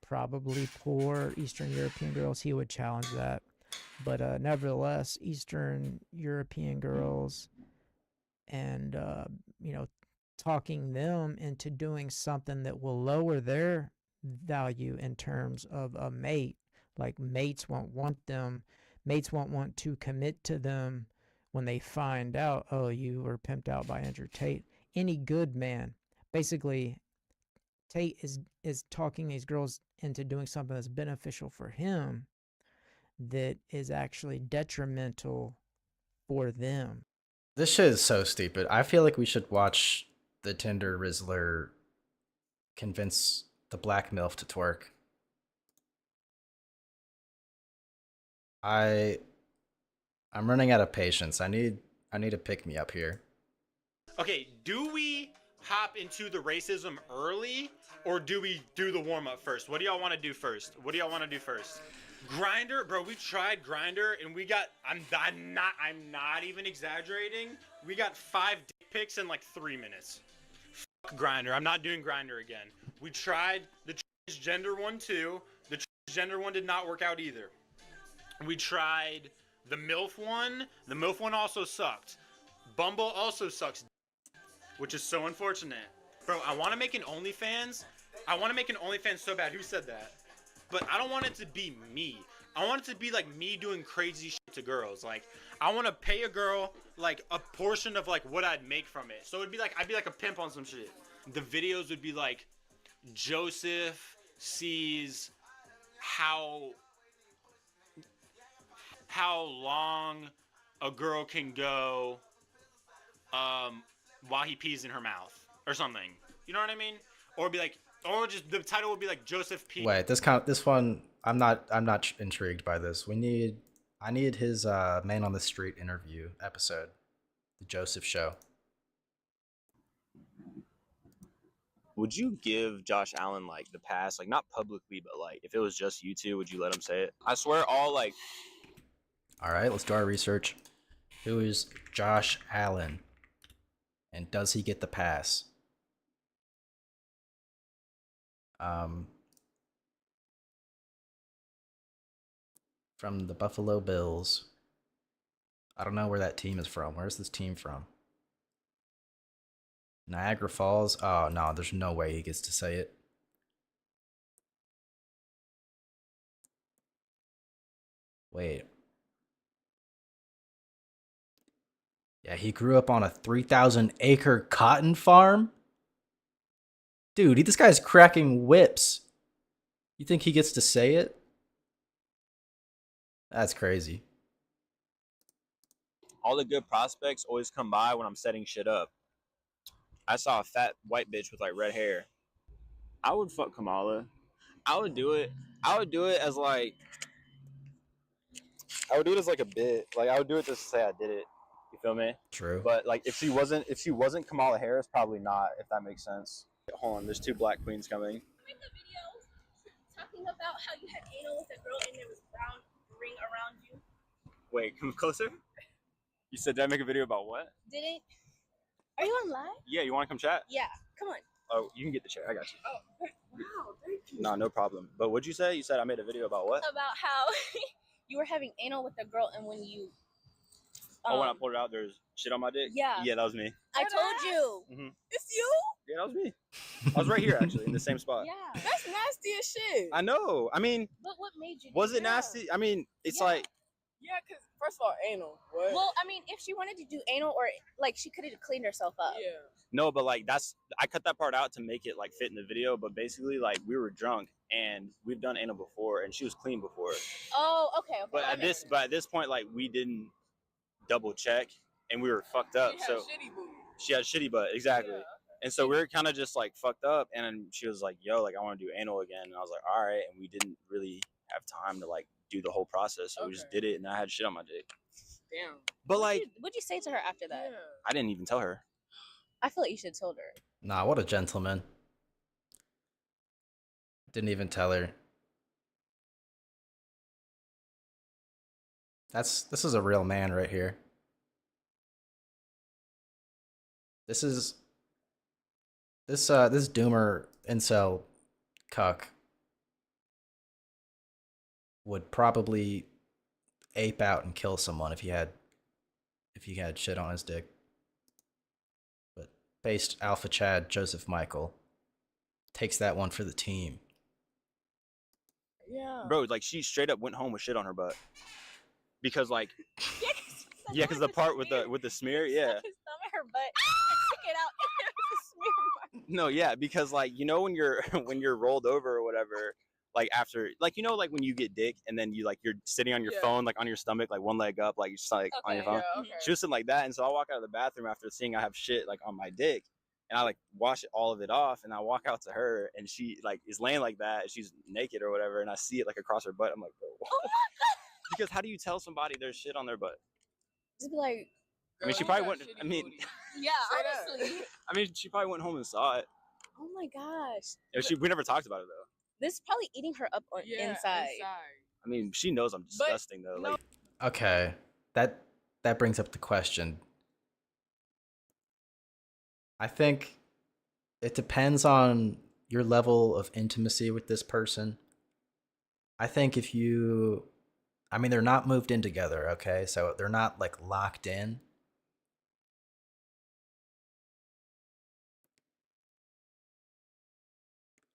[SPEAKER 10] probably poor Eastern European girls. He would challenge that. But nevertheless, Eastern European girls and, you know, talking them into doing something that will lower their value in terms of a mate. Like mates won't want to commit to them when they find out, oh, you were pimped out by Andrew Tate. Any good man, basically, Tate is talking these girls into doing something that's beneficial for him that is actually detrimental for them.
[SPEAKER 1] This shit is so stupid. I feel like we should watch the Tinder Rizzler convince the black MILF to twerk. I'm running out of patience. I need a pick me up here.
[SPEAKER 7] Okay, do we hop into the racism early, or do we do the warm up first? What do y'all want to do first? Grinder, bro. We tried Grinder, and we got. I'm not even exaggerating. We got 5 dick pics in like 3 minutes. Fuck Grinder. I'm not doing Grinder again. We tried the transgender one too. The transgender one did not work out either. We tried the MILF one. The MILF one also sucked. Bumble also sucks, which is so unfortunate. Bro, I want to make an OnlyFans. I want to make an OnlyFans so bad. Who said that? But I don't want it to be me. I want it to be like me doing crazy shit to girls. Like, I want to pay a girl like a portion of like what I'd make from it. So it'd be like, I'd be like a pimp on some shit. The videos would be like, Joseph sees how long a girl can go while he pees in her mouth or something. You know what I mean? Or be like, or just the title would be like Joseph P.
[SPEAKER 1] Wait, this one I'm not intrigued by this. I need his Man on the Street interview episode, the Joseph Show.
[SPEAKER 15] Would you give Josh Allen like the pass, like not publicly, but like if it was just you two, would you let him say it? I swear, all like.
[SPEAKER 1] All right, let's do our research. Who is Josh Allen, and does he get the pass? From the Buffalo Bills. I don't know where that team is from. Where's this team from? Niagara Falls? Oh, no, there's no way he gets to say it. Wait. Yeah, he grew up on a 3,000-acre cotton farm? Dude, this guy's cracking whips. You think he gets to say it? That's crazy.
[SPEAKER 15] All the good prospects always come by when I'm setting shit up. I saw a fat white bitch with like red hair. I would fuck Kamala. I would do it. I would do it as like. I would do it as like a bit. Like I would do it just to say I did it. You feel me?
[SPEAKER 1] True.
[SPEAKER 15] But like if she wasn't Kamala Harris, probably not. If that makes sense. Hold on, there's 2 black queens coming.
[SPEAKER 16] Make the video talking about how you had anal with a girl and there was brown ring around you.
[SPEAKER 15] Wait, come closer. You said, did I make a video about what?
[SPEAKER 16] Are you on live?
[SPEAKER 15] Yeah, you want to come chat?
[SPEAKER 16] Yeah, come on.
[SPEAKER 15] Oh, you can get the chair. I got you.
[SPEAKER 16] Oh. Wow, thank you.
[SPEAKER 15] No, no problem. But what'd you say? You said I made a video about what?
[SPEAKER 16] About how you were having anal with a girl, and when you
[SPEAKER 15] Oh, when I pulled it out, there's shit on my dick?
[SPEAKER 16] yeah.
[SPEAKER 15] Yeah, that was me.
[SPEAKER 16] I told you.
[SPEAKER 15] Mm-hmm.
[SPEAKER 16] It's you?
[SPEAKER 15] Yeah, that was me. I was right here, actually, in the same spot.
[SPEAKER 16] Yeah. That's nasty as shit.
[SPEAKER 15] I know. I mean,
[SPEAKER 16] But what made you
[SPEAKER 15] was
[SPEAKER 16] do
[SPEAKER 15] it
[SPEAKER 16] that?
[SPEAKER 15] nasty? I mean, it's like,
[SPEAKER 6] Yeah, because first of all, anal. What?
[SPEAKER 16] Well, I mean, if she wanted to do anal, or like she could have cleaned herself up.
[SPEAKER 6] Yeah.
[SPEAKER 15] no, but like I cut that part out to make it like fit in the video. But basically, like we were drunk and we've done anal before, and she was clean before.
[SPEAKER 16] Oh, okay.
[SPEAKER 15] But at this point, like we didn't double check, and we were fucked up.
[SPEAKER 6] She had
[SPEAKER 15] So
[SPEAKER 6] shitty booty.
[SPEAKER 15] she had shitty butt, exactly.
[SPEAKER 6] Yeah.
[SPEAKER 15] And so we were kind of just like fucked up, and she was like, "Yo, like I want to do anal again," and I was like, "All right," and we didn't really have time to like do the whole process, so we just did it, and I had shit on my dick.
[SPEAKER 6] Damn.
[SPEAKER 15] But like,
[SPEAKER 16] what'd you say to her after that?
[SPEAKER 15] I didn't even tell her.
[SPEAKER 16] I feel like you should have told her.
[SPEAKER 1] Nah, what a gentleman. Didn't even tell her. This is a real man right here. This doomer incel cuck would probably ape out and kill someone if he had shit on his dick. But based Alpha Chad Joseph Michael takes that one for the team.
[SPEAKER 6] Yeah.
[SPEAKER 15] Bro, like she straight up went home with shit on her butt. Because like
[SPEAKER 16] Yeah,
[SPEAKER 15] because the part with the smear, yeah.
[SPEAKER 16] His thumb in her butt and took it out, and it was a smear mark.
[SPEAKER 15] No, yeah, because like you know when you're when you're rolled over or whatever, like after like you know like when you get dick and then you like you're sitting on your phone like on your stomach like one leg up like you're just like on your phone.
[SPEAKER 6] Yeah, okay.
[SPEAKER 15] She was sitting like that, and so I walk out of the bathroom after seeing I have shit like on my dick, and I like wash all of it off, and I walk out to her, and she like is laying like that, and she's naked or whatever, and I see it like across her butt. I'm like, bro, what?
[SPEAKER 16] Oh my god!
[SPEAKER 15] Because how do you tell somebody there's shit on their butt?
[SPEAKER 16] Just be like,
[SPEAKER 15] I mean, she
[SPEAKER 6] Girl,
[SPEAKER 15] probably
[SPEAKER 6] you
[SPEAKER 15] went.
[SPEAKER 6] got
[SPEAKER 15] I
[SPEAKER 6] shitty
[SPEAKER 15] mean,
[SPEAKER 6] booty.
[SPEAKER 16] yeah, honestly.
[SPEAKER 15] I mean, she probably went home and saw it.
[SPEAKER 16] Oh my gosh.
[SPEAKER 15] We never talked about it though.
[SPEAKER 16] This is probably eating her up on
[SPEAKER 6] Yeah,
[SPEAKER 16] inside.
[SPEAKER 15] I mean, she knows I'm disgusting though. Like,
[SPEAKER 1] Okay, that brings up the question. I think it depends on your level of intimacy with this person. I think if you, I mean, they're not moved in together, okay? So they're not like locked in.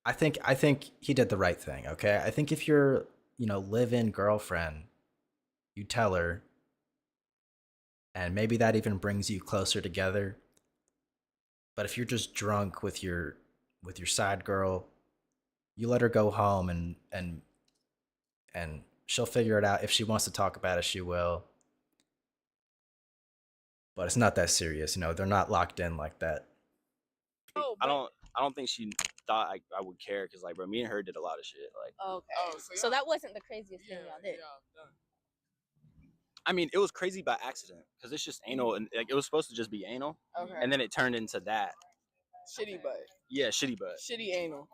[SPEAKER 1] I think he did the right thing, okay? I think if you're, live-in girlfriend, you tell her, and maybe that even brings you closer together. But if you're just drunk with your side girl, you let her go home and she'll figure it out. If she wants to talk about it, she will. But it's not that serious, they're not locked in like that.
[SPEAKER 15] I don't think she thought I would care because like, bro, me and her did a lot of shit. Like,
[SPEAKER 16] Okay.
[SPEAKER 6] Oh,
[SPEAKER 16] So that wasn't the craziest thing y'all did.
[SPEAKER 15] I mean, it was crazy by accident because it's just anal, and like it was supposed to just be anal,
[SPEAKER 6] Okay.
[SPEAKER 15] and then it turned into that.
[SPEAKER 6] Shitty butt.
[SPEAKER 15] Yeah, shitty butt.
[SPEAKER 6] Shitty anal.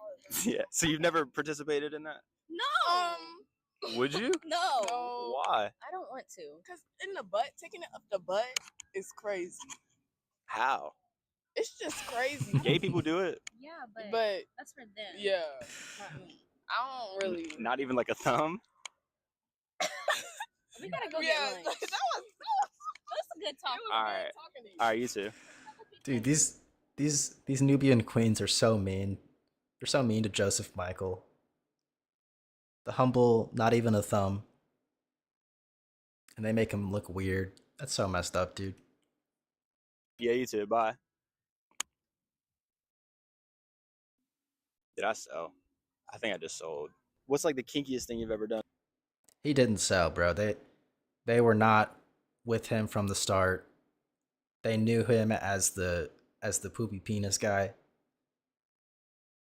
[SPEAKER 15] Yeah. So you've never participated in that?
[SPEAKER 16] No.
[SPEAKER 15] Would you?
[SPEAKER 16] No.
[SPEAKER 15] Why?
[SPEAKER 16] I don't want to.
[SPEAKER 6] Because in the butt, taking it up the butt is crazy.
[SPEAKER 15] How?
[SPEAKER 6] It's just crazy.
[SPEAKER 15] Gay people do it.
[SPEAKER 16] Yeah,
[SPEAKER 6] But
[SPEAKER 16] that's for them.
[SPEAKER 6] yeah, I don't really.
[SPEAKER 15] Not even like a thumb.
[SPEAKER 16] We gotta go
[SPEAKER 6] Yeah,
[SPEAKER 16] get lunch.
[SPEAKER 6] that
[SPEAKER 16] That's a good talk.
[SPEAKER 15] All right. All right, you too.
[SPEAKER 1] Dude, these Nubian queens are so mean. They're so mean to Joseph Michael. The humble, not even a thumb. And they make him look weird. That's so messed up, dude.
[SPEAKER 15] Yeah, you too. Bye. Did I sell? I think I just sold. What's like the kinkiest thing you've ever done?
[SPEAKER 1] He didn't sell, bro. They were not with him from the start. They knew him as the poopy penis guy.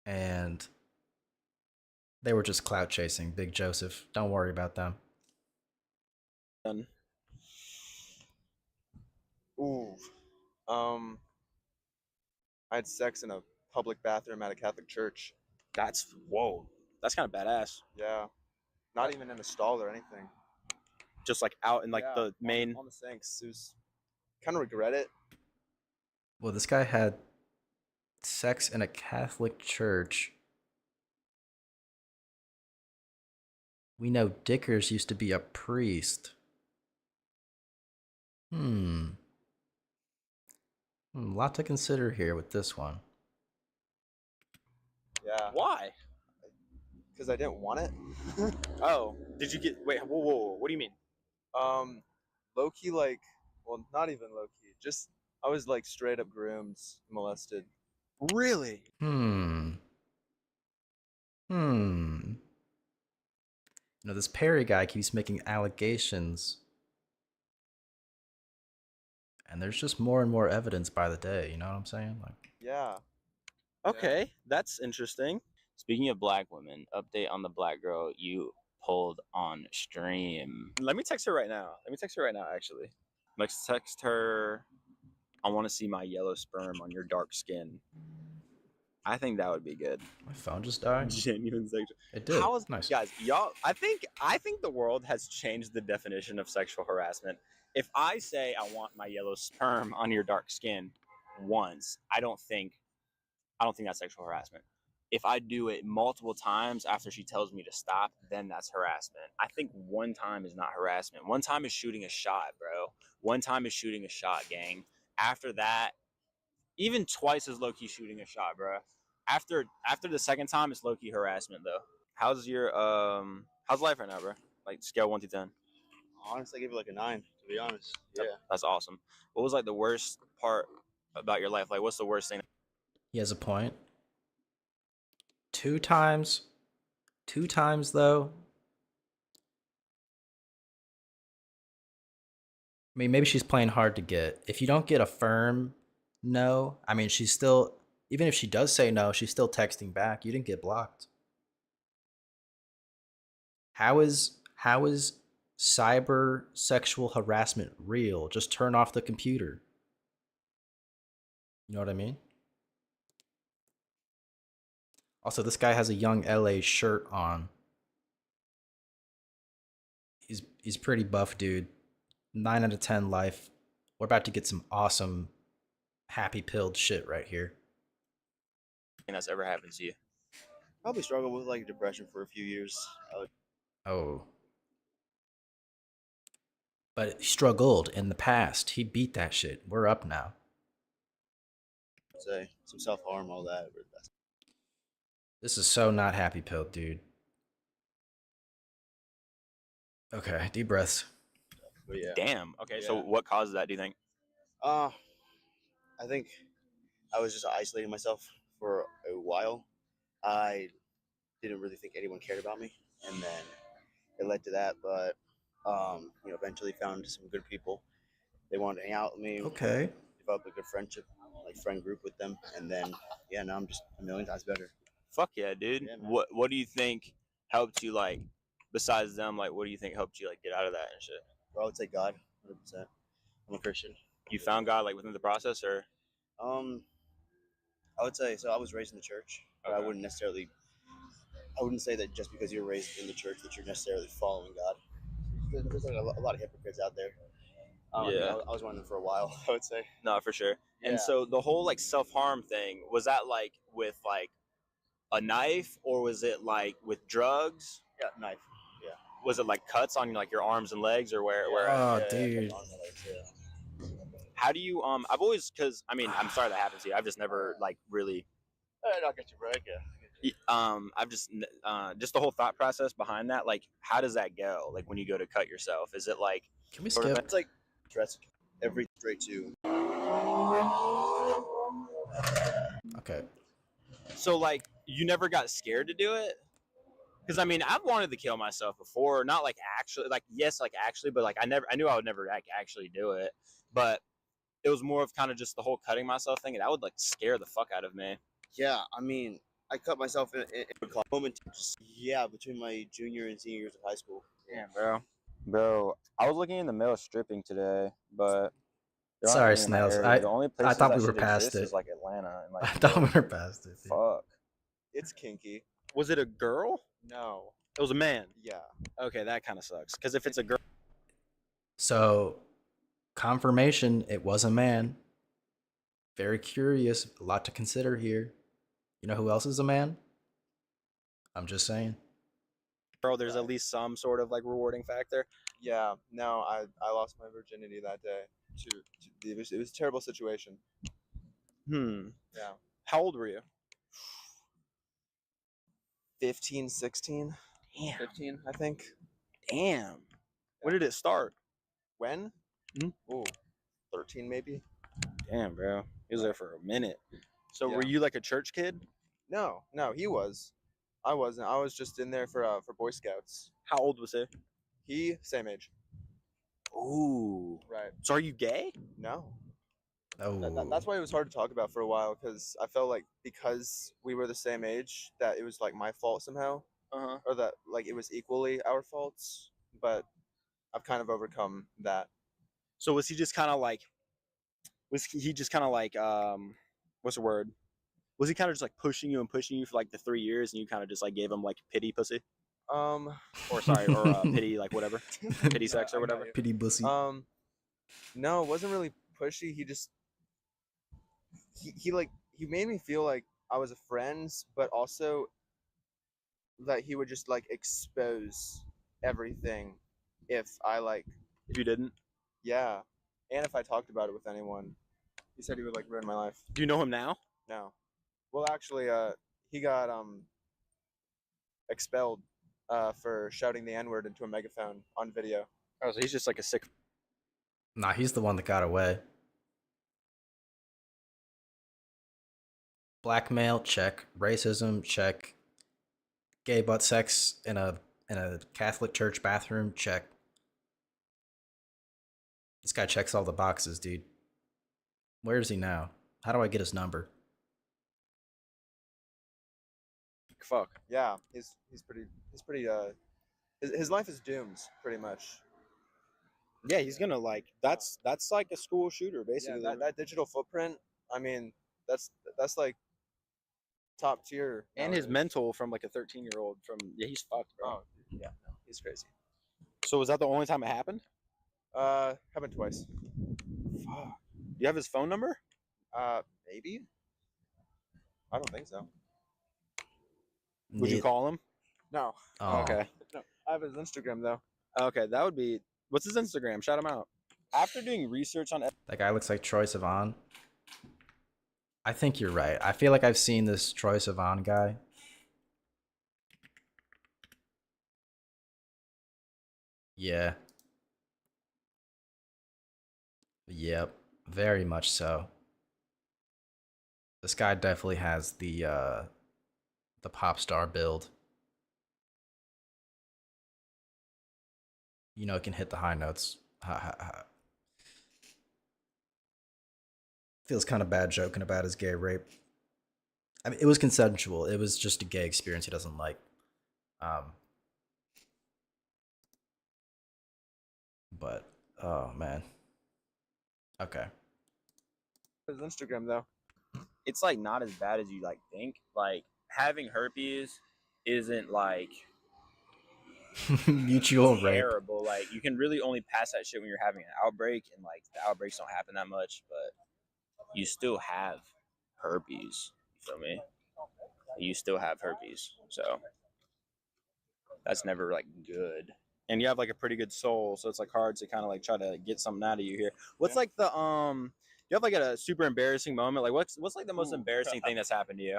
[SPEAKER 1] And they were just clout chasing Big Joseph. Don't worry about them.
[SPEAKER 17] Ooh. I had sex in a public bathroom at a Catholic church.
[SPEAKER 15] That's whoa. That's kind of badass.
[SPEAKER 17] Yeah. Not even in a stall or anything.
[SPEAKER 15] Just like out in like
[SPEAKER 17] Yeah,
[SPEAKER 15] the main.
[SPEAKER 17] on the sinks. It was kind of regret it.
[SPEAKER 1] Well, this guy had sex in a Catholic church We know Dickers used to be a priest. A lot to consider here with this one.
[SPEAKER 17] Yeah.
[SPEAKER 7] Why?
[SPEAKER 17] Because I didn't want it.
[SPEAKER 7] Oh, did you get? Wait, whoa. What do you mean?
[SPEAKER 17] Low key, like, well, not even low key. Just I was like straight up groomed, molested.
[SPEAKER 7] Really?
[SPEAKER 1] You know, this Perry guy keeps making allegations. And there's just more and more evidence by the day, you know what I'm saying? Like,
[SPEAKER 17] Yeah.
[SPEAKER 7] Okay, that's interesting.
[SPEAKER 15] Speaking of black women, update on the black girl you pulled on stream.
[SPEAKER 7] Let me text her right now. Actually. Let's text her. I want to see my yellow sperm on your dark skin. I think that would be good.
[SPEAKER 1] my phone just died.
[SPEAKER 7] Genuine sexual.
[SPEAKER 1] It did.
[SPEAKER 7] How is
[SPEAKER 1] Nice.
[SPEAKER 7] guys? Y'all, I think the world has changed the definition of sexual harassment. If I say I want my yellow sperm on your dark skin once, I don't think that's sexual harassment. If I do it multiple times after she tells me to stop, then that's harassment. I think one time is not harassment. One time is shooting a shot, bro. One time is shooting a shot, gang. After that, even twice is low key shooting a shot, bro. After the second time, it's low key harassment though. How's life right now, bro? Like scale 1 to 10.
[SPEAKER 17] Honestly, I give it like a 9. To be honest. Yeah.
[SPEAKER 7] That's awesome. What was like the worst part about your life? Like, what's the worst thing?
[SPEAKER 1] He has a point. Two times though. I mean, maybe she's playing hard to get. If you don't get a firm no, I mean, she's still, even if she does say no, she's still texting back. You didn't get blocked. How is cyber sexual harassment real? Just turn off the computer. You know what I mean? Also, this guy has a Young LA shirt on. He's pretty buff, dude. 9 out of 10 life. We're about to get some awesome happy pilled shit right here.
[SPEAKER 7] That's ever happened to you?
[SPEAKER 17] Probably struggled with like depression for a few years.
[SPEAKER 1] Oh. But he struggled in the past. He beat that shit. We're up now.
[SPEAKER 17] Say some self-harm, all that.
[SPEAKER 1] This is so not happy pilled, dude. Okay, deep breaths.
[SPEAKER 17] But yeah.
[SPEAKER 7] Damn. Okay,
[SPEAKER 17] Yeah.
[SPEAKER 7] so what causes that, do you think?
[SPEAKER 17] I think I was just isolating myself for a while. I didn't really think anyone cared about me, and then it led to that. But eventually found some good people. They wanted to hang out with me.
[SPEAKER 1] Okay.
[SPEAKER 17] Developed a good friendship, like friend group with them, and then now I'm just a million times better.
[SPEAKER 7] Fuck yeah, dude.
[SPEAKER 17] Yeah,
[SPEAKER 7] what do you think helped you, like, besides them, like, what do you think helped you, like, get out of that and shit?
[SPEAKER 17] Well, I would say God, 100%. I'm a Christian.
[SPEAKER 7] You found God, like, within the process, or?
[SPEAKER 17] I would say so. I was raised in the church, but
[SPEAKER 7] Okay.
[SPEAKER 17] I wouldn't say that just because you're raised in the church that you're necessarily following God. There's like a lot of hypocrites out there.
[SPEAKER 7] Yeah.
[SPEAKER 17] I was one of them for a while, I would say.
[SPEAKER 7] No, for sure. And
[SPEAKER 17] Yeah.
[SPEAKER 7] so the whole, like, self-harm thing, was that, like, with, like, a knife, or was it, like, with drugs?
[SPEAKER 17] Yeah, knife. Yeah.
[SPEAKER 7] Was it, like, cuts on, like, your arms and legs, or where?
[SPEAKER 1] Oh, dude.
[SPEAKER 7] How do you, I've always, because, I mean, I'm sorry that happened to you. I've just never, like, really,
[SPEAKER 17] I'll get you break, yeah.
[SPEAKER 7] I've just the whole thought process behind that, like, how does that go? Like, when you go to cut yourself, is it like,
[SPEAKER 1] can we
[SPEAKER 7] sort of
[SPEAKER 1] skip?
[SPEAKER 17] It's like dress every straight to.
[SPEAKER 1] Okay.
[SPEAKER 7] So, like, you never got scared to do it? Because, I mean, I've wanted to kill myself before, not like actually, like, yes, like actually, but like I knew I would never like actually do it, but it was more of kind of just the whole cutting myself thing, and that would like scare the fuck out of me.
[SPEAKER 17] Yeah, I mean, I cut myself in a moment. Between my junior and senior years of high school.
[SPEAKER 7] Damn, bro. I was looking in the mail stripping today, but there aren't
[SPEAKER 1] Sorry,
[SPEAKER 7] any in my
[SPEAKER 1] Snails.
[SPEAKER 7] area. The only
[SPEAKER 1] I
[SPEAKER 7] places
[SPEAKER 1] thought
[SPEAKER 7] that
[SPEAKER 1] we were
[SPEAKER 7] should
[SPEAKER 1] past
[SPEAKER 7] exist
[SPEAKER 1] it.
[SPEAKER 7] is like Atlanta and like.
[SPEAKER 1] I thought we were past it. Dude.
[SPEAKER 7] Fuck.
[SPEAKER 17] It's kinky.
[SPEAKER 7] Was it a girl?
[SPEAKER 17] No.
[SPEAKER 7] It was a man.
[SPEAKER 17] Yeah.
[SPEAKER 7] Okay, that kind of sucks. Because if it's a girl.
[SPEAKER 1] So, confirmation, it was a man. Very curious. A lot to consider here. You know who else is a man? I'm just saying.
[SPEAKER 7] Bro, there's at least some sort of like rewarding factor.
[SPEAKER 18] Yeah, no, I lost my virginity that day. It was a terrible situation.
[SPEAKER 7] Hmm.
[SPEAKER 18] Yeah.
[SPEAKER 7] How old were you?
[SPEAKER 18] 15, 16.
[SPEAKER 7] Damn.
[SPEAKER 18] 15, I think.
[SPEAKER 7] Damn. When did it start?
[SPEAKER 18] When?
[SPEAKER 7] Mhm.
[SPEAKER 18] Oh, 13 maybe.
[SPEAKER 7] Damn, bro. He was there for a minute. So
[SPEAKER 18] Yeah.
[SPEAKER 7] were you like a church kid?
[SPEAKER 18] No, he was. I wasn't. I was just in there for Boy Scouts.
[SPEAKER 7] How old was he?
[SPEAKER 18] He, same age.
[SPEAKER 7] Ooh.
[SPEAKER 18] Right.
[SPEAKER 7] So are you gay?
[SPEAKER 18] No.
[SPEAKER 1] Oh.
[SPEAKER 18] That's why it was hard to talk about for a while, because I felt like because we were the same age that it was like my fault somehow, or that like it was equally our faults. But I've kind of overcome that.
[SPEAKER 7] So was he just kind of like? Was he just kind of like what's the word? Was he kind of just like pushing you for like the 3 years, and you kind of just like gave him like pity pussy? Or sorry, or pity like whatever, pity sex or whatever.
[SPEAKER 1] Pity bussy.
[SPEAKER 18] No, it wasn't really pushy. He just he made me feel like I was a friend, but also that he would just like expose everything if I like
[SPEAKER 7] If you didn't.
[SPEAKER 18] yeah, and if I talked about it with anyone. He said he would like ruin my life.
[SPEAKER 7] Do you know him now?
[SPEAKER 18] No. Well, actually, he got expelled for shouting the N-word into a megaphone on video.
[SPEAKER 7] Oh, so he's just like a sick.
[SPEAKER 1] Nah, he's the one that got away. Blackmail, check. Racism, check. Gay butt sex in a Catholic church bathroom, check. This guy checks all the boxes, dude. Where is he now? How do I get his number?
[SPEAKER 7] Fuck.
[SPEAKER 18] Yeah, he's pretty his life is doomed pretty much.
[SPEAKER 7] Yeah, he's gonna like that's like a school shooter basically.
[SPEAKER 18] Yeah, that digital footprint. I mean, that's like top tier.
[SPEAKER 7] And his mental from like a 13-year-old from he's fucked, bro.
[SPEAKER 18] Oh, yeah, no, he's crazy.
[SPEAKER 7] So was that the only time it happened?
[SPEAKER 18] Happened twice.
[SPEAKER 7] Fuck. Do you have his phone number?
[SPEAKER 18] Maybe. I don't think so.
[SPEAKER 7] Would you call him?
[SPEAKER 18] No.
[SPEAKER 1] Oh.
[SPEAKER 7] Okay.
[SPEAKER 18] No, I have his Instagram though.
[SPEAKER 7] Okay, that would be. What's his Instagram? Shout him out. After doing research on.
[SPEAKER 1] That guy looks like Troye Sivan. I think you're right. I feel like I've seen this Troye Sivan guy. Yeah. Yep. Very much so. This guy definitely has the pop star build. You know, it can hit the high notes. Ha ha ha. Feels kind of bad joking about his gay rape. I mean, it was consensual. It was just a gay experience he doesn't like. But oh man. Okay.
[SPEAKER 18] His Instagram though.
[SPEAKER 15] It's like not as bad as you like think. Like having herpes isn't like
[SPEAKER 1] mutual rape.
[SPEAKER 15] terrible. Like you can really only pass that shit when you're having an outbreak, and like the outbreaks don't happen that much, but you still have herpes. You feel me? You still have herpes, so that's never like good.
[SPEAKER 7] And you have like a pretty good soul, so it's like hard to kind of like try to get something out of you here. What's like the you have like a super embarrassing moment? Like what's like the most embarrassing thing that's happened to you?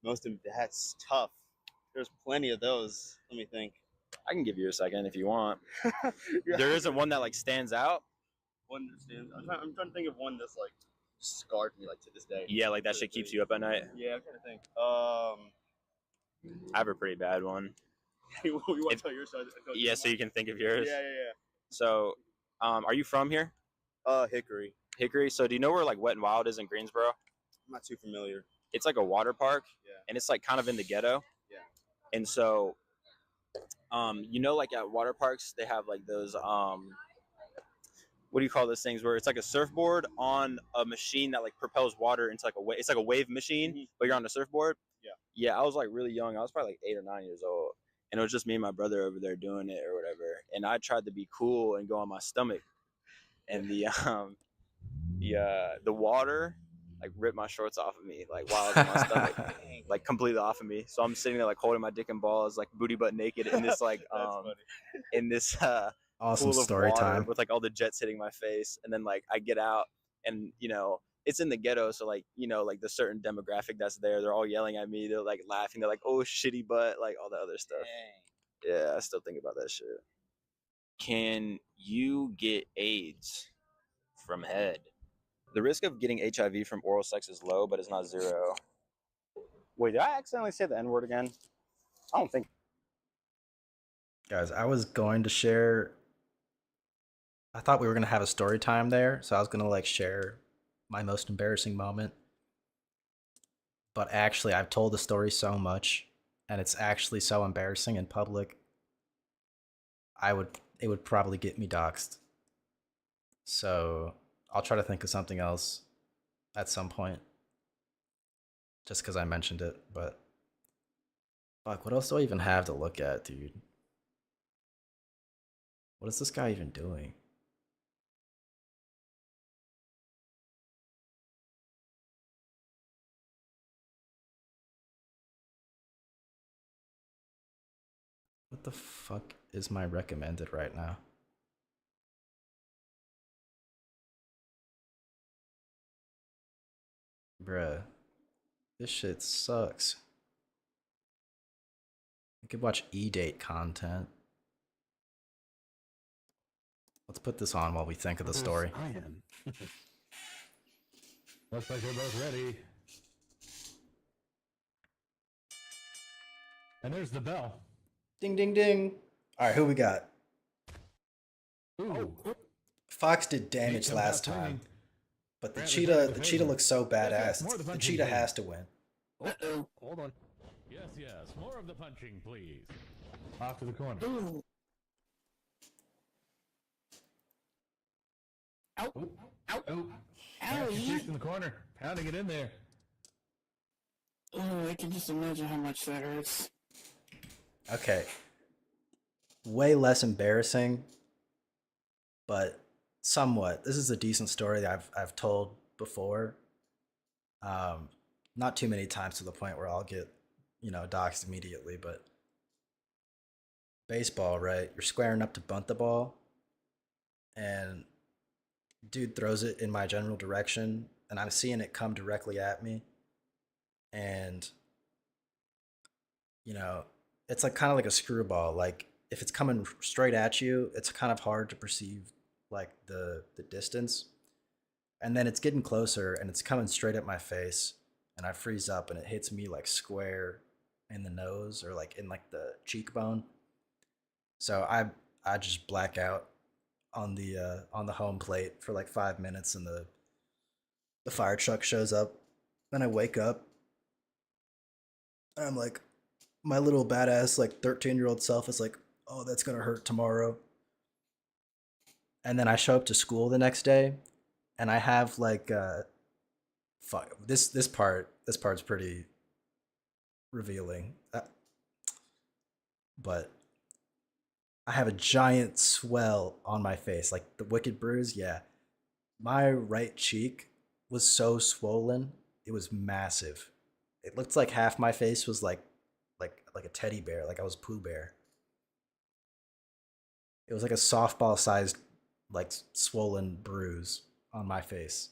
[SPEAKER 17] That's tough. There's plenty of those. Let me think.
[SPEAKER 7] I can give you a second if you want. There isn't one that like stands out.
[SPEAKER 17] One that stands. I'm trying to think of one that's like scarred me like to this day.
[SPEAKER 15] Yeah, like that shit keeps you up at night.
[SPEAKER 17] Yeah, I'm trying to think.
[SPEAKER 15] I have a pretty bad one.
[SPEAKER 17] You want to tell your side?
[SPEAKER 15] Yeah, so you can think of yours.
[SPEAKER 17] Yeah.
[SPEAKER 15] So, are you from here?
[SPEAKER 17] Hickory.
[SPEAKER 15] Hickory. So, do you know where like Wet and Wild is in Greensboro?
[SPEAKER 17] I'm not too familiar.
[SPEAKER 15] It's like a water park,
[SPEAKER 17] Yeah.
[SPEAKER 15] and it's like kind of in the ghetto.
[SPEAKER 17] Yeah.
[SPEAKER 15] And so, you know, like at water parks, they have like those what do you call those things? Where it's like a surfboard on a machine that like propels water into like a wave. It's like a wave machine, but you're on a surfboard.
[SPEAKER 17] Yeah.
[SPEAKER 15] Yeah, I was like really young. I was probably like 8 or 9 years old, and it was just me and my brother over there doing it or whatever. And I tried to be cool and go on my stomach, and the water like ripped my shorts off of me, like while I was on my stomach, like completely off of me. So I'm sitting there like holding my dick and balls, like booty butt naked in this like in this
[SPEAKER 1] Awesome
[SPEAKER 15] pool of
[SPEAKER 1] story
[SPEAKER 15] water
[SPEAKER 1] time.
[SPEAKER 15] with like all the jets hitting my face, and then like I get out, and it's in the ghetto, so like like the certain demographic that's there, they're all yelling at me, they're like laughing, they're like, oh shitty butt, like all the other stuff. Yeah, I still think about that shit. Can you get AIDS from head? The risk of getting HIV from oral sex is low, but it's not zero. Wait, did I accidentally say the N-word again? I don't think.
[SPEAKER 1] Guys, I was going to share. I thought we were gonna have a story time there, so I was gonna like share my most embarrassing moment. But actually, I've told the story so much, and it's actually so embarrassing in public. It would probably get me doxxed. So I'll try to think of something else at some point, just because I mentioned it. But fuck, what else do I even have to look at, dude? What is this guy even doing? What the fuck is my recommended right now? Bruh, this shit sucks. I could watch E-date content. Let's put this on while we think of the story.
[SPEAKER 3] I am. Looks like they're both ready. And there's the bell.
[SPEAKER 1] Ding, ding, ding. All right, who we got?
[SPEAKER 3] Ooh.
[SPEAKER 1] Fox did damage last time, but the cheetah looks so badass. The cheetah has to win.
[SPEAKER 3] Uh-oh. Hold on. Yes, more of the punching, please. Off to the corner.
[SPEAKER 6] Ooh. Ow. Ow.
[SPEAKER 3] Oh.
[SPEAKER 6] Ow.
[SPEAKER 3] In the corner, pounding it in there.
[SPEAKER 6] Oh, I can just imagine how much that hurts.
[SPEAKER 1] Okay. Way less embarrassing, but somewhat. This is a decent story that I've told before. Not too many times to the point where I'll get, doxxed immediately, but baseball, right? You're squaring up to bunt the ball, and dude throws it in my general direction, and I'm seeing it come directly at me. And it's like kind of like a screwball. Like if it's coming straight at you, it's kind of hard to perceive like the distance. And then it's getting closer and it's coming straight at my face, and I freeze up and it hits me like square in the nose or like in like the cheekbone. So I just black out on the home plate for like 5 minutes, and the fire truck shows up. Then I wake up and I'm like, my little badass like 13-year-old self is like, oh, that's gonna hurt tomorrow. And then I show up to school the next day, and I have like fuck, this part's pretty revealing. But I have a giant swell on my face, like the wicked bruise. Yeah, my right cheek was so swollen, it was massive. It looked like half my face was like a teddy bear, like I was Pooh Bear. It was like a softball sized, like swollen bruise on my face.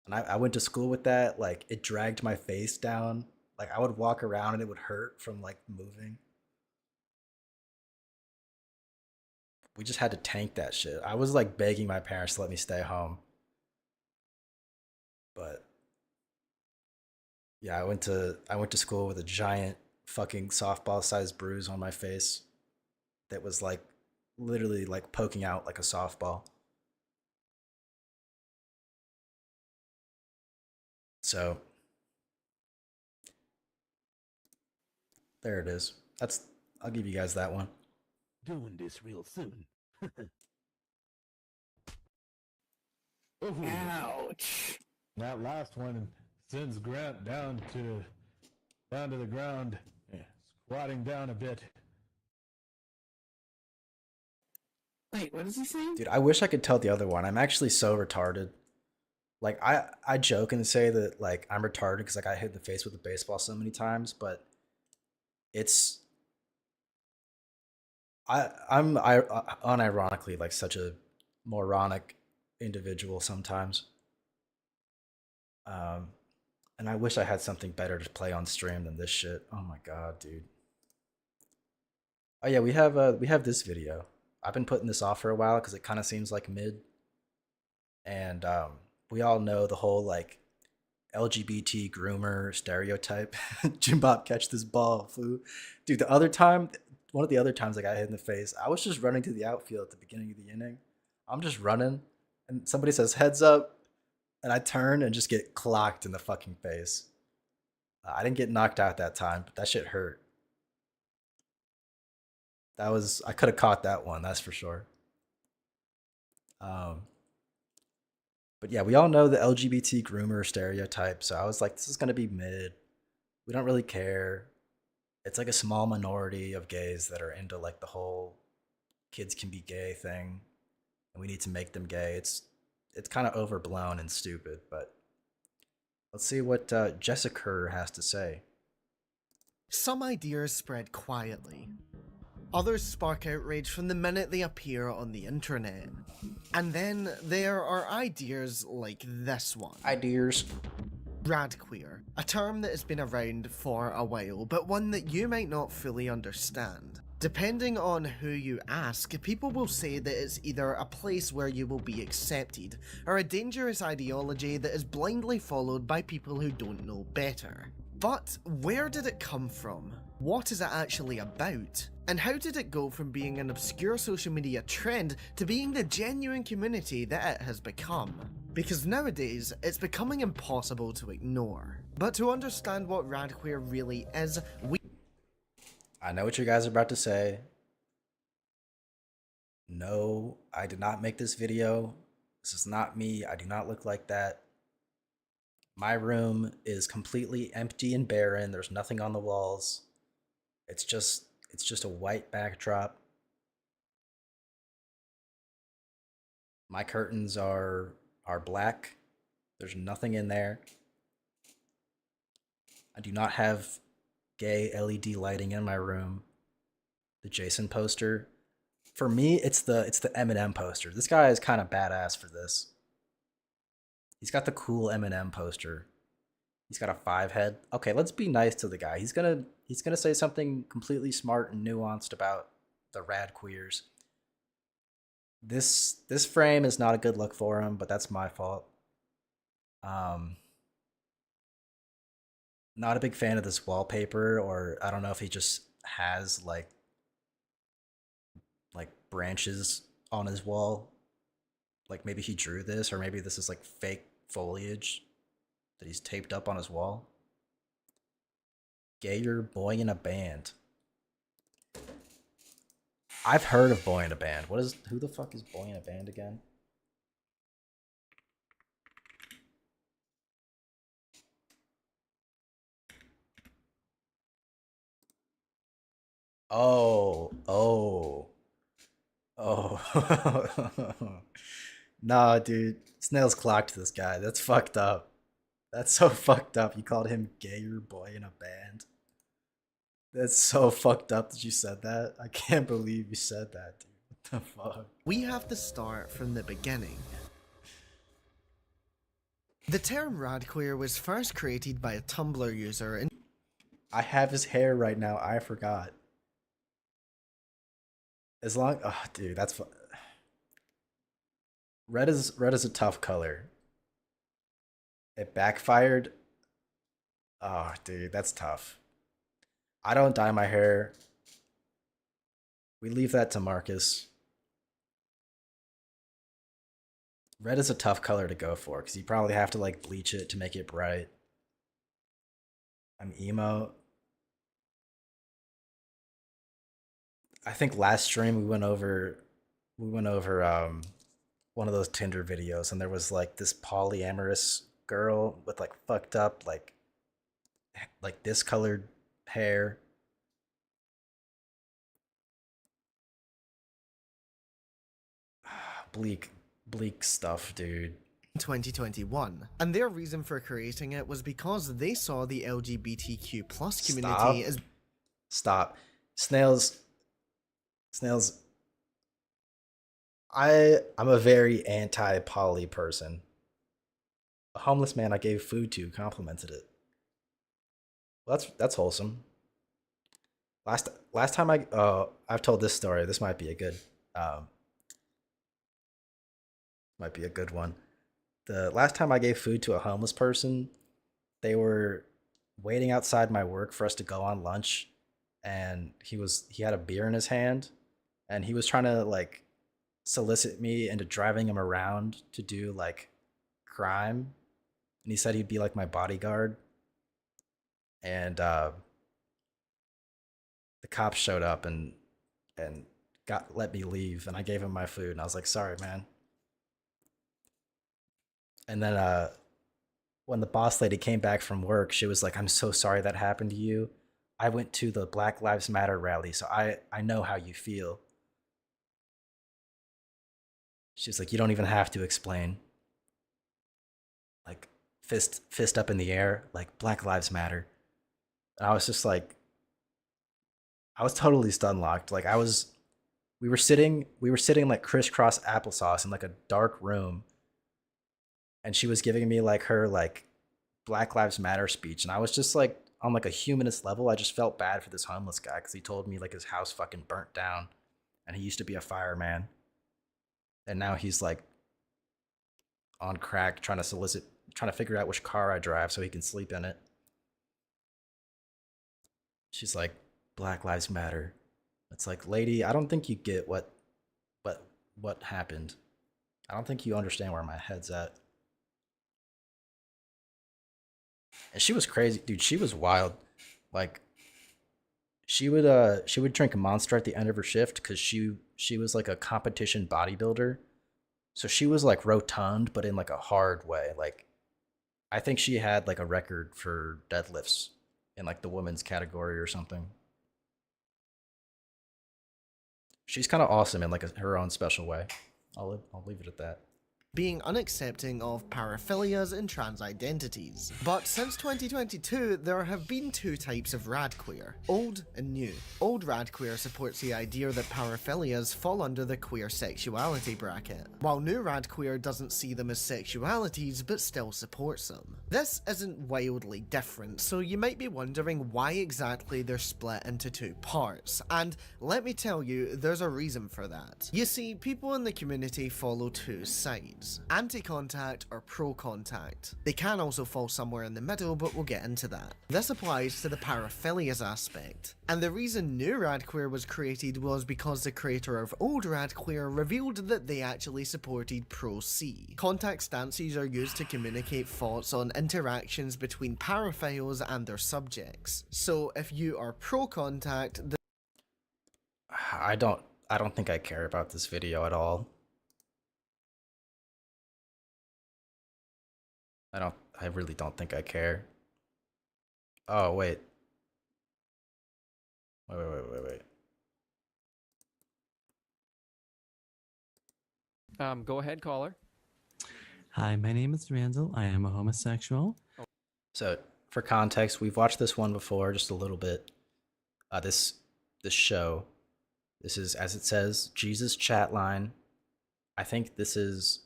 [SPEAKER 1] And I went to school with that. Like it dragged my face down. Like I would walk around and it would hurt from like moving. We just had to tank that shit. I was like begging my parents to let me stay home. But yeah, I went to school with a giant fucking softball sized bruise on my face that was like literally like poking out like a softball. So there it is. I'll give you guys that one.
[SPEAKER 3] Doing this real soon.
[SPEAKER 6] Ouch.
[SPEAKER 3] That last one sends Grant down to the ground, squatting down a bit.
[SPEAKER 6] Wait, what is he saying?
[SPEAKER 1] Dude, I wish I could tell the other one. I'm actually so retarded. Like I joke and say that like I'm retarded because I got hit in the face with a baseball so many times, but it's I'm unironically like such a moronic individual sometimes. Um, and I wish I had something better to play on stream than this shit. Oh my god, dude. Oh yeah, we have this video. I've been putting this off for a while because it kind of seems like mid, and we all know the whole like LGBT groomer stereotype. Jimbot, catch this ball, foo. Dude, the other time, one of the other times I got hit in the face, I was just running to the outfield at the beginning of the inning. I'm just running, and somebody says heads up, and I turn and just get clocked in the fucking face. I didn't get knocked out that time, but that shit hurt. That was I could have caught that one, that's for sure. Um, but yeah, we all know the LGBT groomer stereotype, so I was like, this is gonna be mid. We don't really care. It's like a small minority of gays that are into like the whole kids can be gay thing, and we need to make them gay. It's kind of overblown and stupid, but let's see what Jessica has to say.
[SPEAKER 19] Some ideas spread quietly. Others spark outrage from the minute they appear on the internet. And then there are ideas like this one.
[SPEAKER 1] Ideas.
[SPEAKER 19] Radqueer, a term that has been around for a while, but one that you might not fully understand. Depending on who you ask, people will say that it's either a place where you will be accepted, or a dangerous ideology that is blindly followed by people who don't know better. But where did it come from? What is it actually about? And how did it go from being an obscure social media trend to being the genuine community that it has become? Because nowadays, it's becoming impossible to ignore. But to understand what Radqueer really is,
[SPEAKER 1] I know what you guys are about to say. No, I did not make this video. This is not me. I do not look like that. My room is completely empty and barren. There's nothing on the walls. It's just a white backdrop. My curtains are black. There's nothing in there. I do not have gay LED lighting in my room. The Jason poster. For me, it's the Eminem poster. This guy is kind of badass for this. He's got the cool Eminem poster. He's got a 5 head. Okay, let's be nice to the guy. He's gonna say something completely smart and nuanced about the rad queers. This frame is not a good look for him, but that's my fault. Not a big fan of this wallpaper, or I don't know if he just has like branches on his wall. Like maybe he drew this, or maybe this is like fake foliage that he's taped up on his wall. Gayer Boy in a Band. I've heard of Boy in a Band. Who the fuck is Boy in a Band again? Oh. Nah, dude. Snails clocked this guy. That's fucked up. That's so fucked up. You called him Gayer Boy in a Band. That's so fucked up that you said that. I can't believe you said that, dude. What the fuck?
[SPEAKER 19] we have to start from the beginning. The term radqueer was first created by a Tumblr user and
[SPEAKER 1] I have his hair right now. I forgot. Oh, dude, that's red is a tough color. It backfired. Oh, dude, that's tough. I don't dye my hair. We leave that to Marcus. Red is a tough color to go for because you probably have to like bleach it to make it bright. I'm emo. I think last stream we went over one of those Tinder videos, and there was like this polyamorous girl with like fucked up like discolored hair. Bleak stuff, dude.
[SPEAKER 19] 2021, and their reason for creating it was because they saw the LGBTQ plus community as
[SPEAKER 1] Stop. Snails. I'm a very anti-poly person. A homeless man I gave food to complimented it. Well, that's wholesome. Last time I've told this story. This um might be a good one. The last time I gave food to a homeless person, they were waiting outside my work for us to go on lunch, and he had a beer in his hand, and he was trying to like solicit me into driving him around to do like crime, and he said he'd be like my bodyguard, and the cops showed up and got let me leave, and I gave him my food, and I was like, sorry, man. And then when the boss lady came back from work, she was like, I'm so sorry that happened to you. I went to the Black Lives Matter rally, so I know how you feel. She's like, you don't even have to explain. Like fist up in the air, like Black Lives Matter. And I was just like, I was totally stun locked. Like we were sitting like crisscross applesauce in like a dark room, and she was giving me like her like Black Lives Matter speech, and I was just like on like a humanist level, I just felt bad for this homeless guy because he told me like his house fucking burnt down, and he used to be a fireman, and now he's like on crack trying to figure out which car I drive so he can sleep in it. She's like, Black Lives Matter. It's like, lady, I don't think you get what happened. I don't think you understand where my head's at. And she was crazy, dude. She was wild. Like she would drink a Monster at the end of her shift because she was like a competition bodybuilder. So she was like rotund, but in like a hard way. Like I think she had like a record for deadlifts in like the women's category or something. She's kind of awesome in like her own special way. I'll leave it at that.
[SPEAKER 19] being unaccepting of paraphilias and trans identities. But since 2022, there have been two types of radqueer, old and new. Old radqueer supports the idea that paraphilias fall under the queer sexuality bracket, while new radqueer doesn't see them as sexualities but still supports them. This isn't wildly different, so you might be wondering why exactly they're split into two parts, and let me tell you, there's a reason for that. You see, people in the community follow two sides, anti-contact or pro-contact. They can also fall somewhere in the middle, but we'll get into that. This applies to the paraphilias aspect, and the reason New Radqueer was created was because the creator of Old Radqueer revealed that they actually supported Pro-C. Contact stances are used to communicate thoughts on interactions between paraphiles and their subjects. So if you are pro-contact,
[SPEAKER 1] I don't think I care about this video at all. I really don't think I care. Oh, wait. Wait.
[SPEAKER 20] Go ahead, caller.
[SPEAKER 21] Hi, my name is Randall. I am a homosexual.
[SPEAKER 1] So, for context, we've watched this one before, just a little bit. This show. This is, as it says, Jesus chat line. I think this is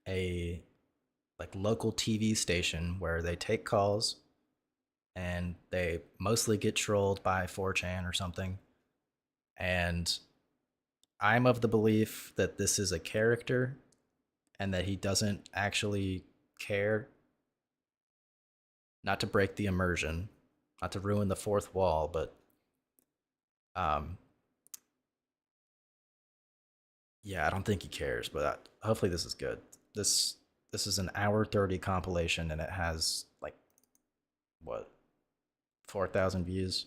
[SPEAKER 1] a like local TV station where they take calls and they mostly get trolled by 4chan or something. And I'm of the belief that this is a character and that he doesn't actually care. Not to break the immersion, not to ruin the fourth wall, but yeah, I don't think he cares, but hopefully this is good. This is an hour 30 compilation, and it has like what, 4,000 views.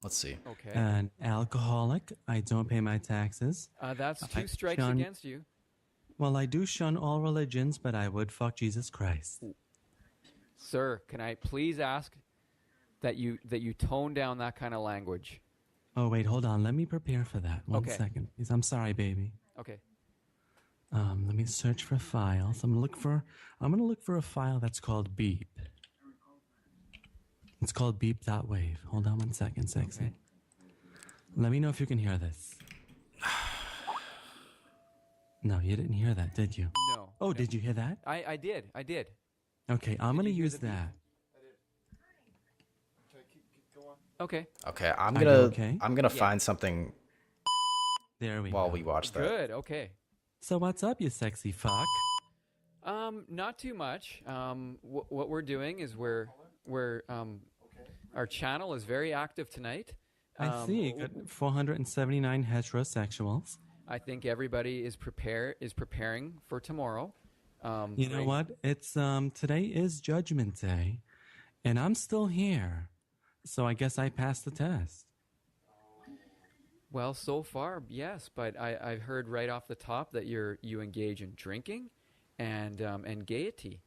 [SPEAKER 1] Let's see.
[SPEAKER 20] Okay.
[SPEAKER 21] An alcoholic. I don't pay my taxes.
[SPEAKER 20] That's two
[SPEAKER 21] I
[SPEAKER 20] strikes
[SPEAKER 21] shun-
[SPEAKER 20] against you.
[SPEAKER 21] Well, I do shun all religions, but I would fuck Jesus Christ.
[SPEAKER 20] Sir, can I please ask that you tone down that kind of language?
[SPEAKER 21] Oh, wait, hold on. Let me prepare for that. One
[SPEAKER 20] Okay.
[SPEAKER 21] second, please. I'm sorry, baby.
[SPEAKER 20] Okay.
[SPEAKER 21] Let me search for files. I'm gonna look for a file that's called beep. It's called beep.wave. Hold on 1 second, sexy.
[SPEAKER 20] Okay.
[SPEAKER 21] Let me know if you can hear this. No, you didn't hear that, did you?
[SPEAKER 20] No.
[SPEAKER 21] Oh,
[SPEAKER 20] no.
[SPEAKER 21] did you hear that?
[SPEAKER 20] I did.
[SPEAKER 21] Okay, I'm
[SPEAKER 20] Did
[SPEAKER 21] gonna
[SPEAKER 20] you hear
[SPEAKER 21] use
[SPEAKER 20] the beep?
[SPEAKER 21] that.
[SPEAKER 20] Okay.
[SPEAKER 1] Okay,
[SPEAKER 21] Are you okay?
[SPEAKER 1] I'm gonna
[SPEAKER 20] Yeah.
[SPEAKER 1] find something
[SPEAKER 21] There we
[SPEAKER 1] while
[SPEAKER 21] go.
[SPEAKER 1] we watch that.
[SPEAKER 20] Good. Okay.
[SPEAKER 21] So what's up, you sexy fuck?
[SPEAKER 20] Not too much. What we're doing is we're our channel is very active tonight.
[SPEAKER 21] I see. Got 479 heterosexuals.
[SPEAKER 20] I think everybody is preparing for tomorrow.
[SPEAKER 21] You know what? It's today is Judgment Day, and I'm still here. So I guess I passed the test.
[SPEAKER 20] Well, so far, yes, but I've heard right off the top that you engage in drinking and gaiety.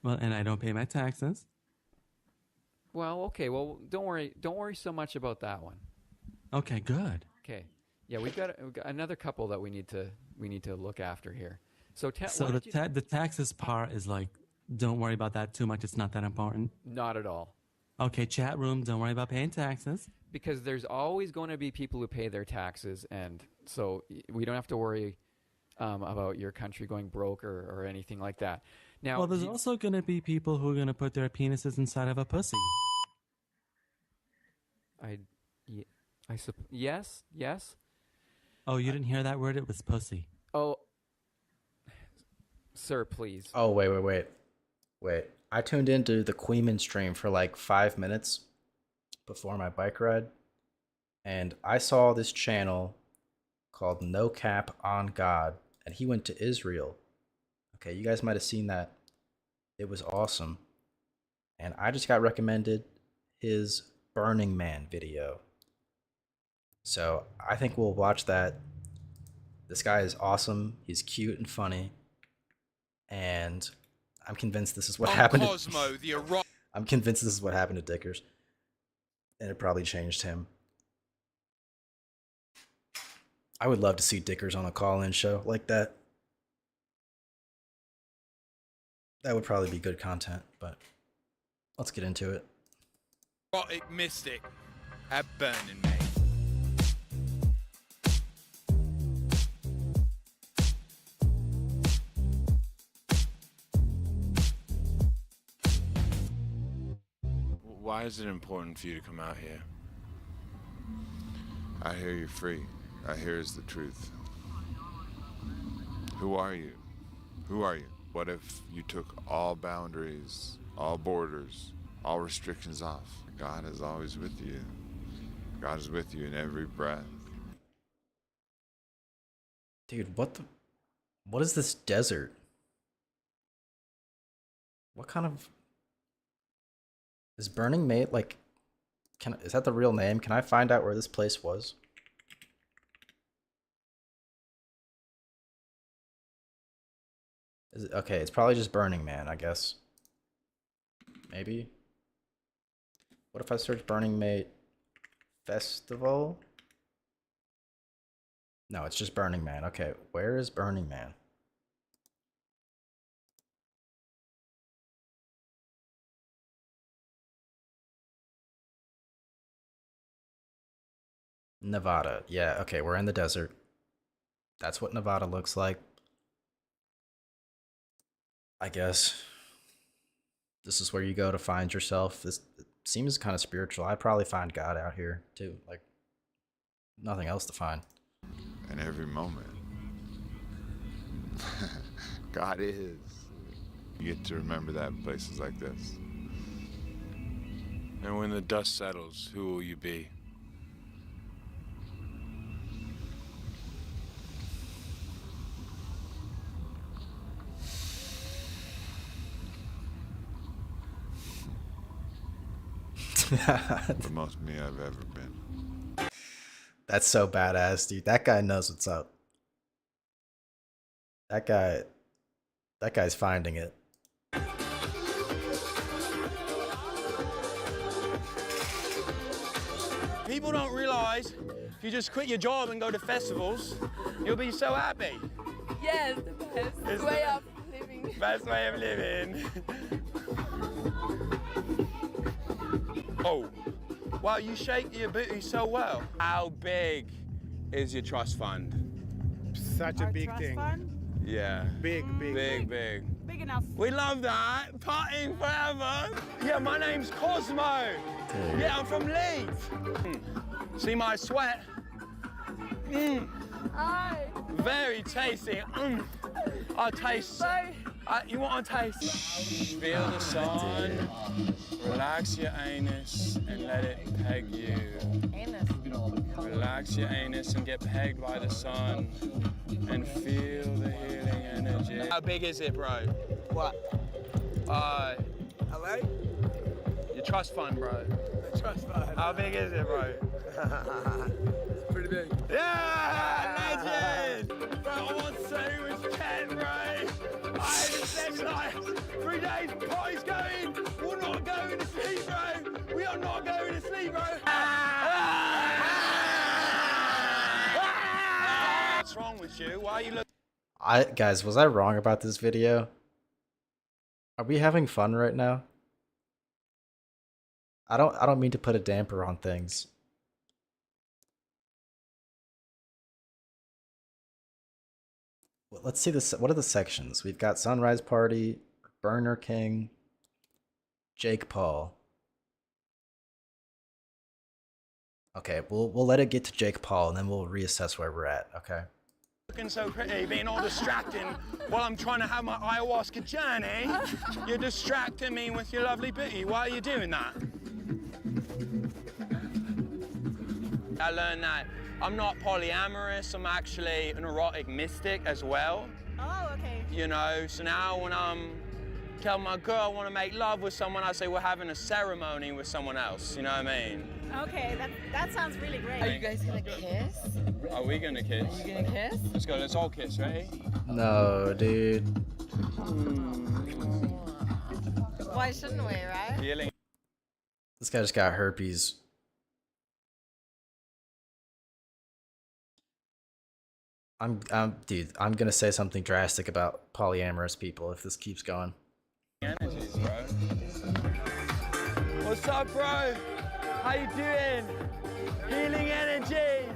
[SPEAKER 21] Well, and I don't pay my taxes.
[SPEAKER 20] Well, okay. Well, don't worry so much about that one.
[SPEAKER 21] Okay, good.
[SPEAKER 20] Okay. Yeah, we've got another couple that we need to look after here. So,
[SPEAKER 21] So the taxes part is like, don't worry about that too much. It's not that important.
[SPEAKER 20] not at all.
[SPEAKER 21] Okay, chat room, don't worry about paying taxes.
[SPEAKER 20] Because there's always going to be people who pay their taxes, and so we don't have to worry about your country going broke or anything like that. Now,
[SPEAKER 21] Well, there's also going to be people who are going to put their penises inside of a pussy.
[SPEAKER 20] Yes.
[SPEAKER 21] Oh, you didn't hear that word? It was pussy.
[SPEAKER 20] Oh, sir, please.
[SPEAKER 1] Oh, wait. I tuned into the Queeman stream for like 5 minutes before my bike ride, and I saw this channel called No Cap on God, and he went to Israel. Okay, you guys might have seen that. It was awesome. And I just got recommended his Burning Man video. So I think we'll watch that. This guy is awesome. He's cute and funny. And I'm convinced this is what happened. I'm convinced this is what happened to Dickers. And it probably changed him. I would love to see Dickers on a call-in show like that. That would probably be good content, but let's get into it.
[SPEAKER 5] Erotic mystic at Burning Man.
[SPEAKER 22] Why is it important for you to come out here? I hear you're free. I hear is the truth. Who are you? Who are you? What if you took all boundaries, all borders, all restrictions off? God is always with you. God is with you in every breath.
[SPEAKER 1] Dude, what is this desert? What kind of is Burning Man like? Is that the real name? Can I find out where this place was? Is it okay? It's probably just Burning Man, I guess. Maybe. What if I search Burning Man Festival? No, it's just Burning Man. Okay, where is Burning Man? Nevada. Yeah, okay, we're in the desert. That's what Nevada looks like. I guess this is where you go to find yourself. This seems kind of spiritual. I'd probably find God out here too. Like, nothing else to find.
[SPEAKER 22] In every moment. God is. You get to remember that in places like this. And when the dust settles, who will you be? The most me I've ever been.
[SPEAKER 1] That's so badass, dude. That guy knows what's up. That guy's finding it.
[SPEAKER 23] People don't realise if you just quit your job and go to festivals, you'll be so happy.
[SPEAKER 2] Yes, the best
[SPEAKER 9] It's
[SPEAKER 2] way
[SPEAKER 9] the
[SPEAKER 2] of living.
[SPEAKER 9] best way of living. Oh, wow, you shake your booty so well. How big is your trust fund?
[SPEAKER 8] Such a big thing.
[SPEAKER 9] Yeah.
[SPEAKER 8] Big.
[SPEAKER 9] Big.
[SPEAKER 2] Big enough.
[SPEAKER 9] We love that. Partying forever. Yeah, my name's Cosmo.
[SPEAKER 1] Dude.
[SPEAKER 9] Yeah, I'm from Leeds. See my sweat?
[SPEAKER 2] Hi.
[SPEAKER 9] Very tasty. I taste. You want to taste? Feel the sun. Relax your anus and let it peg you.
[SPEAKER 2] Anus.
[SPEAKER 9] Relax your anus and get pegged by the sun and feel the healing energy. How big is it, bro?
[SPEAKER 23] What? LA?
[SPEAKER 9] Your trust fund, bro.
[SPEAKER 23] The trust fund.
[SPEAKER 9] How big is it, bro?
[SPEAKER 23] It's pretty big.
[SPEAKER 9] Yeah, legend! Bro, I want to say it was 10, bro. I haven't slept like 3 days. Party's going. We're not going to sleep, bro. We are not going to sleep, bro. What's wrong with you? Why are you looking?
[SPEAKER 1] Guys, was I wrong about this video? Are we having fun right now? I don't mean to put a damper on things. Well, let's see this. What are the sections? We've got Sunrise Party, Burner King, Jake Paul. Okay, we'll let it get to Jake Paul and then we'll reassess where we're at, okay?
[SPEAKER 9] Looking so pretty, being all distracting while I'm trying to have my ayahuasca journey. You're distracting me with your lovely booty. Why are you doing that? I learned that I'm not polyamorous, I'm actually an erotic mystic as well.
[SPEAKER 2] Oh, okay.
[SPEAKER 9] You know, so now when I'm telling my girl I want to make love with someone, I say we're having a ceremony with someone else, you know what I mean?
[SPEAKER 2] Okay, that sounds really great.
[SPEAKER 9] Are you guys
[SPEAKER 2] gonna kiss?
[SPEAKER 9] Are we gonna kiss?
[SPEAKER 2] Are you gonna kiss?
[SPEAKER 9] Let's go, let's all kiss, ready?
[SPEAKER 1] No, dude.
[SPEAKER 2] Why shouldn't we, right?
[SPEAKER 9] Feeling.
[SPEAKER 1] This guy just got herpes. Dude, I'm gonna say something drastic about polyamorous people if this keeps going.
[SPEAKER 9] Energies, bro. What's up, bro? How you doing? Healing energies.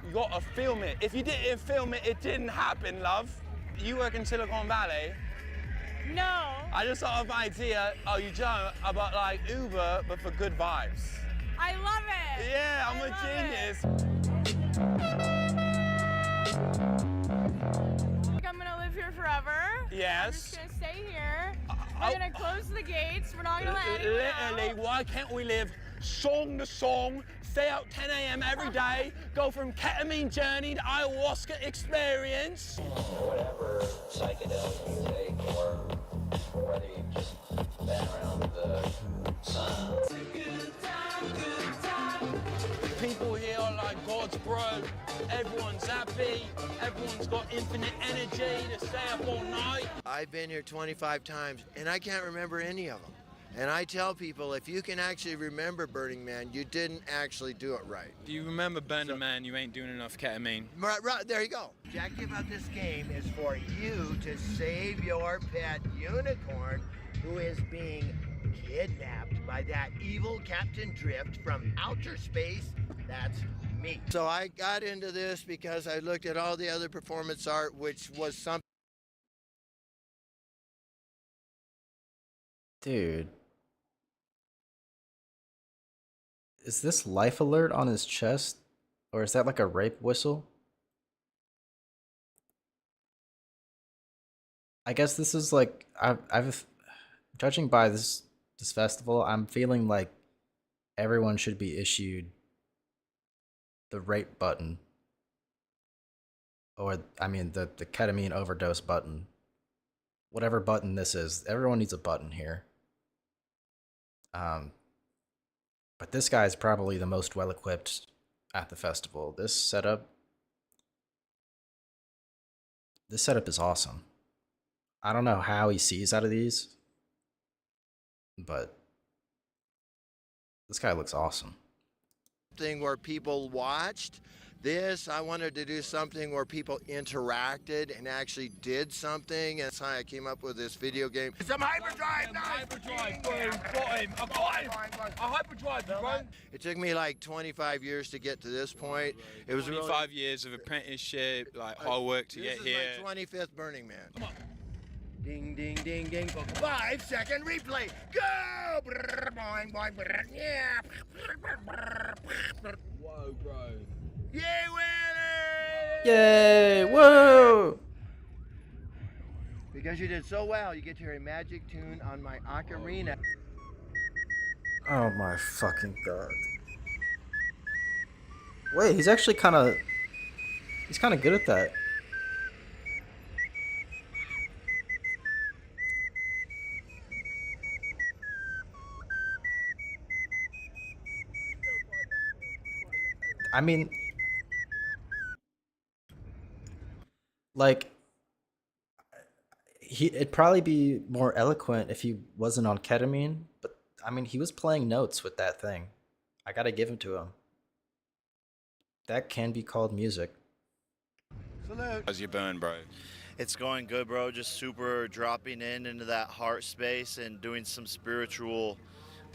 [SPEAKER 9] You gotta film it. If you didn't film it, it didn't happen, love. You work in Silicon Valley?
[SPEAKER 2] No.
[SPEAKER 9] I just thought of an idea. Oh, you don't? About like Uber, but for good vibes.
[SPEAKER 2] I love it.
[SPEAKER 9] Yeah, I'm a genius.
[SPEAKER 2] I'm gonna live here forever.
[SPEAKER 9] Yes.
[SPEAKER 2] I'm just gonna stay here. We're gonna close the gates. We're not gonna let anyone
[SPEAKER 9] Literally,
[SPEAKER 2] out.
[SPEAKER 9] why can't we live song to song, stay out 10 a.m. every day, go from ketamine journey to ayahuasca experience?
[SPEAKER 14] Whatever psychedelic you take, or whether you just been around the sun.
[SPEAKER 9] People here are like God's bro. Everyone's happy. Everyone's got infinite energy to stay up all night.
[SPEAKER 24] I've been here 25 times, and I can't remember any of them. And I tell people, if you can actually remember Burning Man, you didn't actually do it right.
[SPEAKER 9] If you remember Burning Man, you ain't doing enough ketamine.
[SPEAKER 24] Right, there you go. The objective of this game is for you to save your pet unicorn who is being kidnapped by that evil Captain Drift from outer space. That's me. So I got into this because I looked at all the other performance art, which was something.
[SPEAKER 1] Dude. Is this life alert on his chest? Or is that like a rape whistle? I guess this is like I've judging by this festival, I'm feeling like everyone should be issued the rape button. Or I mean the ketamine overdose button. Whatever button this is, everyone needs a button here. But this guy is probably the most well equipped at the festival. This setup is awesome. I don't know how he sees out of these, but this guy looks awesome.
[SPEAKER 24] Thing where people watched This, I wanted to do something where people interacted and actually did something. And that's how I came up with this video game. Some hyperdrive!
[SPEAKER 9] Hyperdrive, boom, got him. I got him. I hyperdrive, bro.
[SPEAKER 24] It took me like 25 years to get to this point. It was
[SPEAKER 5] 25 years of apprenticeship, like hard work to get here.
[SPEAKER 24] This is my 25th Burning Man. Come on. Ding, ding, ding, ding. 5-second replay. Go! Brrr, boing, boing, brrr, yeah.
[SPEAKER 9] Whoa, bro.
[SPEAKER 24] Yay, winner!
[SPEAKER 1] Yay! Whoa!
[SPEAKER 24] Because you did so well, you get to hear a magic tune on my ocarina.
[SPEAKER 1] Oh my fucking god. Wait, he's actually kind of good at that. I mean, like, it'd probably be more eloquent if he wasn't on ketamine, but I mean, he was playing notes with that thing. I gotta give him to him. That can be called music.
[SPEAKER 5] How's your burn, bro?
[SPEAKER 17] It's going good, bro. Just super dropping into that heart space and doing some spiritual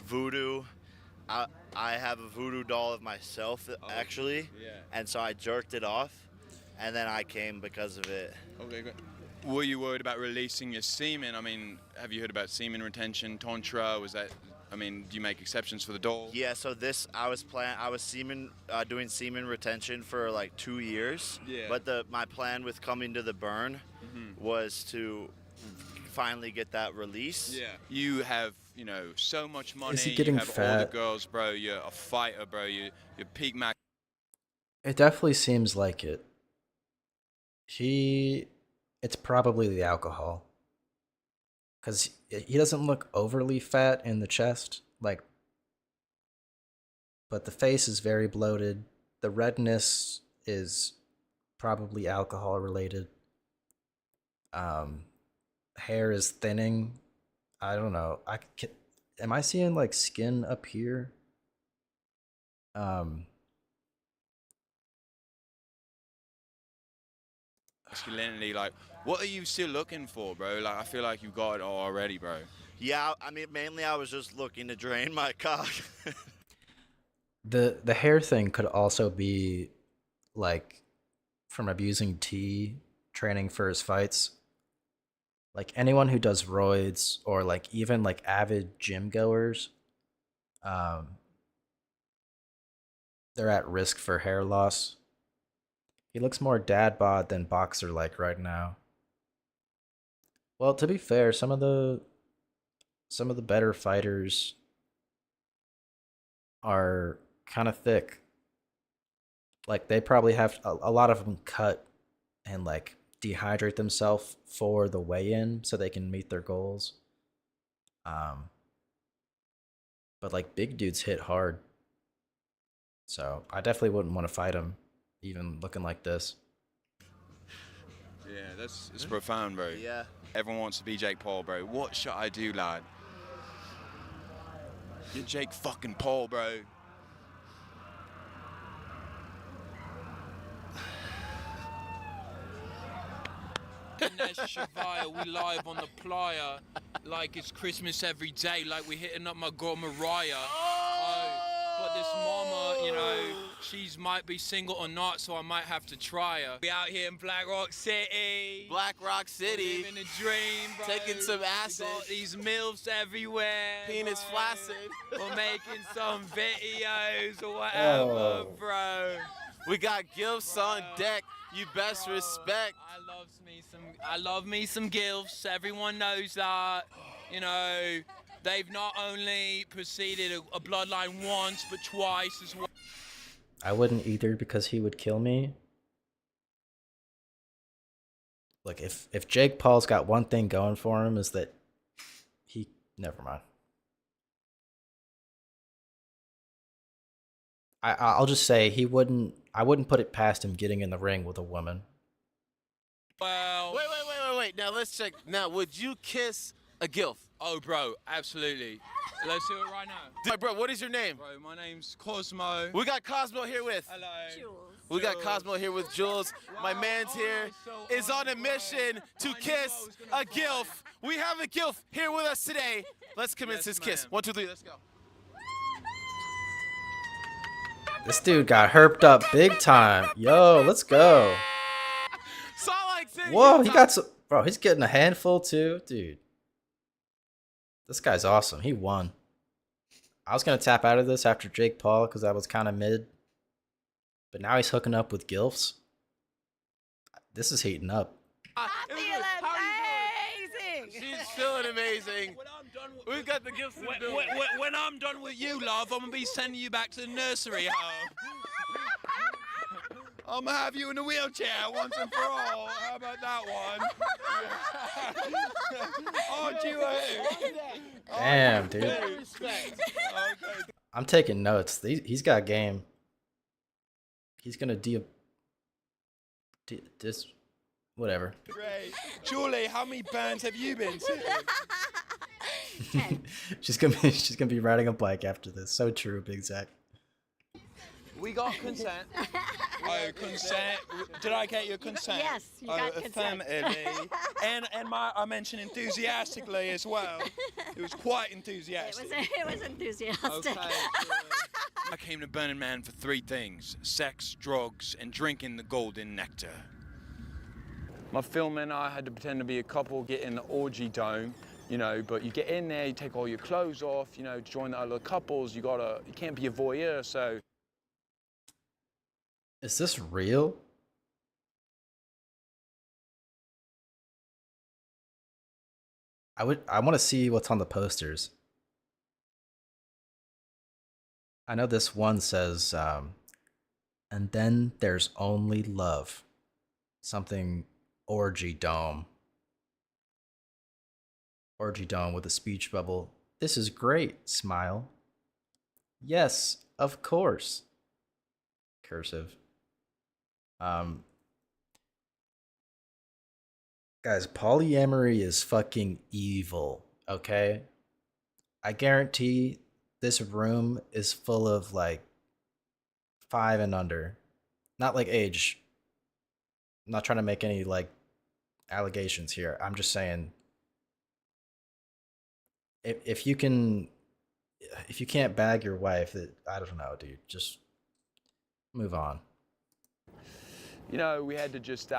[SPEAKER 17] voodoo. I have a voodoo doll of myself, actually, and so I jerked it off, and then I came because of it.
[SPEAKER 5] Okay, good. Were you worried about releasing your semen? I mean, have you heard about semen retention, tantra? Was that? I mean, do you make exceptions for the doll?
[SPEAKER 17] Yeah, so I was doing semen retention for like 2 years.
[SPEAKER 5] Yeah.
[SPEAKER 17] But my plan with coming to the burn was to finally get that release.
[SPEAKER 5] Yeah. You have, so much money.
[SPEAKER 1] Is he getting
[SPEAKER 5] you have all
[SPEAKER 1] fat?
[SPEAKER 5] the girls, bro. You're a fighter, bro. You're peak max.
[SPEAKER 1] It definitely seems like it. It's probably the alcohol. Because he doesn't look overly fat in the chest, but the face is very bloated. The redness is probably alcohol related. Hair is thinning. I don't know. Am I seeing like skin up here?
[SPEAKER 5] Masculinity, like, what are you still looking for, bro? Like, I feel like you got it all already, bro.
[SPEAKER 17] Yeah, I mean, mainly I was just looking to drain my cock.
[SPEAKER 1] The hair thing could also be like from abusing tea, training for his fights. Like anyone who does roids or like even like avid gym goers, they're at risk for hair loss. He looks more dad bod than boxer like right now. Well, to be fair, some of the better fighters are kind of thick. Like they probably have a lot of them cut and like dehydrate themselves for the weigh-in so they can meet their goals. But like big dudes hit hard. So I definitely wouldn't want to fight him even looking like this.
[SPEAKER 5] Yeah, it's profound, bro.
[SPEAKER 17] Yeah.
[SPEAKER 5] Everyone wants to be Jake Paul, bro. What should I do, lad? You're Jake fucking Paul, bro.
[SPEAKER 9] Shavaya, we live on the playa like it's Christmas every day, like we hitting up my girl Mariah. But this mama, she's might be single or not, so I might have to try her. We out here in Black Rock City.
[SPEAKER 4] Black Rock City.
[SPEAKER 9] Living a dream, bro.
[SPEAKER 4] Taking some acid.
[SPEAKER 9] We got these MILFs everywhere.
[SPEAKER 4] Penis
[SPEAKER 9] bro.
[SPEAKER 4] flaccid.
[SPEAKER 9] We're making some videos or whatever, bro.
[SPEAKER 4] We got gifts on deck. You best respect.
[SPEAKER 9] I love me some gilfs. Everyone knows that. They've not only preceded a bloodline once, but twice as well.
[SPEAKER 1] I wouldn't either because he would kill me. Like if Jake Paul's got one thing going for him is that never mind. I'll just say I wouldn't put it past him getting in the ring with a woman.
[SPEAKER 9] Well,
[SPEAKER 4] Wait. Now let's check. Now, would you kiss a gilf?
[SPEAKER 9] Oh, bro, absolutely. Let's do it right now.
[SPEAKER 4] Bro, what is your name?
[SPEAKER 9] Bro, my name's Cosmo.
[SPEAKER 4] We got Cosmo here with.
[SPEAKER 9] Hello.
[SPEAKER 2] Jules.
[SPEAKER 4] We got Cosmo here with Jules. My man's here is on a mission to kiss a gilf. We have a gilf here with us today. Let's commence this kiss. 1, 2, 3, let's go.
[SPEAKER 1] This dude got herped up big time. Yo, let's go. Whoa, he got some. Bro, he's getting a handful too. Dude. This guy's awesome. He won. I was going to tap out of this after Jake Paul because I was kind of mid. But now he's hooking up with gilfs. This is heating up.
[SPEAKER 2] I feel amazing.
[SPEAKER 4] She's feeling amazing. We've got the gifts.
[SPEAKER 9] When I'm done with you, love, I'm gonna be sending you back to the nursery home. I'm gonna have you in a wheelchair once and for all. How about that one? Aren't you a hoot?
[SPEAKER 1] Damn, dude. I'm taking notes. He's got game. He's gonna this, whatever.
[SPEAKER 9] Great. Julie, how many bands have you been to?
[SPEAKER 1] she's gonna be writing a blank after this. So true, Big Zach.
[SPEAKER 9] We got consent. Oh, consent. Did I get your consent?
[SPEAKER 2] Yes, you got consent.
[SPEAKER 9] Affirmatively. and I mentioned enthusiastically as well. It was quite enthusiastic.
[SPEAKER 2] It was enthusiastic.
[SPEAKER 9] Okay.
[SPEAKER 5] I came to Burning Man for 3 things: sex, drugs, and drinking the golden nectar.
[SPEAKER 9] My film and I had to pretend to be a couple getting the orgy dome, you know, but you get in there, you take all your clothes off, you know, to join the other couples, you can't be a voyeur, so.
[SPEAKER 1] Is this real? I want to see what's on the posters. I know this one says, and then there's only love. Something orgy dome. Orgy dome with a speech bubble. This is great, smile. Yes, of course. Cursive. Guys, polyamory is fucking evil, okay? I guarantee this room is full of like 5 and under. Not like age. I'm not trying to make any like allegations here. I'm just saying if you can't bag your wife, I don't know, dude. Just move on.
[SPEAKER 9] You know, we had to just,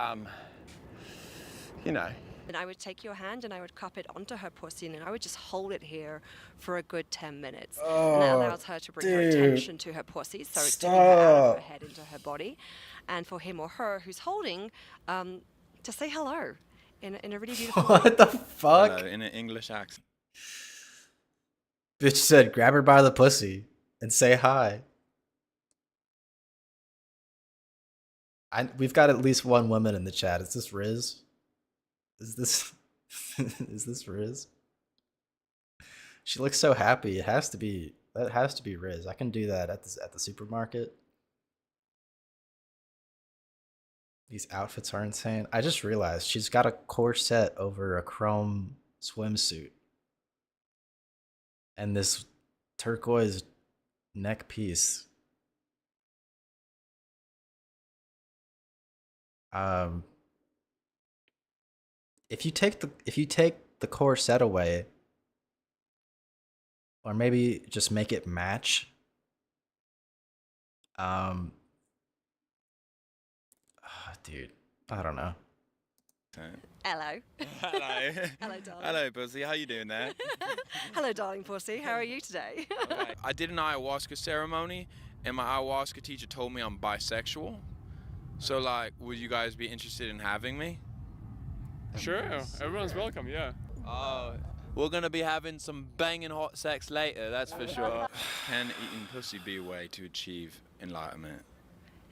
[SPEAKER 9] you know.
[SPEAKER 10] And I would take your hand and I would cup it onto her pussy and I would just hold it here for a good 10 minutes. And that allows her to bring her attention to her pussy, so it's taking her out of her head into her body. And for him or her who's holding, to say hello in a really beautiful way.
[SPEAKER 1] What the fuck?
[SPEAKER 5] Hello, in an English accent.
[SPEAKER 1] Bitch said grab her by the pussy and say hi. We've got at least one woman in the chat. Is this Riz? Is this is this Riz? She looks so happy. That has to be Riz. I can do that at the supermarket. These outfits are insane. I just realized she's got a corset over a chrome swimsuit. And this turquoise neck piece. If you take the corset away, or maybe just make it match, dude, I don't know.
[SPEAKER 10] Hello.
[SPEAKER 5] Hello.
[SPEAKER 10] Hello, darling.
[SPEAKER 5] Hello, Pussy. How you doing there?
[SPEAKER 10] Hello, darling pussy. How are you today?
[SPEAKER 5] Okay. I did an ayahuasca ceremony, and my ayahuasca teacher told me I'm bisexual. So, like, would you guys be interested in having me?
[SPEAKER 11] Sure, everyone's welcome, yeah.
[SPEAKER 4] Oh, we're gonna be having some banging hot sex later, that's for sure.
[SPEAKER 5] Can eating pussy be a way to achieve enlightenment?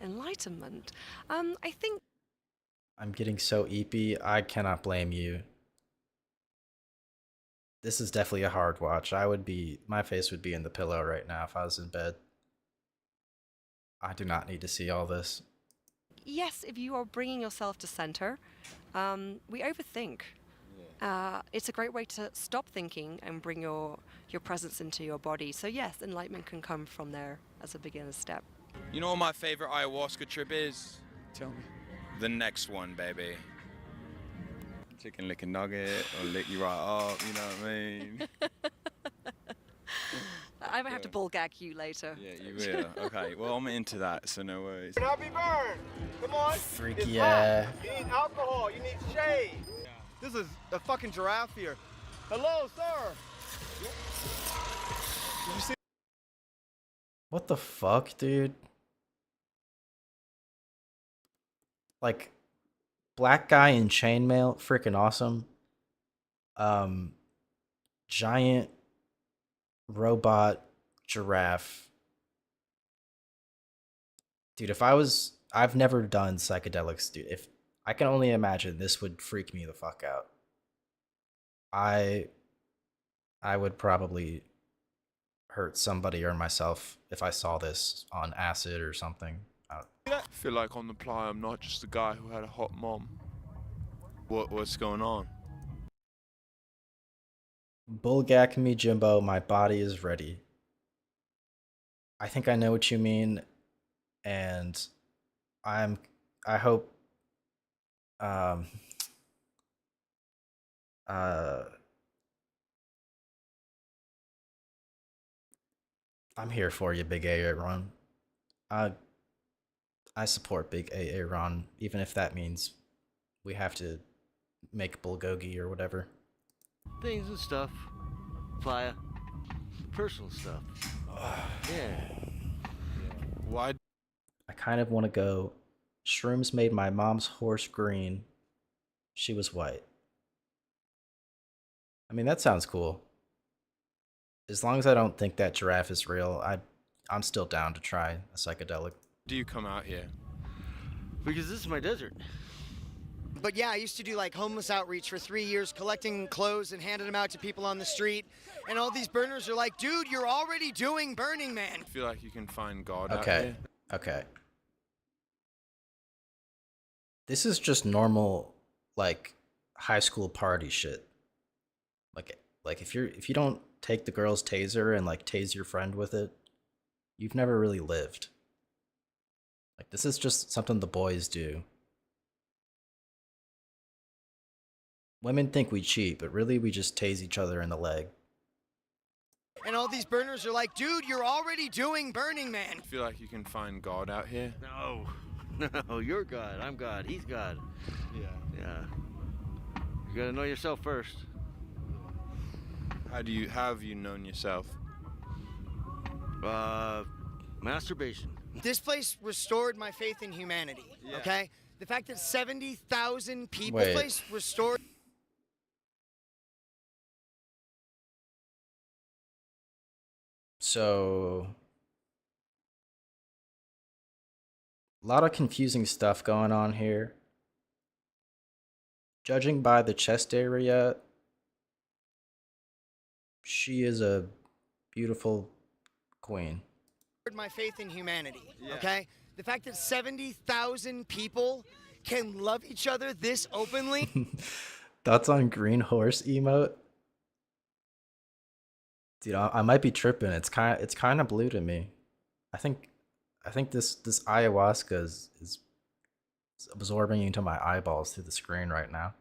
[SPEAKER 10] Enlightenment. I think.
[SPEAKER 1] I'm getting so eepy. I cannot blame you. This is definitely a hard watch. My face would be in the pillow right now if I was in bed. I do not need to see all this.
[SPEAKER 10] Yes, if you are bringing yourself to center, we overthink. It's a great way to stop thinking and bring your presence into your body. So yes, enlightenment can come from there as a beginner step.
[SPEAKER 5] You know what my favorite ayahuasca trip is?
[SPEAKER 11] Tell me.
[SPEAKER 5] The next one, baby. Chicken lick a nugget or lick you right up, you know what I mean?
[SPEAKER 10] I might have to bull gag you later.
[SPEAKER 5] Yeah, you will. Okay, well, I'm into that, so no worries.
[SPEAKER 24] Not be burned. Come on.
[SPEAKER 1] Freaky,
[SPEAKER 24] It's
[SPEAKER 1] yeah.
[SPEAKER 24] hot. You need alcohol. You need shade.
[SPEAKER 12] This is a fucking giraffe here. Hello, sir. Did you see?
[SPEAKER 1] What the fuck, dude? Like, black guy in chainmail, freaking awesome. Giant robot giraffe. Dude, I've never done psychedelics, dude. If I can only imagine, this would freak me the fuck out. I would probably hurt somebody or myself if I saw this on acid or something.
[SPEAKER 22] I feel like on the playa I'm not just a guy who had a hot mom. What's going on?
[SPEAKER 1] Bullgack me, Jimbo. My body is ready. I think I know what you mean, and I hope uh I'm here for you, Big Aaron. I support Big Aaron, even if that means we have to make bulgogi or whatever.
[SPEAKER 13] Things and stuff. Playa. Personal stuff. Yeah.
[SPEAKER 5] Why?
[SPEAKER 1] I kind of want to go. Shrooms made my mom's horse green. She was white. I mean, that sounds cool. As long as I don't think that giraffe is real, I'm still down to try a psychedelic.
[SPEAKER 5] Do you come out here?
[SPEAKER 13] Because this is my desert.
[SPEAKER 24] But yeah, I used to do like homeless outreach for 3 years, collecting clothes and handing them out to people on the street. And all these burners are like, dude, you're already doing Burning Man.
[SPEAKER 22] I feel like you can find God out
[SPEAKER 1] Okay.
[SPEAKER 22] here.
[SPEAKER 1] Okay. This is just normal, like, high school party shit. Like if you don't take the girl's taser and like tase your friend with it, you've never really lived. Like, this is just something the boys do. Women think we cheat, but really we just tase each other in the leg.
[SPEAKER 24] And all these burners are like, dude, you're already doing Burning Man.
[SPEAKER 22] I feel like you can find God out here.
[SPEAKER 13] No. No, you're God. I'm God. He's God.
[SPEAKER 22] Yeah.
[SPEAKER 13] Yeah. You gotta know yourself first.
[SPEAKER 22] How have you known yourself?
[SPEAKER 13] Masturbation.
[SPEAKER 24] This place restored my faith in humanity, okay? The fact that 70,000 people,
[SPEAKER 1] Wait.
[SPEAKER 24] place restored.
[SPEAKER 1] So, a lot of confusing stuff going on here. Judging by the chest area, she is a beautiful queen.
[SPEAKER 24] My faith in humanity, okay? The fact that 70,000 people can love each other this openly.
[SPEAKER 1] Thoughts on green horse emote? Dude, I might be tripping. It's kind of blue to me. I think this ayahuasca is absorbing into my eyeballs through the screen right now.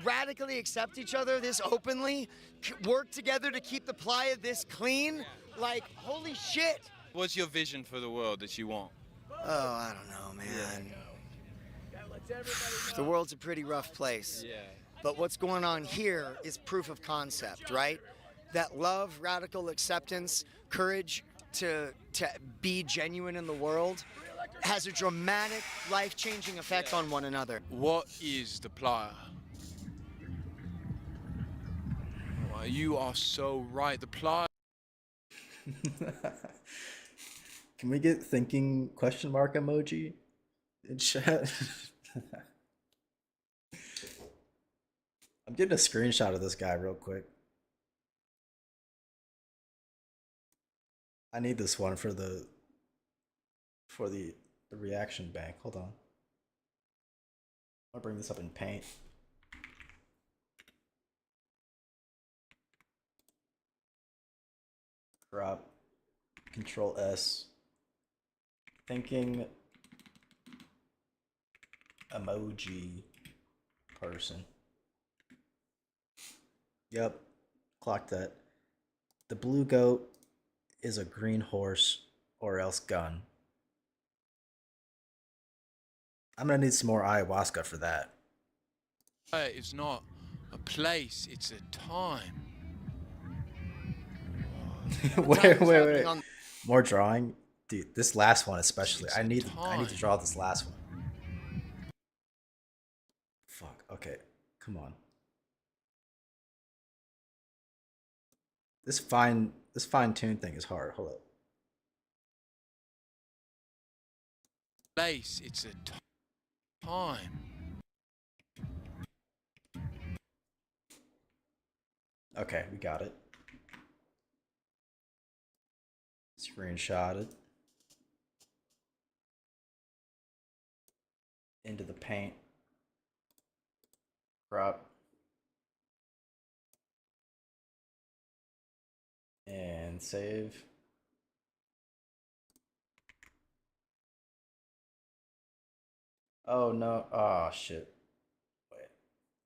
[SPEAKER 24] Radically accept each other this openly, work together to keep the playa this clean. Like, holy shit.
[SPEAKER 5] What's your vision for the world that you want?
[SPEAKER 24] Oh, I don't know, man. The world's a pretty rough place.
[SPEAKER 5] Yeah.
[SPEAKER 24] But what's going on here is proof of concept, right? That love, radical acceptance, courage to be genuine in the world has a dramatic, life-changing effect on one another.
[SPEAKER 5] What is the playa? Well, you are so right. The playa.
[SPEAKER 1] Can we get thinking question mark emoji in chat? I'm getting a screenshot of this guy real quick. I need this one for the reaction bank. Hold on. I'll bring this up in Paint. Crop. Control S. Thinking emoji person. Yep, clock that. The blue goat is a green horse or else gun. I'm gonna need some more ayahuasca for that.
[SPEAKER 5] It's not a place, it's a time.
[SPEAKER 1] Wait. More drawing? Dude, this last one especially. I need to draw this last one. Fuck. Okay. Come on. This fine tune thing is hard. Hold up.
[SPEAKER 5] Place, it's a time.
[SPEAKER 1] Okay, we got it. Screenshotted. Into the paint. Crop. And save. Oh no. Oh shit. Wait.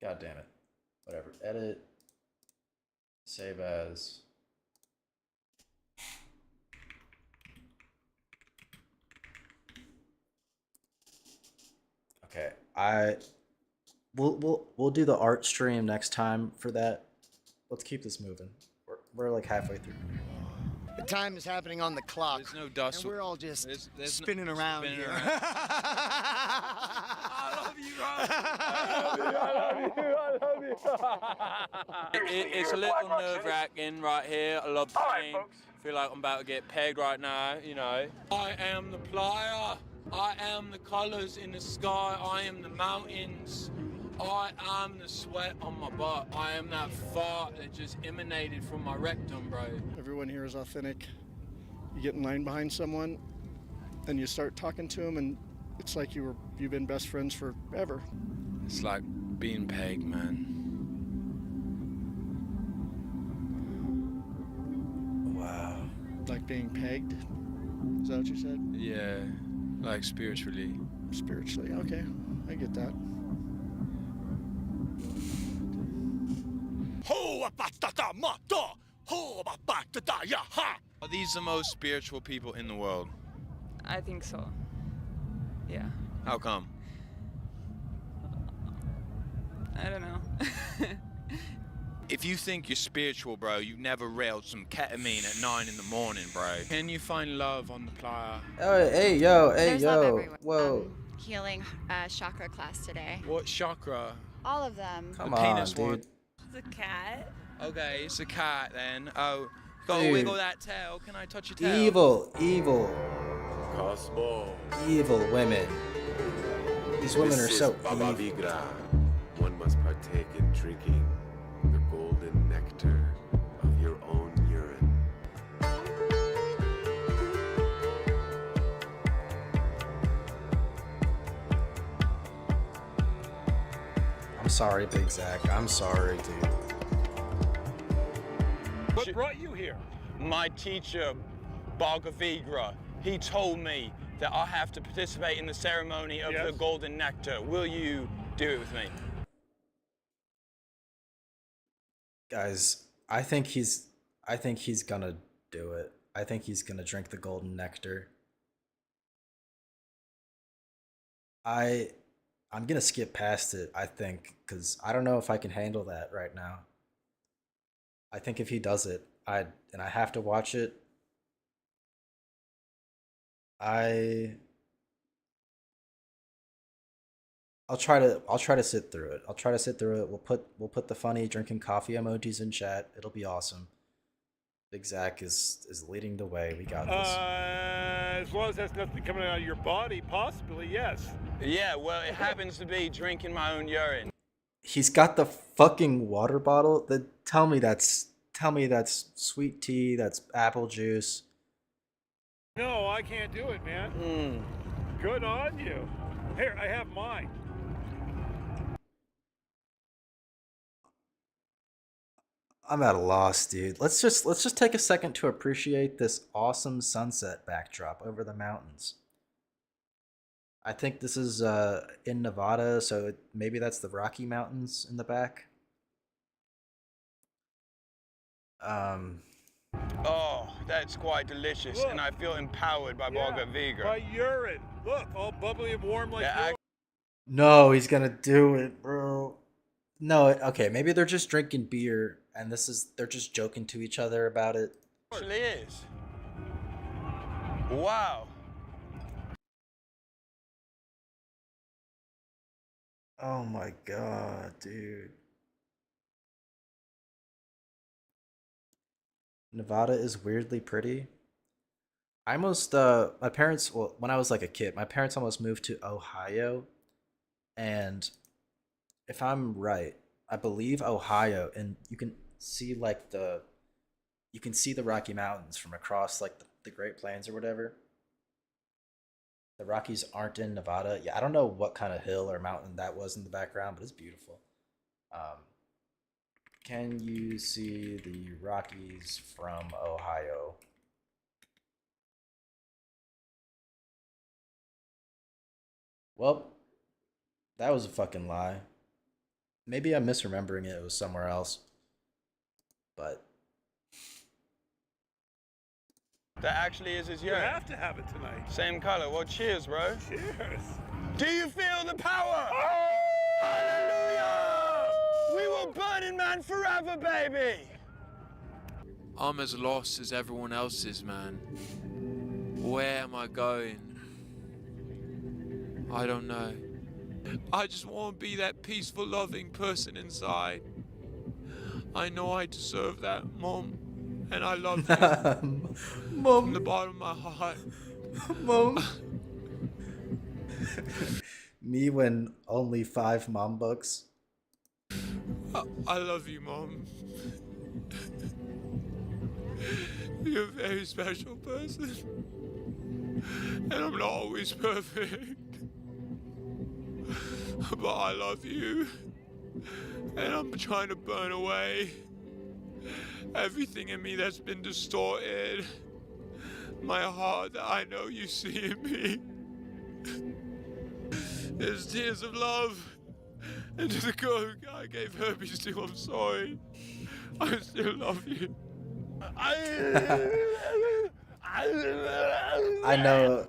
[SPEAKER 1] God damn it. Whatever. Edit. Save as. Okay. We'll do the art stream next time for that. Let's keep this moving. We're like halfway through.
[SPEAKER 24] The time is happening on the clock.
[SPEAKER 5] There's no dust.
[SPEAKER 24] And we're all just
[SPEAKER 5] there's
[SPEAKER 24] spinning around
[SPEAKER 5] spinning
[SPEAKER 24] here.
[SPEAKER 5] around.
[SPEAKER 9] I love you, I love you.
[SPEAKER 7] It's a little nerve-wracking right here. I love the pain. Feel like I'm about to get pegged right now, you know. I am the playa. I am the colors in the sky. I am the mountains. I am the sweat on my butt. I am that fart that just emanated from my rectum, bro.
[SPEAKER 15] Everyone here is authentic. You get in line behind someone, and you start talking to them, and it's like you've been best friends forever.
[SPEAKER 5] It's like being pegged, man.
[SPEAKER 1] Wow.
[SPEAKER 15] Like being pegged? Is that what you said?
[SPEAKER 5] Yeah, like spiritually.
[SPEAKER 15] Spiritually, okay. I get that.
[SPEAKER 5] Are these the most spiritual people in the world?
[SPEAKER 2] I think so. Yeah.
[SPEAKER 5] How come?
[SPEAKER 2] I don't know.
[SPEAKER 5] If you think you're spiritual, bro, you never railed some ketamine at 9 in the morning, bro. Can you find love on the playa?
[SPEAKER 1] Oh, hey, yo,
[SPEAKER 16] There's love
[SPEAKER 1] yo.
[SPEAKER 16] everywhere.
[SPEAKER 1] Whoa.
[SPEAKER 16] Healing chakra class today.
[SPEAKER 5] What chakra?
[SPEAKER 16] All of them.
[SPEAKER 1] Come
[SPEAKER 5] the
[SPEAKER 1] on,
[SPEAKER 5] penis
[SPEAKER 1] dude.
[SPEAKER 5] one.
[SPEAKER 2] It's a cat.
[SPEAKER 5] Okay, it's a cat then. Oh, gotta
[SPEAKER 1] Dude.
[SPEAKER 5] wiggle that tail. Can I touch your tail?
[SPEAKER 1] Evil.
[SPEAKER 18] Cosmo.
[SPEAKER 1] Evil women. These women are
[SPEAKER 18] This
[SPEAKER 1] so
[SPEAKER 18] is Baba
[SPEAKER 1] evil.
[SPEAKER 18] Vigra. One must partake in drinking the golden nectar of your own urine.
[SPEAKER 1] I'm sorry, Big Zach. I'm sorry, dude.
[SPEAKER 7] What brought you here? My teacher, Bhagavigra, he told me that I have to participate in the ceremony of the golden nectar. Will you do it with me?
[SPEAKER 1] Guys, I think he's gonna do it. I think he's gonna drink the golden nectar. I'm gonna skip past it, I think, because I don't know if I can handle that right now. I think if he does it, I have to watch it. I'll try to sit through it. I'll try to sit through it. We'll put the funny drinking coffee emojis in chat. It'll be awesome. Big Zach is leading the way. We got this.
[SPEAKER 7] As long as that's nothing coming out of your body, possibly, yes. Yeah, well, it happens to be drinking my own urine.
[SPEAKER 1] He's got the fucking water bottle. Tell me that's sweet tea. That's apple juice.
[SPEAKER 7] No, I can't do it, man. Good on you. Here, I have mine.
[SPEAKER 1] I'm at a loss, dude. Let's just take a second to appreciate this awesome sunset backdrop over the mountains. I think this is in Nevada, so maybe that's the Rocky Mountains in the back. Um,
[SPEAKER 5] Oh, that's quite delicious, and I feel empowered by Margaret Vega.
[SPEAKER 9] By urine. Look, all bubbly and warm like
[SPEAKER 5] Yeah,
[SPEAKER 9] yours.
[SPEAKER 1] no, he's gonna do it, bro. No, okay, maybe they're just drinking beer, and they're just joking to each other about it.
[SPEAKER 5] Actually is. Wow.
[SPEAKER 1] Oh my god, dude. Nevada is weirdly pretty. I almost my parents, well, when I was like a kid, my parents almost moved to Ohio, and if I'm right, I believe Ohio, and you can see the Rocky Mountains from across like the Great Plains or whatever. The Rockies aren't in Nevada. Yeah, I don't know what kind of hill or mountain that was in the background, but it's beautiful. Um, can you see the Rockies from Ohio? Well, that was a fucking lie. Maybe I'm misremembering it. It was somewhere else. But
[SPEAKER 5] That actually is his
[SPEAKER 9] You
[SPEAKER 5] urine.
[SPEAKER 9] have to have it tonight.
[SPEAKER 5] Same color. Well, cheers, bro.
[SPEAKER 9] Cheers.
[SPEAKER 5] Do you feel the power? Hallelujah! We will burn in man forever, baby.
[SPEAKER 7] I'm as lost as everyone else is, man. Where am I going? I don't know. I just want to be that peaceful, loving person inside. I know I deserve that, Mom. And I love you.
[SPEAKER 1] Mom.
[SPEAKER 7] From the bottom of my heart.
[SPEAKER 1] Mom. Me when only 5 mom books.
[SPEAKER 7] I love you, Mom. You're a very special person. And I'm not always perfect. But I love you. And I'm trying to burn away everything in me that's been distorted. My heart that I know you see in me. There's tears of love. And to the girl who I gave herpes to, I'm sorry. I still love you.
[SPEAKER 1] I know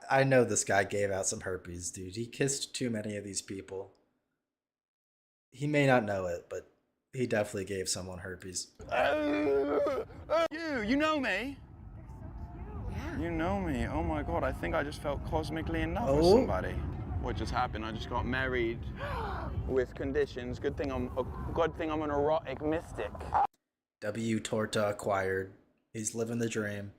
[SPEAKER 1] I know this guy gave out some herpes, dude. He kissed too many of these people. He may not know it, but he definitely gave someone herpes.
[SPEAKER 5] You know me? Yeah. You know me. Oh my god, I think I just felt cosmically in love with somebody. What just happened? I just got married with conditions. Good thing I'm an erotic mystic.
[SPEAKER 1] W Torta acquired. He's living the dream.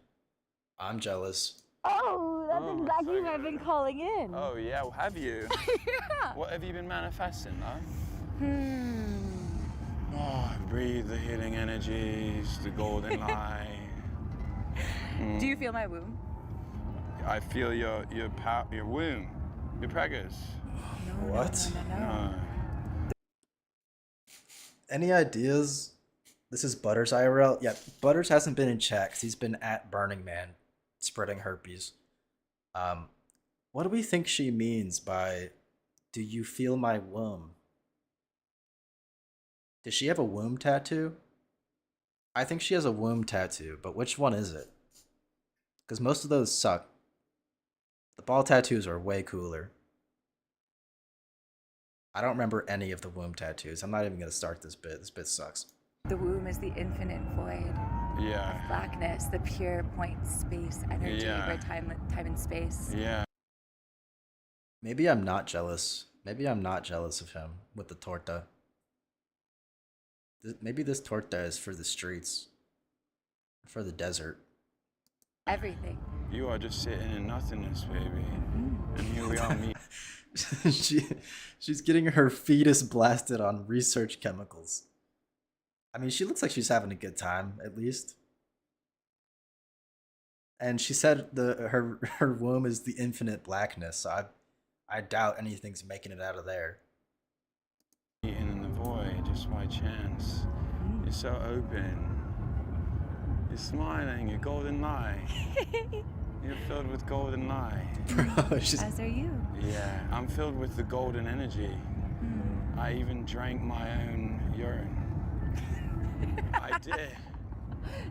[SPEAKER 1] I'm jealous.
[SPEAKER 2] Oh, that's exactly what I've been calling in.
[SPEAKER 5] Oh yeah, well, have you?
[SPEAKER 2] Yeah.
[SPEAKER 5] What have you been manifesting, though? Oh, I breathe the healing energies, the golden light.
[SPEAKER 2] Do you feel my womb?
[SPEAKER 5] I feel your womb, your preggers.
[SPEAKER 1] What?
[SPEAKER 5] No.
[SPEAKER 1] Any ideas? This is Butters IRL. Yeah, Butters hasn't been in chat 'cause he's been at Burning Man spreading herpes. What do we think she means by "Do you feel my womb"? Does she have a womb tattoo? I think she has a womb tattoo, but which one is it? Because most of those suck. The ball tattoos are way cooler. I don't remember any of the womb tattoos. I'm not even going to start this bit. This bit sucks.
[SPEAKER 3] The womb is the infinite void
[SPEAKER 5] Yeah.
[SPEAKER 3] of blackness, the pure point space energy
[SPEAKER 5] Yeah.
[SPEAKER 3] where time and space.
[SPEAKER 5] Yeah.
[SPEAKER 1] Maybe I'm not jealous. Maybe I'm not jealous of him with the torta. Maybe this torta is for the streets, for the desert.
[SPEAKER 3] Everything.
[SPEAKER 5] You are just sitting in nothingness, baby. And here we are, me.
[SPEAKER 1] She's getting her fetus blasted on research chemicals. I mean, she looks like she's having a good time, at least. And she said her womb is the infinite blackness, so I doubt anything's making it out of there.
[SPEAKER 5] Eating in the void, just by chance. You're so open. You're smiling. You're golden light. You're filled with golden light.
[SPEAKER 1] Bro, she's...
[SPEAKER 3] As are you.
[SPEAKER 5] Yeah, I'm filled with the golden energy. I even drank my own urine. I did.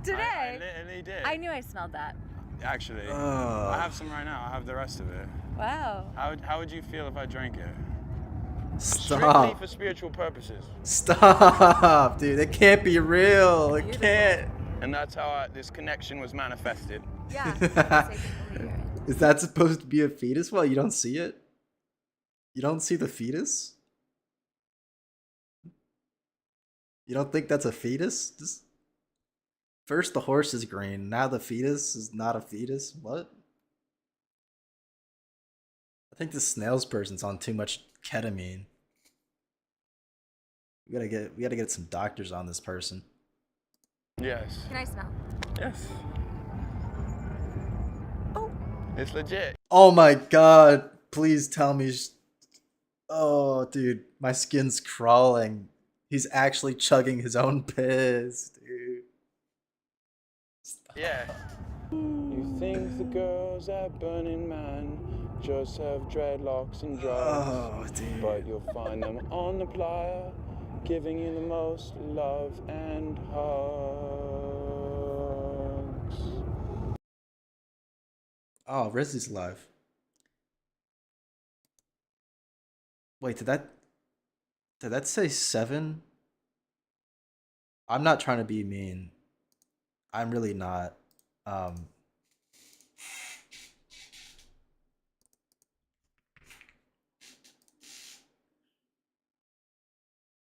[SPEAKER 3] Today?
[SPEAKER 5] I literally did.
[SPEAKER 3] I knew I smelled that.
[SPEAKER 5] Actually,
[SPEAKER 1] Oh.
[SPEAKER 5] I have some right now. I have the rest of it.
[SPEAKER 3] Wow.
[SPEAKER 5] How would you feel if I drank it?
[SPEAKER 1] Stop.
[SPEAKER 5] Strictly for spiritual purposes.
[SPEAKER 1] Stop, dude. It can't be real. It can't.
[SPEAKER 5] And that's how this connection was manifested.
[SPEAKER 3] Yeah.
[SPEAKER 1] Is that supposed to be a fetus? Well, you don't see it. You don't see the fetus? You don't think that's a fetus? Just... First the horse is green, now the fetus is not a fetus? What? I think the snails person's on too much ketamine. We gotta get some doctors on this person.
[SPEAKER 5] Yes.
[SPEAKER 3] Can I smell?
[SPEAKER 5] Yes. Oh. It's legit.
[SPEAKER 1] Oh my god, please tell me. Oh, dude, my skin's crawling. He's actually chugging his own piss, dude. Stop.
[SPEAKER 5] Yeah. You think the girls at Burning Man just have dreadlocks and drugs.
[SPEAKER 1] Oh, dude.
[SPEAKER 5] But you'll find them on the playa, giving you the most love and hugs.
[SPEAKER 1] Oh, Rizzy's alive. Wait, did that say 7? I'm not trying to be mean. I'm really not.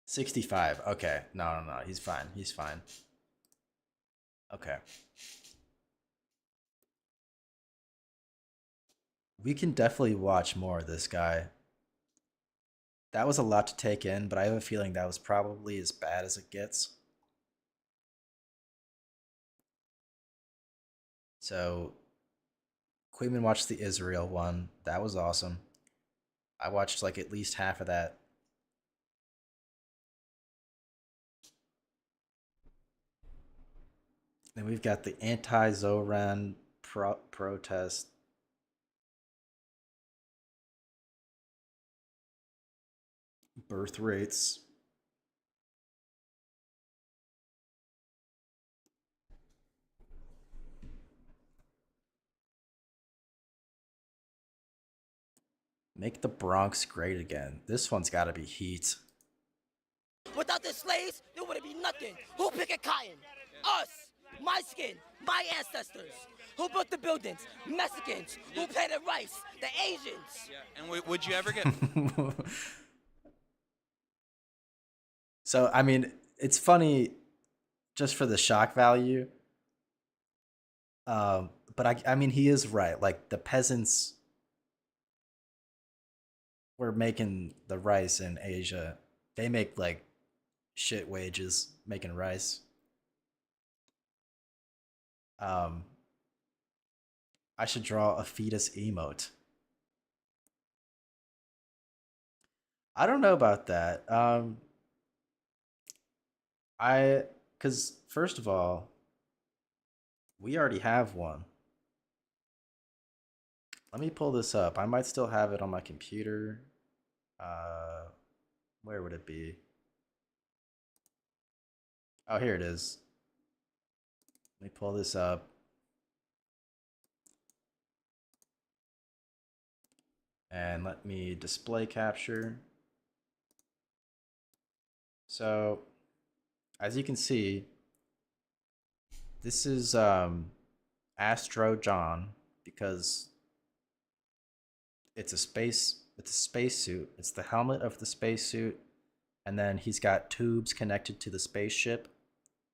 [SPEAKER 1] 65. Okay. No. He's fine. He's fine. Okay. We can definitely watch more of this guy. That was a lot to take in, but I have a feeling that was probably as bad as it gets. So, Queeman watched the Israel one. That was awesome. I watched like at least half of that. Then we've got the anti-Zoran protest. Birth rates. Make the Bronx great again. This one's got to be heat.
[SPEAKER 6] Without the slaves, there wouldn't be nothing. Who picked cotton? Us. My skin. My ancestors. Who built the buildings? Mexicans. Who paid the rice? The Asians.
[SPEAKER 4] And would you ever get...
[SPEAKER 1] So, I mean, it's funny just for the shock value. But I mean, he is right. Like, the peasants were making the rice in Asia. They make, like, shit wages making rice. I should draw a fetus emote. I don't know about that. Because first of all, we already have one. Let me pull this up. I might still have it on my computer. Where would it be? Oh, here it is. Let me pull this up. And let me display capture. So, as you can see, this is Astro John because it's a spacesuit. It's the helmet of the spacesuit, and then he's got tubes connected to the spaceship,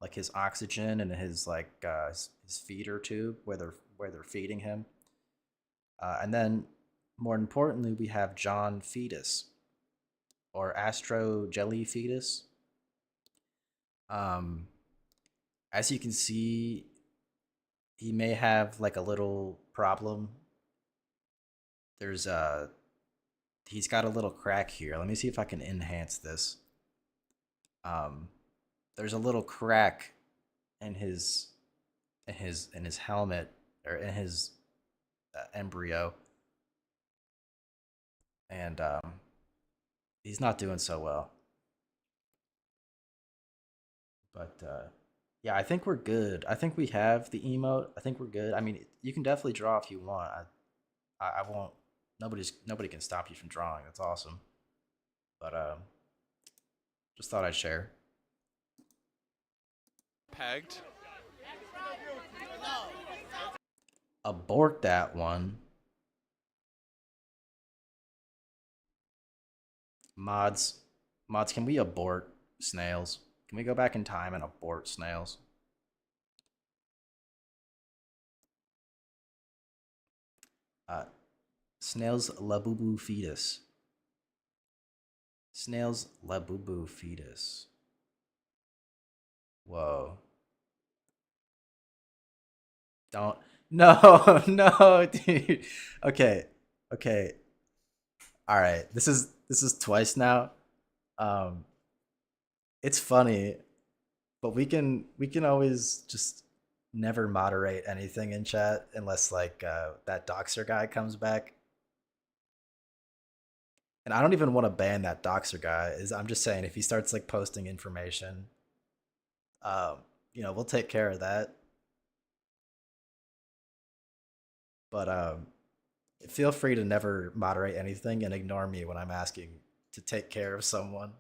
[SPEAKER 1] like his oxygen and his his feeder tube where they're feeding him. And then, more importantly, we have John Fetus, or Astro Jelly Fetus. As you can see, he may have like a little problem. He's got a little crack here. Let me see if I can enhance this. there's a little crack in his helmet, or in his embryo, and he's not doing so well. But yeah, I think we're good. I think we have the emote. I think we're good. I mean, you can definitely draw if you want. I won't. Nobody can stop you from drawing. That's awesome. But just thought I'd share.
[SPEAKER 8] Pegged.
[SPEAKER 1] Abort that one. Mods, can we abort snails? Can we go back in time and abort snails? Snails labubu fetus. Snails labubu fetus. Whoa. Don't. No, no, dude. Okay. Okay. All right. This is twice now. It's funny, but we can always just never moderate anything in chat unless like that doxer guy comes back. And I don't even want to ban that doxer guy. I'm just saying if he starts like posting information, we'll take care of that. But feel free to never moderate anything and ignore me when I'm asking to take care of someone.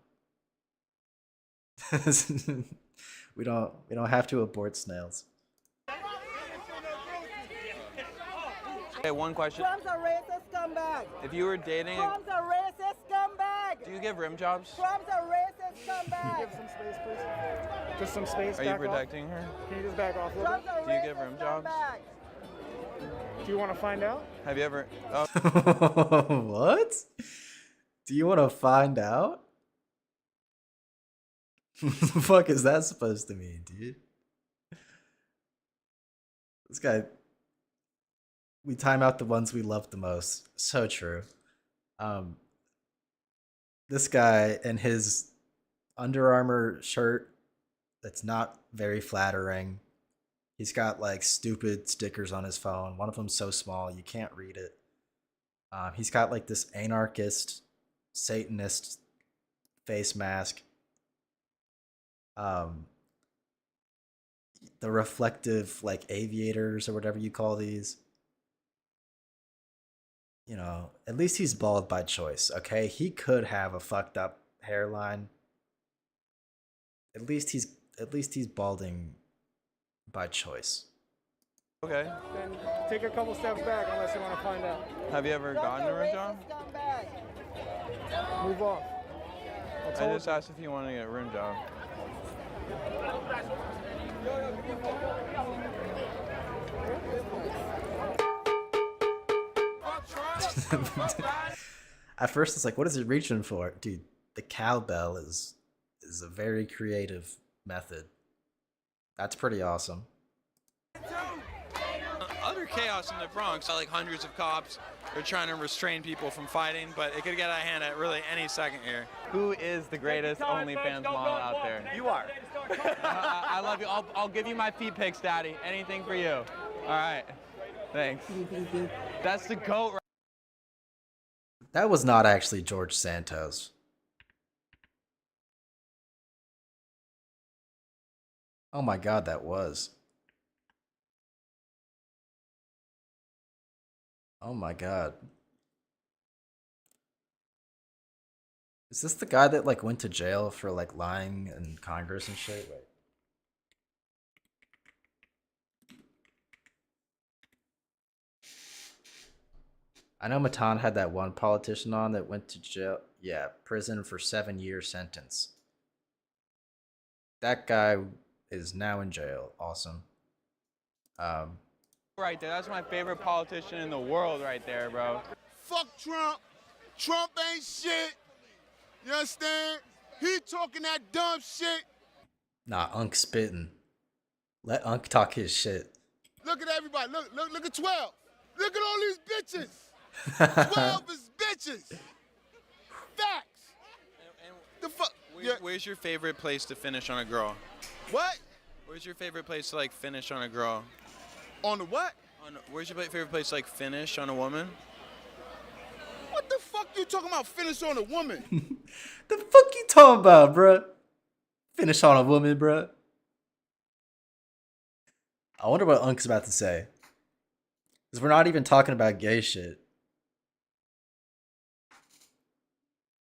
[SPEAKER 1] we don't have to abort snails.
[SPEAKER 8] Okay, one question.
[SPEAKER 19] Trump's a racist scumbag.
[SPEAKER 8] If you were dating,
[SPEAKER 19] Trump's a racist scumbag.
[SPEAKER 8] do you give rim jobs?
[SPEAKER 19] Trump's a racist scumbag.
[SPEAKER 15] Give some space, please. Just some space.
[SPEAKER 8] Are you protecting her?
[SPEAKER 15] Can you just back off a little bit?
[SPEAKER 8] Do you give rim jobs?
[SPEAKER 15] Do you want to find out?
[SPEAKER 8] Have you ever? Oh.
[SPEAKER 1] What? Do you want to find out? What the fuck is that supposed to mean, dude? This guy. We time out the ones we love the most. So true. This guy and his Under Armour shirt that's not very flattering. He's got like stupid stickers on his phone. One of them's so small you can't read it. He's got like this anarchist, Satanist face mask. The reflective like aviators or whatever you call these. At least he's bald by choice, okay? He could have a fucked up hairline. At least he's balding by choice.
[SPEAKER 8] Okay.
[SPEAKER 15] Then take a couple steps back unless you want to find out.
[SPEAKER 8] Have you ever gotten a rim job?
[SPEAKER 15] Move off.
[SPEAKER 8] I just asked if you want to get a rim job.
[SPEAKER 1] At first, it's like, what is he reaching for, dude? The cowbell is a very creative method. That's pretty awesome.
[SPEAKER 8] Other chaos in the Bronx, like hundreds of cops are trying to restrain people from fighting, but it could get out of hand at really any second here. Who is the greatest OnlyFans model out there? You are. I love you. I'll give you my feet pics, Daddy. Anything for you. All right. Thanks. That's the GOAT. Right?
[SPEAKER 1] That was not actually George Santos. Oh my god, that was. Oh my god. Is this the guy that like went to jail for like lying in Congress and shit? Wait. I know Matan had that one politician on that went to jail. Yeah, prison for 7-year sentence. That guy is now in jail. Awesome.
[SPEAKER 8] Right there. That's my favorite politician in the world right there, bro.
[SPEAKER 9] Fuck Trump. Trump ain't shit. You understand? He talking that dumb shit.
[SPEAKER 1] Nah, Unc spitting. Let Unc talk his shit.
[SPEAKER 9] Look at everybody. Look at 12. Look at all these bitches. 12 is bitches. Facts.
[SPEAKER 8] And
[SPEAKER 9] the fuck?
[SPEAKER 8] Where's your favorite place to finish on a girl?
[SPEAKER 5] What?
[SPEAKER 8] Where's your favorite place to like finish on a girl?
[SPEAKER 5] On the what?
[SPEAKER 8] Where's your favorite place to like finish on a woman?
[SPEAKER 5] What the fuck you talking about? Finish on a woman?
[SPEAKER 1] The fuck you talking about, bruh? Finish on a woman, bruh. I wonder what Unk's about to say. Because we're not even talking about gay shit.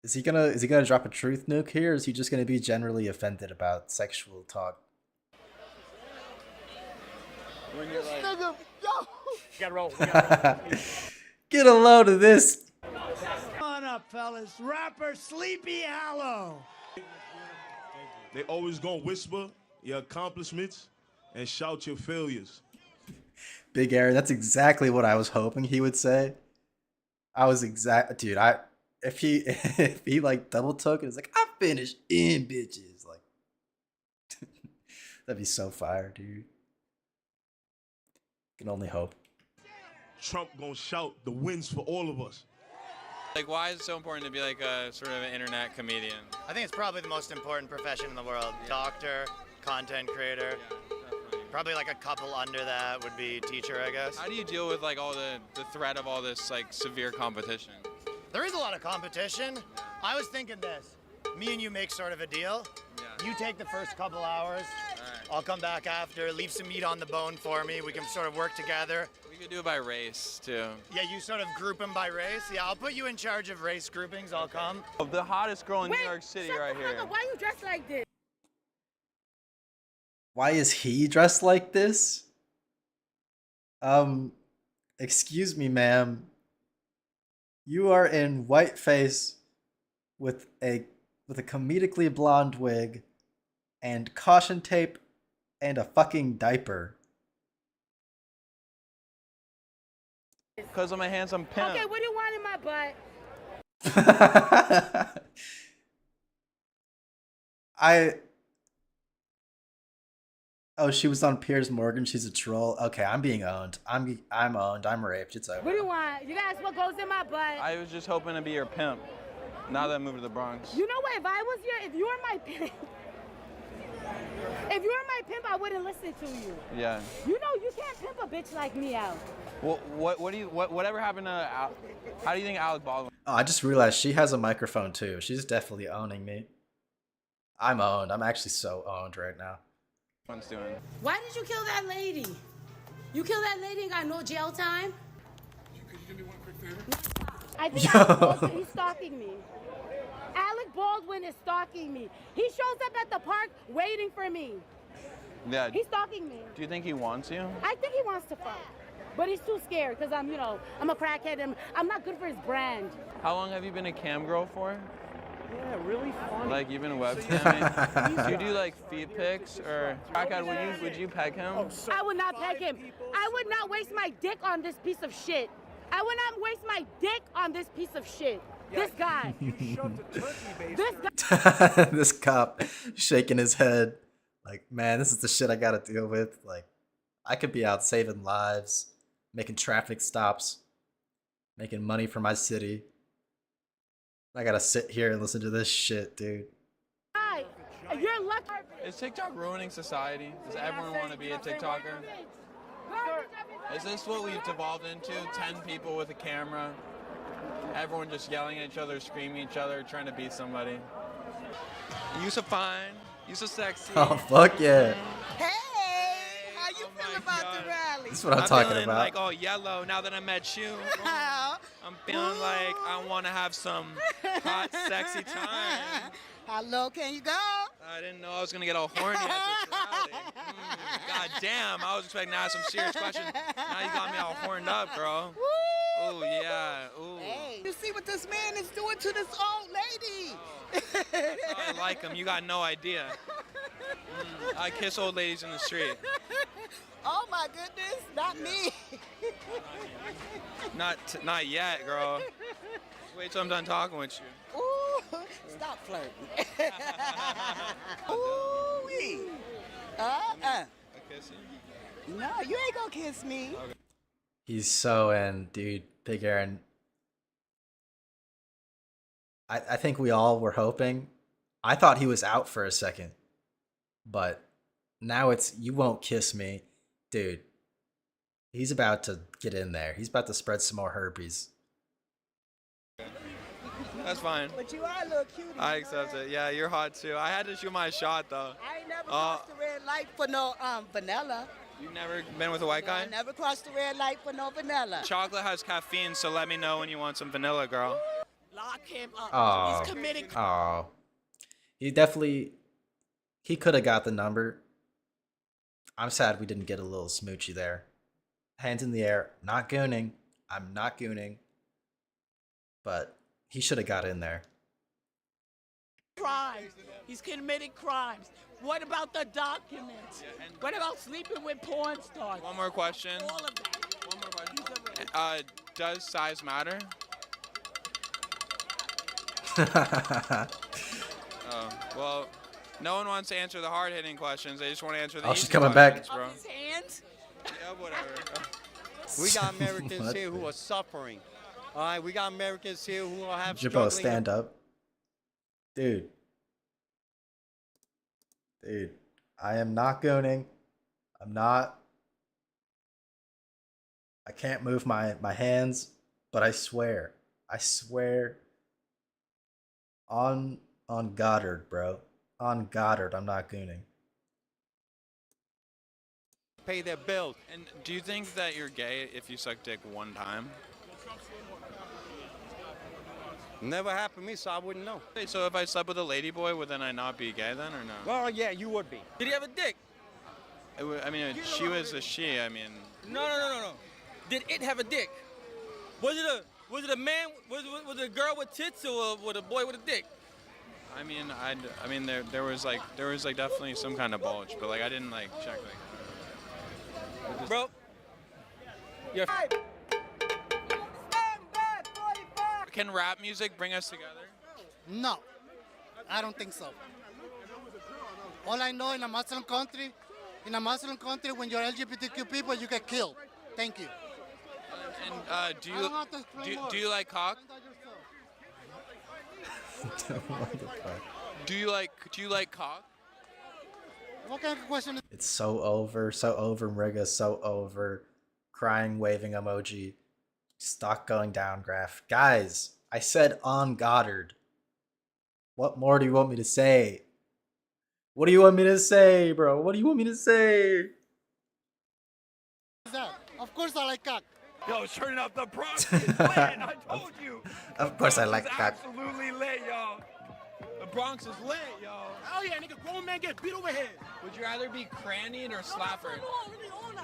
[SPEAKER 1] Is he gonna drop a truth nuke here, or is he just gonna be generally offended about sexual talk?
[SPEAKER 8] When you're like,
[SPEAKER 5] Nigga, yo!
[SPEAKER 9] Gotta roll.
[SPEAKER 1] Get a load of this.
[SPEAKER 9] Come on up, fellas. Rapper Sleepy Hollow.
[SPEAKER 14] They always gonna whisper your accomplishments and shout your failures.
[SPEAKER 1] Big Aaron, that's exactly what I was hoping he would say. Dude, if he like double took it, it's like, I finished in bitches. Like, that'd be so fire, dude. Can only hope.
[SPEAKER 14] Trump gonna shout the wins for all of us.
[SPEAKER 8] like, why is it so important to be like a sort of an internet comedian?
[SPEAKER 12] I think it's probably the most important profession in the world. Doctor, content creator. Probably like a couple under that would be teacher, I guess.
[SPEAKER 8] How do you deal with like all the threat of all this like severe competition?
[SPEAKER 12] There is a lot of competition. I was thinking this. Me and you make sort of a deal. You take the first couple hours. I'll come back after, leave some meat on the bone for me. We can sort of work together.
[SPEAKER 8] We could do it by race too.
[SPEAKER 12] Yeah, you sort of group them by race. Yeah, I'll put you in charge of race groupings. I'll come.
[SPEAKER 8] The hottest girl in New York City right here.
[SPEAKER 2] Why you dressed like this?
[SPEAKER 1] Why is he dressed like this? Excuse me, ma'am. You are in whiteface with a comedically blonde wig and caution tape and a fucking diaper.
[SPEAKER 8] Because I'm a handsome pimp.
[SPEAKER 2] Okay, what do you want in my butt?
[SPEAKER 1] Oh, she was on Piers Morgan. She's a troll. Okay, I'm being owned. I'm owned. I'm raped. It's over.
[SPEAKER 2] What do you want? You guys, what goes in my butt?
[SPEAKER 8] I was just hoping to be your pimp. Now that I moved to the Bronx.
[SPEAKER 2] You know what? If I was if you were my pimp, if you were my pimp, I wouldn't listen to you.
[SPEAKER 8] Yeah.
[SPEAKER 2] You know, you can't pimp a bitch like me out.
[SPEAKER 8] Well, whatever happened to how do you think Alec Baldwin?
[SPEAKER 1] Oh, I just realized she has a microphone too. She's definitely owning me. I'm owned. I'm actually so owned right now.
[SPEAKER 8] What's doing?
[SPEAKER 2] Why did you kill that lady? You killed that lady and got no jail time?
[SPEAKER 11] Could you do me one quick favor?
[SPEAKER 2] I think Alec Baldwin, he's stalking me. Alec Baldwin is stalking me. He shows up at the park waiting for me.
[SPEAKER 8] Yeah.
[SPEAKER 2] He's stalking me.
[SPEAKER 8] Do you think he wants you?
[SPEAKER 2] I think he wants to fuck. But he's too scared because I'm a crackhead and I'm not good for his brand.
[SPEAKER 8] How long have you been a cam girl for?
[SPEAKER 9] Yeah, really funny.
[SPEAKER 8] Like you've been webcamming? Do you do like feet pics or crackhead? Would you peg him?
[SPEAKER 2] I would not peg him. I would not waste my dick on this piece of shit. I would not waste my dick on this piece of shit. This guy. This guy.
[SPEAKER 1] This cop shaking his head like, man, this is the shit I gotta deal with. Like, I could be out saving lives, making traffic stops, making money for my city. I gotta sit here and listen to this shit, dude.
[SPEAKER 2] Hi. You're lucky.
[SPEAKER 8] Is TikTok ruining society? Does everyone want to be a TikToker? Is this what we've devolved into? 10 people with a camera, everyone just yelling at each other, screaming at each other, trying to be somebody. You so fine, you so sexy.
[SPEAKER 1] Oh, fuck yeah.
[SPEAKER 19] Hey, how you feel about the rally?
[SPEAKER 1] That's what I'm talking
[SPEAKER 8] feeling
[SPEAKER 1] about.
[SPEAKER 8] like all yellow now that I met you. I'm feeling like I want to have some hot, sexy time.
[SPEAKER 19] How low can you go?
[SPEAKER 8] I didn't know I was gonna get all horny at this rally. God damn, I was expecting to ask some serious questions. Now you got me all horned up, girl. Oh yeah, ooh.
[SPEAKER 19] Hey, you see what this man is doing to this old lady?
[SPEAKER 8] I like him. You got no idea. I kiss old ladies in the street.
[SPEAKER 19] Oh my goodness, not me.
[SPEAKER 8] Not yet, girl. Wait till I'm done talking with you.
[SPEAKER 19] Ooh, stop flirting. Ooh-wee.
[SPEAKER 8] I kiss you?
[SPEAKER 19] No, you ain't gonna kiss me.
[SPEAKER 8] Okay.
[SPEAKER 1] He's so in, dude. Big Aaron. I think we all were hoping. I thought he was out for a second, but now it's you won't kiss me, dude. He's about to get in there. He's about to spread some more herpes.
[SPEAKER 8] That's fine.
[SPEAKER 19] But you are a little cutie.
[SPEAKER 8] I accept it. Yeah, you're hot too. I had to shoot my shot though.
[SPEAKER 19] I ain't never crossed the red light for no vanilla.
[SPEAKER 8] You've never been with a white guy?
[SPEAKER 19] I never crossed the red light for no vanilla.
[SPEAKER 8] Chocolate has caffeine, so let me know when you want some vanilla, girl.
[SPEAKER 19] Lock him up.
[SPEAKER 1] Oh,
[SPEAKER 19] He's committing.
[SPEAKER 1] oh, he could have got the number. I'm sad we didn't get a little smoochy there. Hands in the air, not gooning. I'm not gooning, but he should have got in there.
[SPEAKER 19] Crimes. He's committing crimes. What about the documents? What about sleeping with porn stars?
[SPEAKER 8] One more question.
[SPEAKER 19] All of that.
[SPEAKER 8] One more question. Does size matter? Oh, well, no one wants to answer the hard-hitting questions. They just want to answer the
[SPEAKER 1] Oh,
[SPEAKER 8] easy
[SPEAKER 1] she's coming back.
[SPEAKER 8] questions, bro.
[SPEAKER 19] His hands?
[SPEAKER 8] Yeah, whatever.
[SPEAKER 17] We got Americans
[SPEAKER 1] What
[SPEAKER 17] here who
[SPEAKER 1] the-
[SPEAKER 17] are suffering. All right, we got Americans here who have
[SPEAKER 1] Jabbo,
[SPEAKER 17] struggling.
[SPEAKER 1] stand up. Dude. I am not gooning. I'm not. I can't move my hands, but I swear. On Goddard, bro. On Goddard, I'm not gooning.
[SPEAKER 17] Pay their bills.
[SPEAKER 8] And do you think that you're gay if you suck dick one time?
[SPEAKER 17] Never happened to me, so I wouldn't know.
[SPEAKER 8] Wait, so if I slept with a lady boy, would then I not be gay then, or no?
[SPEAKER 17] Well, yeah, you would be.
[SPEAKER 7] Did he have a dick?
[SPEAKER 8] I mean, she was a she. I mean,
[SPEAKER 7] No. Did it have a dick? Was it a man? Was it a girl with tits or was it a boy with a dick?
[SPEAKER 8] I mean, there was definitely some kind of bulge, but like I didn't like check like.
[SPEAKER 7] Bro. You're
[SPEAKER 8] Can rap music bring us together?
[SPEAKER 20] No, I don't think so. All I know in a Muslim country, when you're LGBTQ people, you get killed. Thank you.
[SPEAKER 8] And do you like cock?
[SPEAKER 1] What the fuck?
[SPEAKER 8] Do you like cock?
[SPEAKER 20] What kind of question is
[SPEAKER 1] It's so over, Mriga, so over. Crying, waving emoji. Stock going down graph. Guys, I said on Goddard. What more do you want me to say? What do you want me to say, bro? What do you want me to say?
[SPEAKER 20] that? Of course I like cock.
[SPEAKER 9] Yo, turning up the Bronx is lit. I told you.
[SPEAKER 1] Of course I
[SPEAKER 9] Bronx
[SPEAKER 1] like
[SPEAKER 9] is
[SPEAKER 1] cock.
[SPEAKER 9] Absolutely lit, y'all. The Bronx is lit, y'all.
[SPEAKER 19] Oh yeah, nigga, grown man get beat over here.
[SPEAKER 8] Would you rather be crannied or slappered?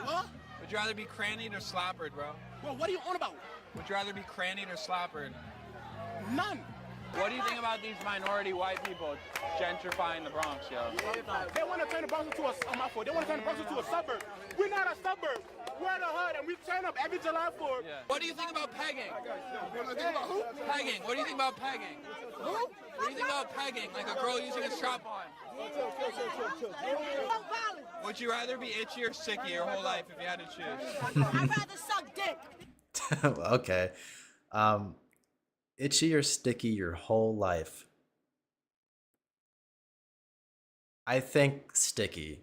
[SPEAKER 19] What?
[SPEAKER 8] Would you rather be crannied or slappered, bro?
[SPEAKER 19] Well, what are you on about?
[SPEAKER 8] Would you rather be crannied or slappered?
[SPEAKER 19] None.
[SPEAKER 8] What do you think about these minority white people gentrifying the Bronx, yo?
[SPEAKER 19] They want to turn the Bronx into They want to turn the Bronx into a suburb. We're not a suburb. We're the hood, and we turn up every July 4th.
[SPEAKER 8] Yeah. What do you think about pegging?
[SPEAKER 19] What do you think about who?
[SPEAKER 8] Pegging. What do you think about pegging?
[SPEAKER 19] Who?
[SPEAKER 8] What do you think about pegging? Like a girl using a strap on? Would you rather be itchy or sticky your whole life if you had to choose?
[SPEAKER 19] I'd rather suck dick.
[SPEAKER 1] Okay. Itchy or sticky your whole life? I think sticky.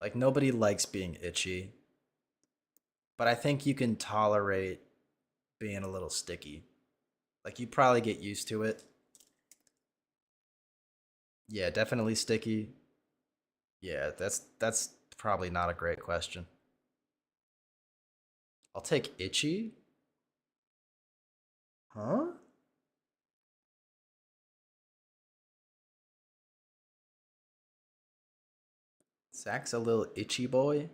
[SPEAKER 1] Like, nobody likes being itchy. But I think you can tolerate being a little sticky. Like, you probably get used to it. Yeah, definitely sticky. Yeah, that's probably not a great question. I'll take itchy. Huh? Zach's a little itchy boy.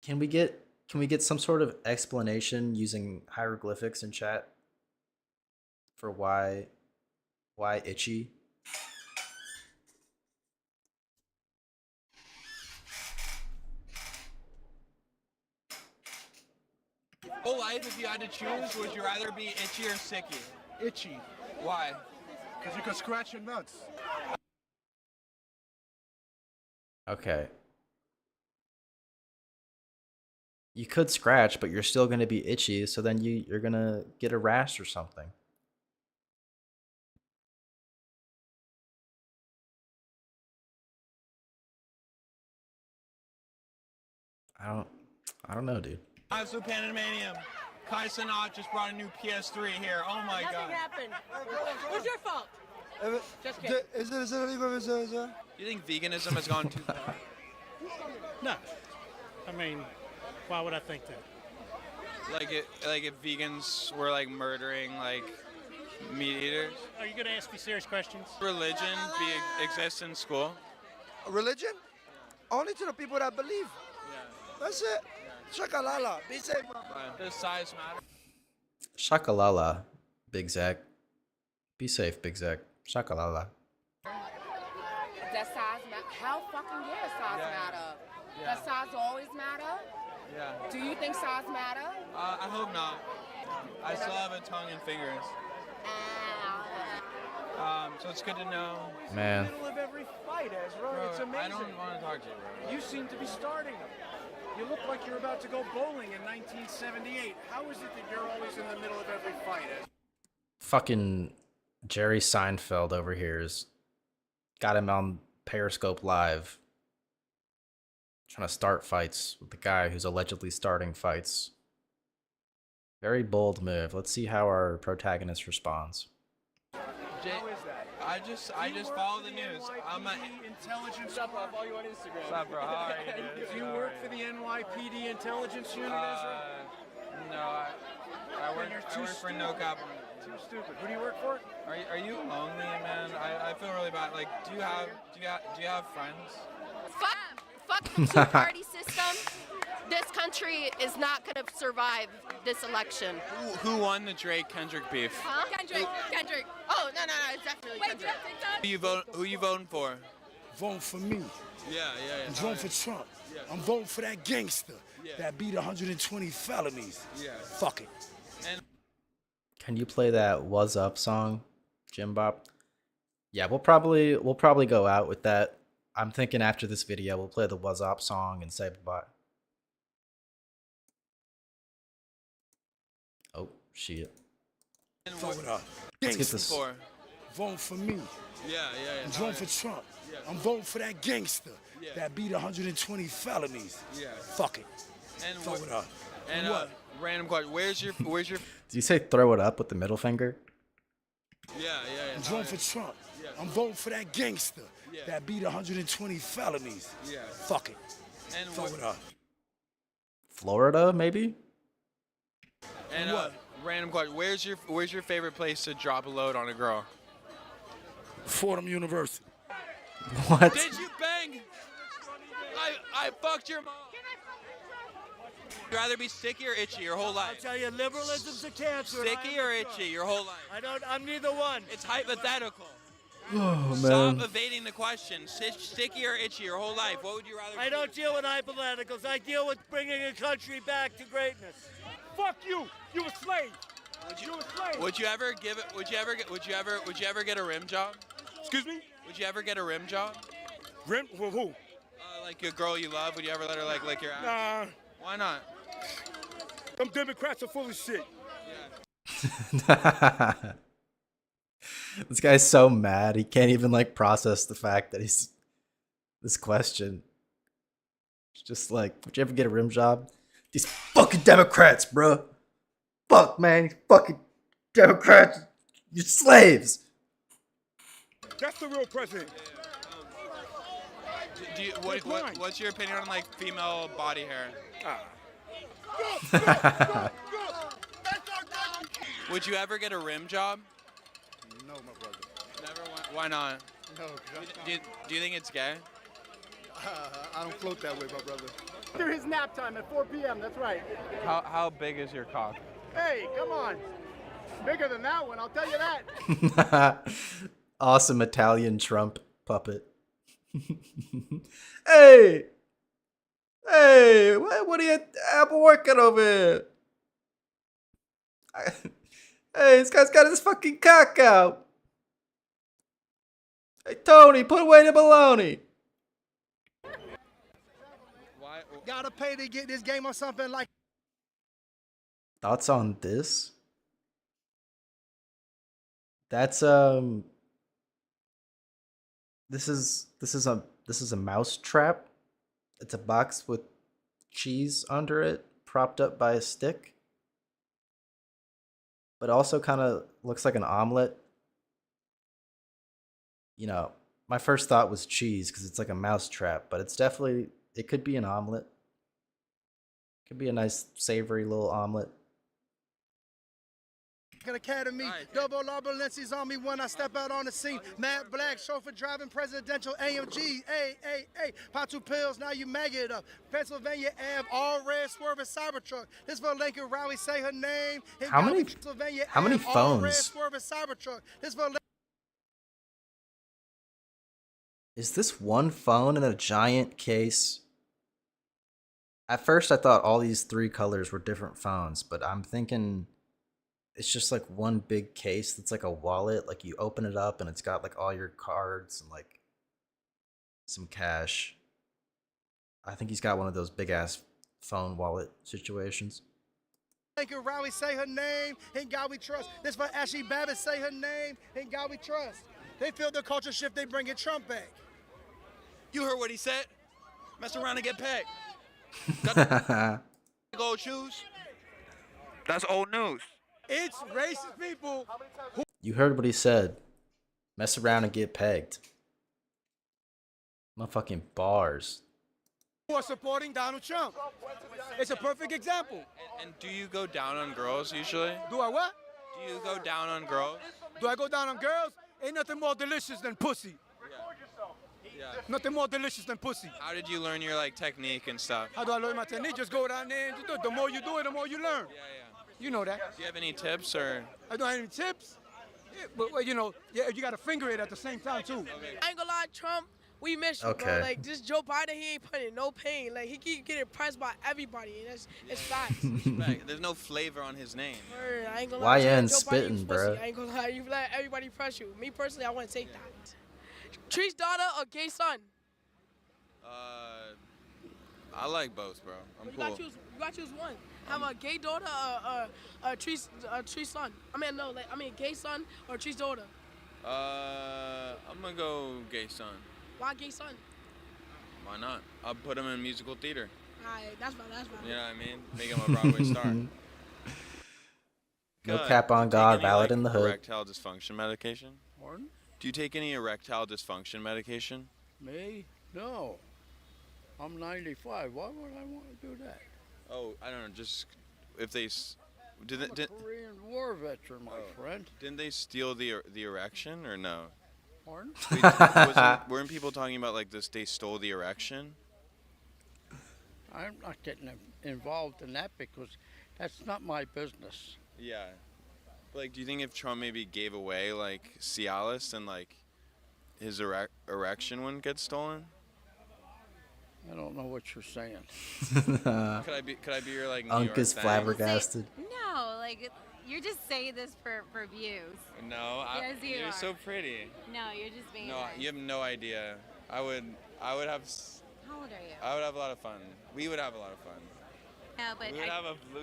[SPEAKER 1] Can we get some sort of explanation using hieroglyphics in chat for why itchy?
[SPEAKER 8] Whole life, if you had to choose, would you rather be itchy or sticky?
[SPEAKER 11] Itchy.
[SPEAKER 8] Why?
[SPEAKER 11] Because you can scratch your nuts.
[SPEAKER 1] Okay. You could scratch, but you're still going to be itchy, so then you're going to get a rash or something. I don't know, dude.
[SPEAKER 8] Absolute Pandemonium. Kai Sanat just brought a new PS3 here. Oh my god.
[SPEAKER 6] Nothing happened. What's your fault? Just kidding.
[SPEAKER 8] You think veganism has gone too far?
[SPEAKER 11] No. I mean, why would I think that?
[SPEAKER 8] Like if vegans were like murdering like meat eaters?
[SPEAKER 11] Are you gonna ask me serious questions?
[SPEAKER 8] Religion exists in school?
[SPEAKER 10] Religion? Only to the people that believe. That's it. Shakalala. Be safe, bro.
[SPEAKER 8] Does size matter?
[SPEAKER 1] Shakalala, Big Zach. Be safe, Big Zach. Shakalala.
[SPEAKER 2] Does size matter? How fucking does size matter?
[SPEAKER 8] Yeah.
[SPEAKER 2] Does size always matter?
[SPEAKER 8] Yeah.
[SPEAKER 2] Do you think size matter?
[SPEAKER 8] I hope not. I still have a tongue and fingers. So it's good to know.
[SPEAKER 1] Man.
[SPEAKER 21] In the middle of every fight, Ezra.
[SPEAKER 8] Bro,
[SPEAKER 21] It's amazing.
[SPEAKER 8] I don't want to talk to you, bro.
[SPEAKER 21] You seem to be starting them. You look like you're about to go bowling in 1978. How is it that you're always in the middle of every fight, Ezra?
[SPEAKER 1] Fucking Jerry Seinfeld over here is got him on Periscope Live trying to start fights with the guy who's allegedly starting fights. Very bold move. Let's see how our protagonist responds.
[SPEAKER 21] How is that?
[SPEAKER 8] I just follow the news. I'm a
[SPEAKER 21] intelligence. What's up, bro? I follow you on Instagram.
[SPEAKER 8] What's up, bro? How are you, dude?
[SPEAKER 21] Do you work for the NYPD intelligence unit, Ezra?
[SPEAKER 8] No, I work for no capital.
[SPEAKER 21] Too stupid. Who do you work for?
[SPEAKER 8] Are you lonely, man? I feel really bad. Like, do you have friends?
[SPEAKER 22] Fuck the two-party system. This country is not going to survive this election.
[SPEAKER 8] Who won the Drake-Kendrick beef?
[SPEAKER 22] Huh? Kendrick. Oh, no, it's definitely Kendrick.
[SPEAKER 8] Who you voting for?
[SPEAKER 23] Voting for me.
[SPEAKER 8] Yeah.
[SPEAKER 23] I'm voting for Trump.
[SPEAKER 8] Yeah.
[SPEAKER 23] I'm voting for that gangster
[SPEAKER 8] Yeah.
[SPEAKER 23] that beat 120 felonies.
[SPEAKER 8] Yeah.
[SPEAKER 23] Fuck it.
[SPEAKER 8] And
[SPEAKER 1] Can you play that "Was Up" song, Jim Bop? Yeah, we'll probably go out with that. I'm thinking after this video, we'll play the "Was Up" song and say bye. Oh shit!
[SPEAKER 23] Throw it up.
[SPEAKER 1] Let's get this.
[SPEAKER 23] Voting for me.
[SPEAKER 8] Yeah.
[SPEAKER 23] I'm voting for Trump.
[SPEAKER 8] Yeah.
[SPEAKER 23] I'm voting for that gangster
[SPEAKER 8] Yeah.
[SPEAKER 23] that beat 120 felonies.
[SPEAKER 8] Yeah.
[SPEAKER 23] Fuck it.
[SPEAKER 8] And
[SPEAKER 23] Throw it up.
[SPEAKER 8] And
[SPEAKER 23] what?
[SPEAKER 8] Random question. Where's your?
[SPEAKER 1] Did you say throw it up with the middle finger?
[SPEAKER 8] Yeah.
[SPEAKER 23] I'm voting for Trump.
[SPEAKER 8] Yeah.
[SPEAKER 23] I'm voting for that gangster
[SPEAKER 8] Yeah.
[SPEAKER 23] that beat 120 felonies.
[SPEAKER 8] Yeah.
[SPEAKER 23] Fuck it.
[SPEAKER 8] And
[SPEAKER 23] Throw it up.
[SPEAKER 1] Florida, maybe?
[SPEAKER 8] And random question. Where's your favorite place to drop a load on a girl?
[SPEAKER 23] Fordham University.
[SPEAKER 1] What?
[SPEAKER 8] Did you bang? I fucked your mom. Would you rather be sticky or itchy your whole life?
[SPEAKER 21] I'll tell you, liberalism's a cancer.
[SPEAKER 8] Sticky or itchy your whole life?
[SPEAKER 21] I'm neither one.
[SPEAKER 8] It's hypothetical.
[SPEAKER 1] Oh
[SPEAKER 8] Stop
[SPEAKER 1] man.
[SPEAKER 8] evading the question. Sticky or itchy your whole life? What would you rather?
[SPEAKER 21] I don't deal with hypotheticals. I deal with bringing a country back to greatness. Fuck you. You a slave. You a slave.
[SPEAKER 8] Would you ever give it? Would you ever get a rim job?
[SPEAKER 21] Excuse me?
[SPEAKER 8] Would you ever get a rim job?
[SPEAKER 21] Rim? Well, who?
[SPEAKER 8] Like a girl you love. Would you ever let her like lick your ass?
[SPEAKER 21] Nah.
[SPEAKER 8] Why not?
[SPEAKER 21] Them Democrats are full of shit.
[SPEAKER 1] This guy's so mad he can't even like process the fact that he's this question. It's just like, would you ever get a rim job? These fucking Democrats, bro. Fuck, man, these fucking Democrats. You're slaves.
[SPEAKER 21] That's the real president.
[SPEAKER 8] What's your opinion on like female body hair? Would you ever get a rim job?
[SPEAKER 11] No, my brother.
[SPEAKER 8] Never. Why not?
[SPEAKER 11] No.
[SPEAKER 8] Do you think it's gay?
[SPEAKER 11] I don't float that way, my brother. After his nap time at 4 p.m., that's right.
[SPEAKER 8] How big is your cock?
[SPEAKER 11] Hey, come on. Bigger than that one, I'll tell you that.
[SPEAKER 1] Awesome Italian Trump puppet. Hey! Hey! What are you working over here? Hey, this guy's got his fucking cock out. Hey, Tony, put away the baloney.
[SPEAKER 10] Gotta pay to get this game or something like.
[SPEAKER 1] Thoughts on this? That's this is a mouse trap. It's a box with cheese under it, propped up by a stick. But also kind of looks like an omelet. You know, my first thought was cheese because it's like a mouse trap, but it's definitely, it could be an omelet. Could be a nice savory little omelet.
[SPEAKER 11] Academy, double Balenci's on me when I step out on the scene. Matte black, chauffeur driving presidential AMG. Hey, pop 2 pills, now you mag it up. Pennsylvania Ave, all red, swerving Cybertruck. This for Lincoln Rowley, say her name.
[SPEAKER 1] How many
[SPEAKER 11] All red,
[SPEAKER 1] phones?
[SPEAKER 11] swerving Cybertruck. This for
[SPEAKER 1] Is this one phone in a giant case? At first I thought all these 3 colors were different phones, but I'm thinking it's just like one big case that's like a wallet. Like you open it up and it's got like all your cards and like some cash. I think he's got one of those big ass phone wallet situations.
[SPEAKER 11] Lincoln Rowley, say her name. In God we trust. This for Ashley Babbitt, say her name. In God we trust. They feel the culture shift, they bringing Trump back.
[SPEAKER 8] You heard what he said? Mess around and get pegged. Gold shoes? That's old news.
[SPEAKER 11] It's racist people who
[SPEAKER 1] You heard what he said. Mess around and get pegged. Motherfucking bars.
[SPEAKER 11] are supporting Donald Trump. It's a perfect example.
[SPEAKER 8] And do you go down on girls usually?
[SPEAKER 11] Do I what?
[SPEAKER 8] Do you go down on girls?
[SPEAKER 11] Do I go down on girls? Ain't nothing more delicious than pussy.
[SPEAKER 8] Yeah.
[SPEAKER 11] Nothing more delicious than pussy.
[SPEAKER 8] How did you learn your like technique and stuff?
[SPEAKER 11] How do I learn my technique? Just go down there and just do it. The more you do it, the more you learn.
[SPEAKER 8] Yeah.
[SPEAKER 11] You know that.
[SPEAKER 8] Do you have any tips or?
[SPEAKER 11] I don't have any tips. Yeah, but you know, yeah, you gotta finger it at the same time too.
[SPEAKER 13] I ain't gonna lie, Trump, we miss you, bro. Like this Joe Biden, he ain't putting no pain. Like he keep getting pressed by everybody, and it's facts.
[SPEAKER 8] There's no flavor on his name.
[SPEAKER 13] Word, I ain't gonna lie.
[SPEAKER 1] YN
[SPEAKER 13] Joe Biden,
[SPEAKER 1] spitting,
[SPEAKER 13] you
[SPEAKER 1] bro.
[SPEAKER 13] pussy. I ain't gonna lie. You let everybody press you. Me personally, I want to take that. Tree's daughter or gay son?
[SPEAKER 8] I like both, bro. I'm
[SPEAKER 13] You
[SPEAKER 8] cool.
[SPEAKER 13] gotta choose one. Have a gay daughter or a Tree's son. I mean gay son or Tree's daughter.
[SPEAKER 8] I'm gonna go gay son.
[SPEAKER 13] Why gay son?
[SPEAKER 8] Why not? I'll put him in musical theater.
[SPEAKER 13] Alright, that's fine.
[SPEAKER 8] You know what I mean? Make him a Broadway star.
[SPEAKER 1] No cap on God, valid in the hood.
[SPEAKER 8] Erectile dysfunction medication?
[SPEAKER 11] Pardon?
[SPEAKER 8] Do you take any erectile dysfunction medication?
[SPEAKER 11] Me? No. I'm 95. Why would I want to do that?
[SPEAKER 8] Oh, I don't know. Just if they did
[SPEAKER 11] I'm a Korean War veteran, my friend.
[SPEAKER 8] Didn't they steal the erection or no?
[SPEAKER 11] Pardon?
[SPEAKER 8] Weren't people talking about like this? They stole the erection.
[SPEAKER 11] I'm not getting involved in that because that's not my business.
[SPEAKER 8] Yeah. But, like, do you think if Trump maybe gave away like Cialis, then like his erection wouldn't get stolen?
[SPEAKER 11] I don't know what you're saying.
[SPEAKER 8] Could I be your like New
[SPEAKER 1] Unk
[SPEAKER 8] York
[SPEAKER 1] is
[SPEAKER 8] thing?
[SPEAKER 1] flabbergasted.
[SPEAKER 3] No, like you're just saying this for views.
[SPEAKER 8] No,
[SPEAKER 3] Yes, you
[SPEAKER 8] you're
[SPEAKER 3] are.
[SPEAKER 8] so pretty.
[SPEAKER 3] No, you're just being.
[SPEAKER 8] No,
[SPEAKER 3] nice.
[SPEAKER 8] you have no idea. I would have.
[SPEAKER 3] How old are you?
[SPEAKER 8] I would have a lot of fun. We would have a lot of fun.
[SPEAKER 3] No, but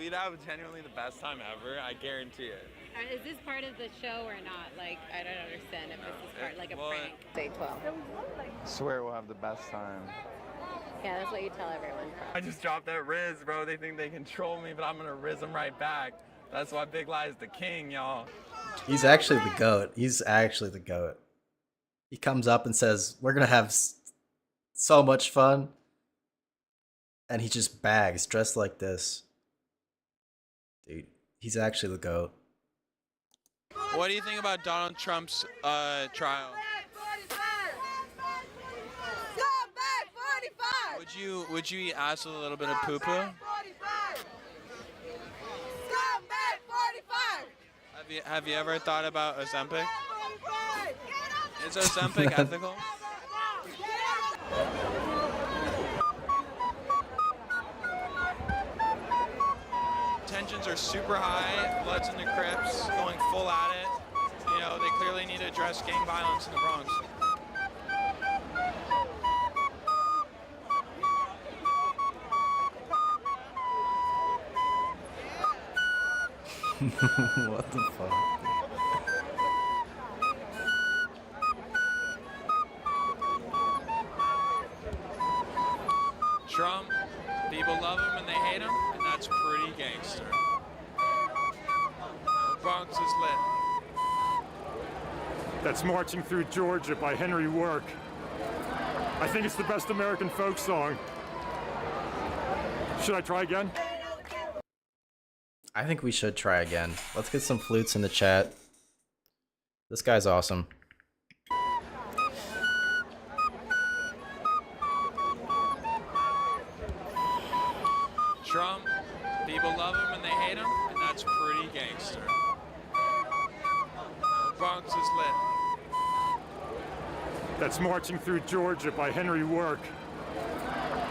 [SPEAKER 8] We'd have genuinely the best time ever. I guarantee it.
[SPEAKER 3] is this part of the show or not? Like, I don't understand if this is part like a
[SPEAKER 8] well,
[SPEAKER 3] prank. Say 12.
[SPEAKER 5] Swear we'll have the best time.
[SPEAKER 3] Yeah, that's what you tell everyone.
[SPEAKER 8] I just dropped that Riz, bro. They think they control me, but I'm gonna Riz them right back. That's why Big Lie is the king, y'all.
[SPEAKER 1] He's actually the GOAT. He's actually the GOAT. He comes up and says, "We're gonna have so much fun," and he just bags dressed like this. Dude, he's actually the GOAT.
[SPEAKER 8] What do you think about Donald Trump's trial? Would you eat ass with a little bit of poo poo? Have you ever thought about Ozempic? Is Ozempic ethical? Tensions are super high. Bloods and the Crips going full at it. You know, they clearly need to address gang violence in the Bronx.
[SPEAKER 1] What the fuck?
[SPEAKER 8] Trump, people love
[SPEAKER 7] Bronx is lit.
[SPEAKER 4] That's Marching Through Georgia by Henry Work. I think it's the best American folk song. Should I try again?
[SPEAKER 1] I think we should try again. Let's get some flutes in the chat. This guy's awesome.
[SPEAKER 7] Trump, people love him and they hate him, and that's pretty gangster. The Bronx is lit.
[SPEAKER 4] That's Marching Through Georgia by Henry Work.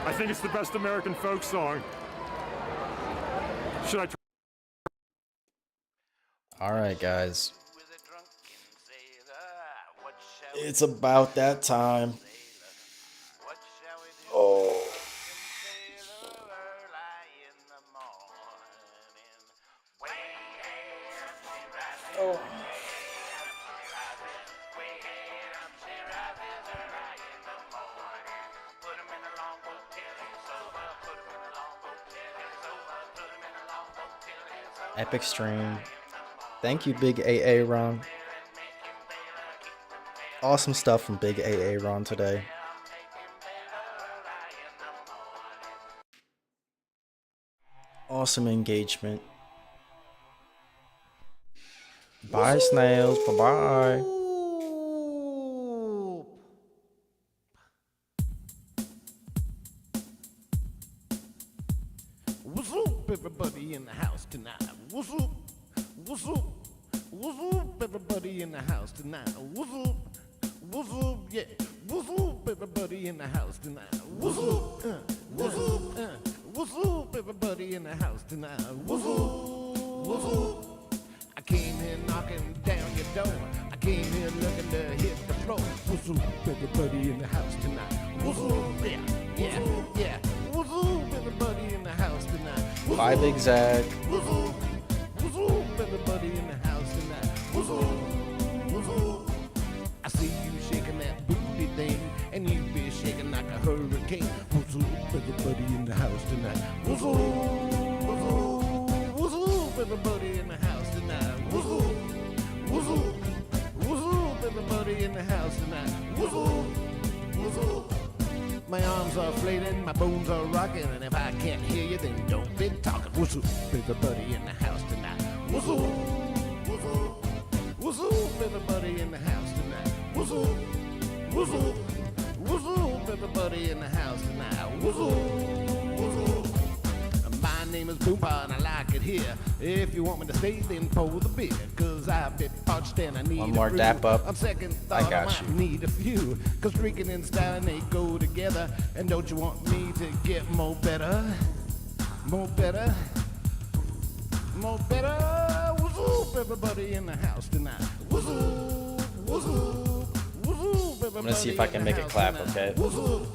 [SPEAKER 4] I think it's the best American folk song. Should I try?
[SPEAKER 1] All right, guys. It's about that time. Oh. Oh. Epic stream. Thank you, Big AA Ron. Awesome stuff from Big AA Ron today. Awesome engagement. Bye, snails. Bye-bye.
[SPEAKER 16] What's up, everybody in the house tonight? What's up? What's up? What's up, everybody in the house tonight? What's up? What's up? Yeah. What's up, everybody in the house tonight? What's up? What's up? What's up, everybody in the house tonight? What's up? What's up? I came here knocking down your door. I came here looking to hit the floor. What's up, everybody in the house tonight? What's up? Yeah, yeah, yeah. What's up, everybody in the house tonight?
[SPEAKER 1] Bye, Big Zach.
[SPEAKER 16] What's up? What's up, everybody in the house tonight? What's up? What's up? I see you shaking that booty thing, and you be shaking like a hurricane. What's up, everybody in the house tonight? What's up? What's up? What's up, everybody in the house tonight? What's up? What's up? What's up, everybody in the house tonight? What's up? What's up? My arms are flailing, my bones are rocking, and if I can't hear you, then don't be talking. What's up, everybody in the house tonight? What's up? What's up? What's up, everybody in the house tonight? What's up? What's up? What's up, everybody in the house tonight? What's up? What's up? My name is Boompa and I like it here. If you want me to stay, then pour the beer. Cause I've been parched and I need
[SPEAKER 1] One more
[SPEAKER 16] a brew.
[SPEAKER 1] dap up.
[SPEAKER 16] On second thought,
[SPEAKER 1] I got
[SPEAKER 16] might
[SPEAKER 1] you.
[SPEAKER 16] need a few. Cause drinking and styling, they go together. And don't you want me to get more better? More better? More better? What's up, everybody in the house tonight? What's up? What's up? What's up, everybody?
[SPEAKER 1] I'm gonna see if I can make it clap, okay?
[SPEAKER 16] What's up?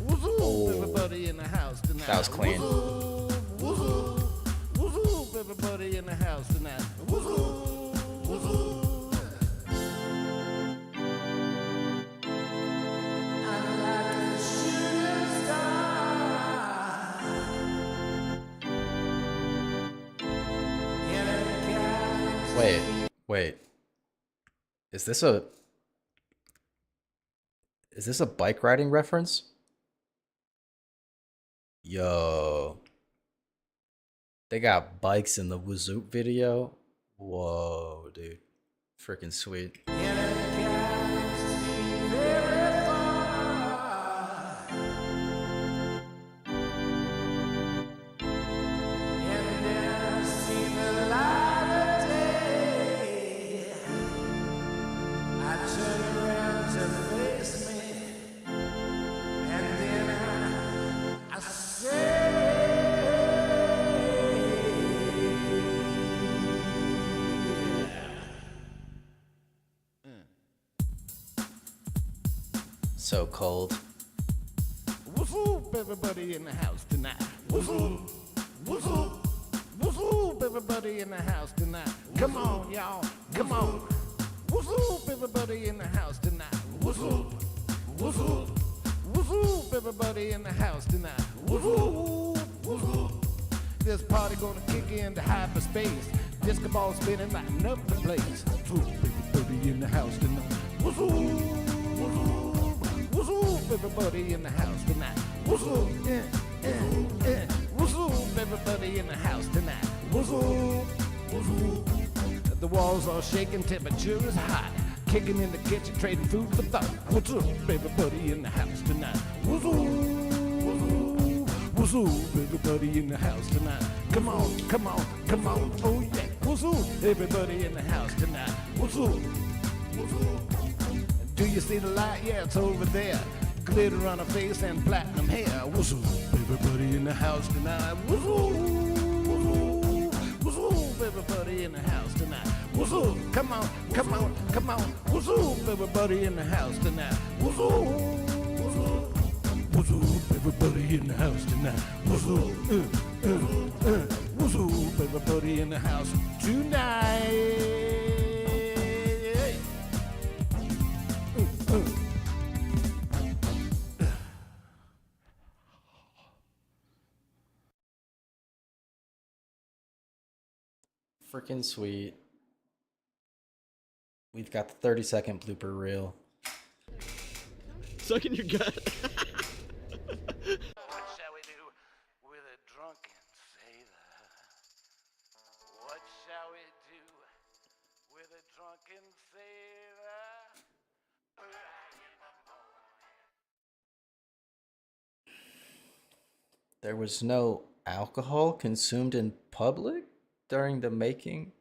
[SPEAKER 16] What's up, everybody in the house tonight?
[SPEAKER 1] That was clean.
[SPEAKER 16] What's up? What's up, everybody in the house tonight? What's up? What's up?
[SPEAKER 1] Wait. Is this a bike riding reference? Yo. They got bikes in the Wazoop video? Whoa, dude. Freaking sweet. So cold.
[SPEAKER 16] What's up, everybody in the house tonight? What's up? What's up? What's up, everybody in the house tonight? Come on, y'all. Come on. What's up, everybody in the house tonight? What's up? What's up? What's up, everybody in the house tonight? What's up? What's up? This party gonna kick into hyperspace. Disco ball spinning, lighting up the place. Who's everybody in the house tonight? What's up? What's up, everybody in the house tonight? What's up? What's up, everybody in the house tonight? What's up? The walls are shaking, temperature is hot. Kicking in the kitchen, trading food for thought. What's up, everybody in the house tonight? What's up? What's up, everybody in the house tonight? Come on, come on, come on, oh yeah. What's up, everybody in the house tonight? What's up? Do you see the light? Yeah, it's over there. Glitter on her face and platinum hair. What's up, everybody in the house tonight? What's up? What's up, everybody in the house tonight? What's up? Come on, come on, come on. What's up, everybody in the house tonight? What's up? What's up, everybody in the house tonight? What's up? What's up, everybody in the house tonight?
[SPEAKER 1] Freaking sweet. We've got the 30-second blooper reel.
[SPEAKER 14] Sucking your gut.
[SPEAKER 16] What shall we do with a drunken sailor? What shall we do with a drunken sailor?
[SPEAKER 1] There was no alcohol consumed in public during the making?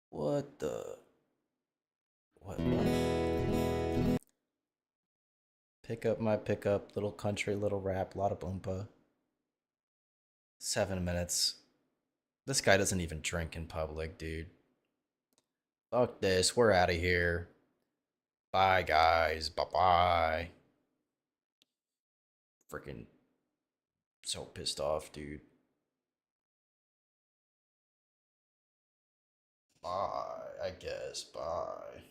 [SPEAKER 1] What the? What? Pick up my pickup, little country, little rap, lot of boompa. 7 minutes. This guy doesn't even drink in public, dude. Fuck this, we're out of here. Bye, guys. Bye-bye. Freaking so pissed off, dude. Bye, I guess. Bye.